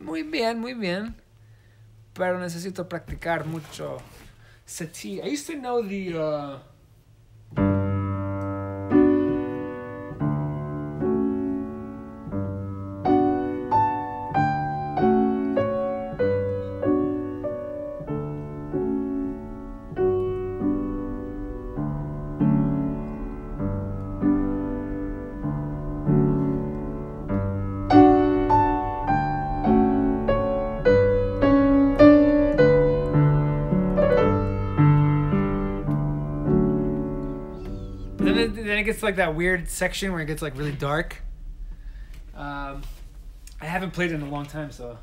muy bien. Pero necesito practicar mucho. Satie. I used to know the... Then it gets like that weird section where it gets like really dark. I haven't played it in a long time, so.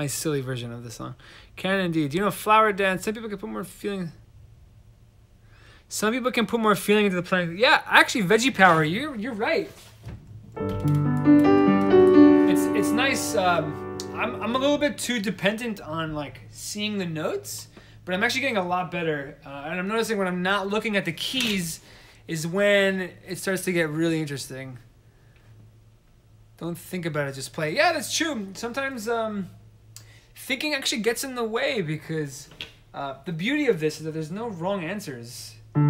nice, silly version of the song. Can indeed. Do you know Flower Dance? Some people can put more feeling. Some people can put more feeling into the playing. Yeah, actually, Veggie Power. You're right. It's nice. I'm a little bit too dependent on like seeing the notes, but I'm actually getting a lot better. And I'm noticing when I'm not looking at the keys is when it starts to get really interesting. Don't think about it, just play. Yeah, that's true. Sometimes thinking actually gets in the way because the beauty of this is that there's no wrong answers. But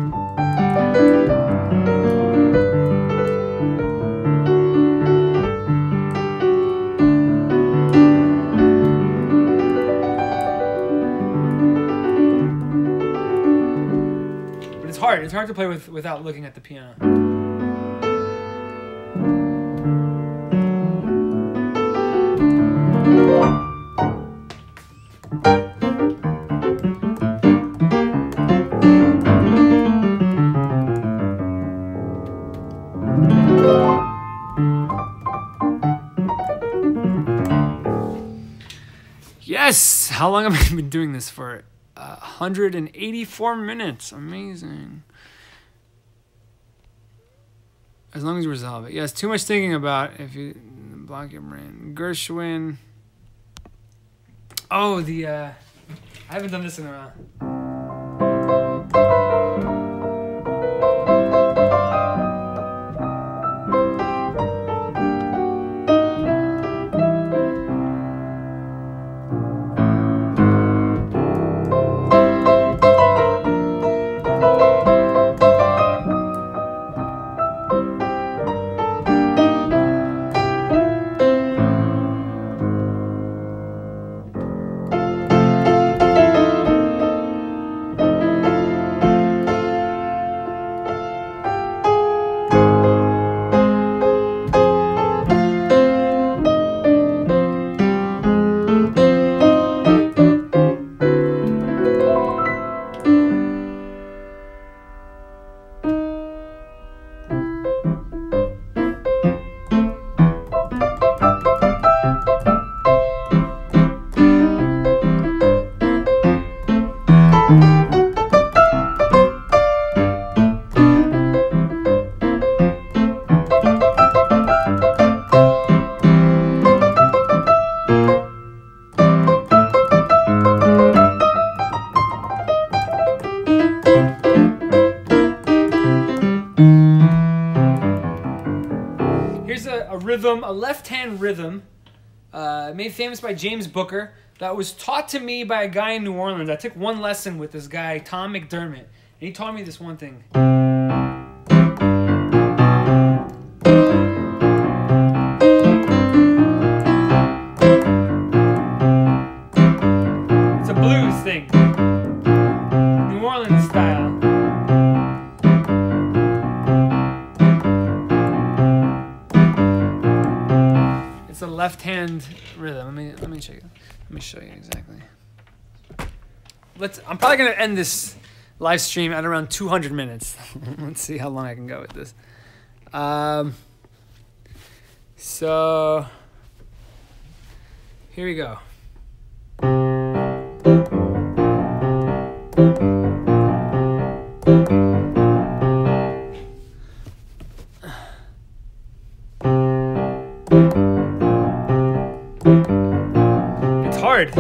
it's hard. It's hard to play without looking at the piano. Yes! How long have I been doing this for? 184 minutes. Amazing. As long as you resolve it. Yes, too much thinking about if you block your brain. Gershwin. Oh, I haven't done this in a while. A left-hand rhythm made famous by James Booker that was taught to me by a guy in New Orleans. I took one lesson with this guy, Tom McDermott, and he taught me this one thing. It's a blues thing. New Orleans style. It's a left-hand rhythm. Let me show you. Let me show you exactly. I'm probably gonna end this live stream at around 200 minutes. Let's see how long I can go with this. So here we go. It's hard.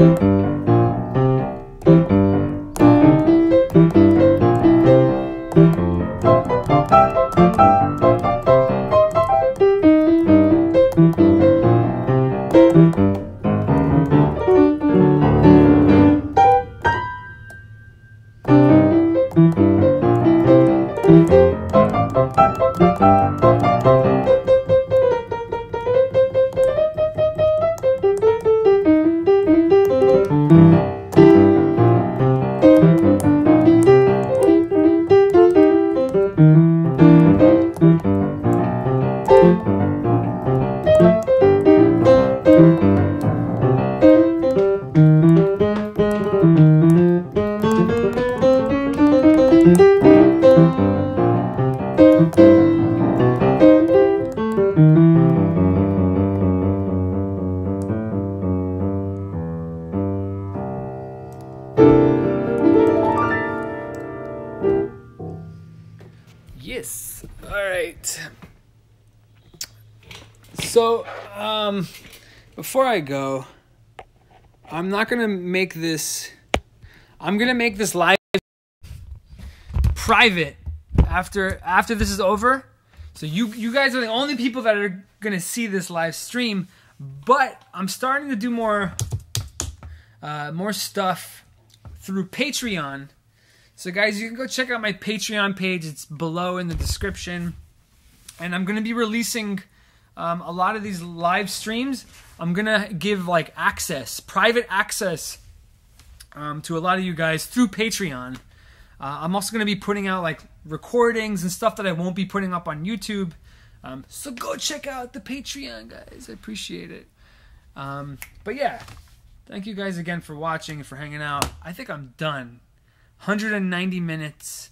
Yes. All right. So, before I go, I'm not gonna make this. I'm gonna make this live private after this is over. So you guys are the only people that are gonna see this live stream. But I'm starting to do more stuff through Patreon. So guys, you can go check out my Patreon page. It's below in the description. And I'm gonna be releasing a lot of these live streams. I'm gonna give like private access to a lot of you guys through Patreon. I'm also gonna be putting out like recordings and stuff that I won't be putting up on YouTube. So go check out the Patreon, guys. I appreciate it. But yeah, thank you guys again for watching and for hanging out. I think I'm done. 190 minutes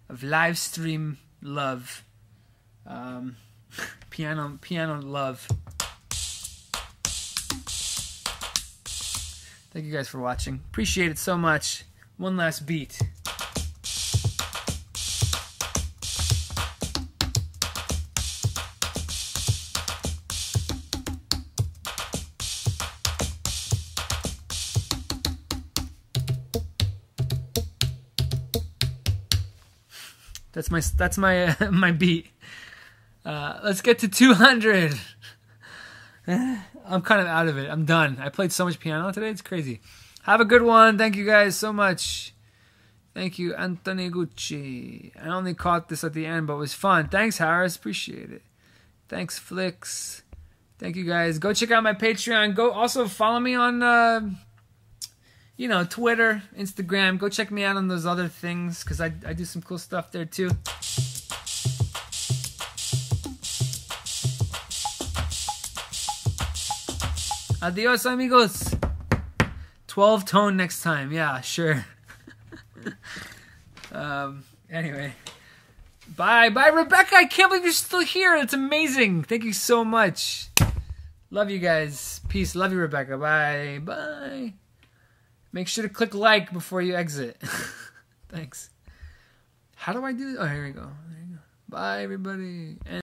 of live stream love. Piano love. Thank you guys for watching. Appreciate it so much. One last beat. That's my my beat. Let's get to 200. I'm kind of out of it. I'm done. I played so much piano today. It's crazy. Have a good one. Thank you guys so much. Thank you, Anthony Gucci. I only caught this at the end, but it was fun. Thanks, Harris. Appreciate it. Thanks, Flicks. Thank you guys. Go check out my Patreon. Go also follow me on Twitter, Instagram. Go check me out on those other things because I do some cool stuff there too. Adios, amigos. 12 tone next time. Yeah, sure. Anyway. Bye, Rebecca. I can't believe you're still here. It's amazing. Thank you so much. Love you guys. Peace. Love you, Rebecca. Bye. Bye. Make sure to click like before you exit. Thanks. How do I do this? Oh, here we go. Bye, everybody. And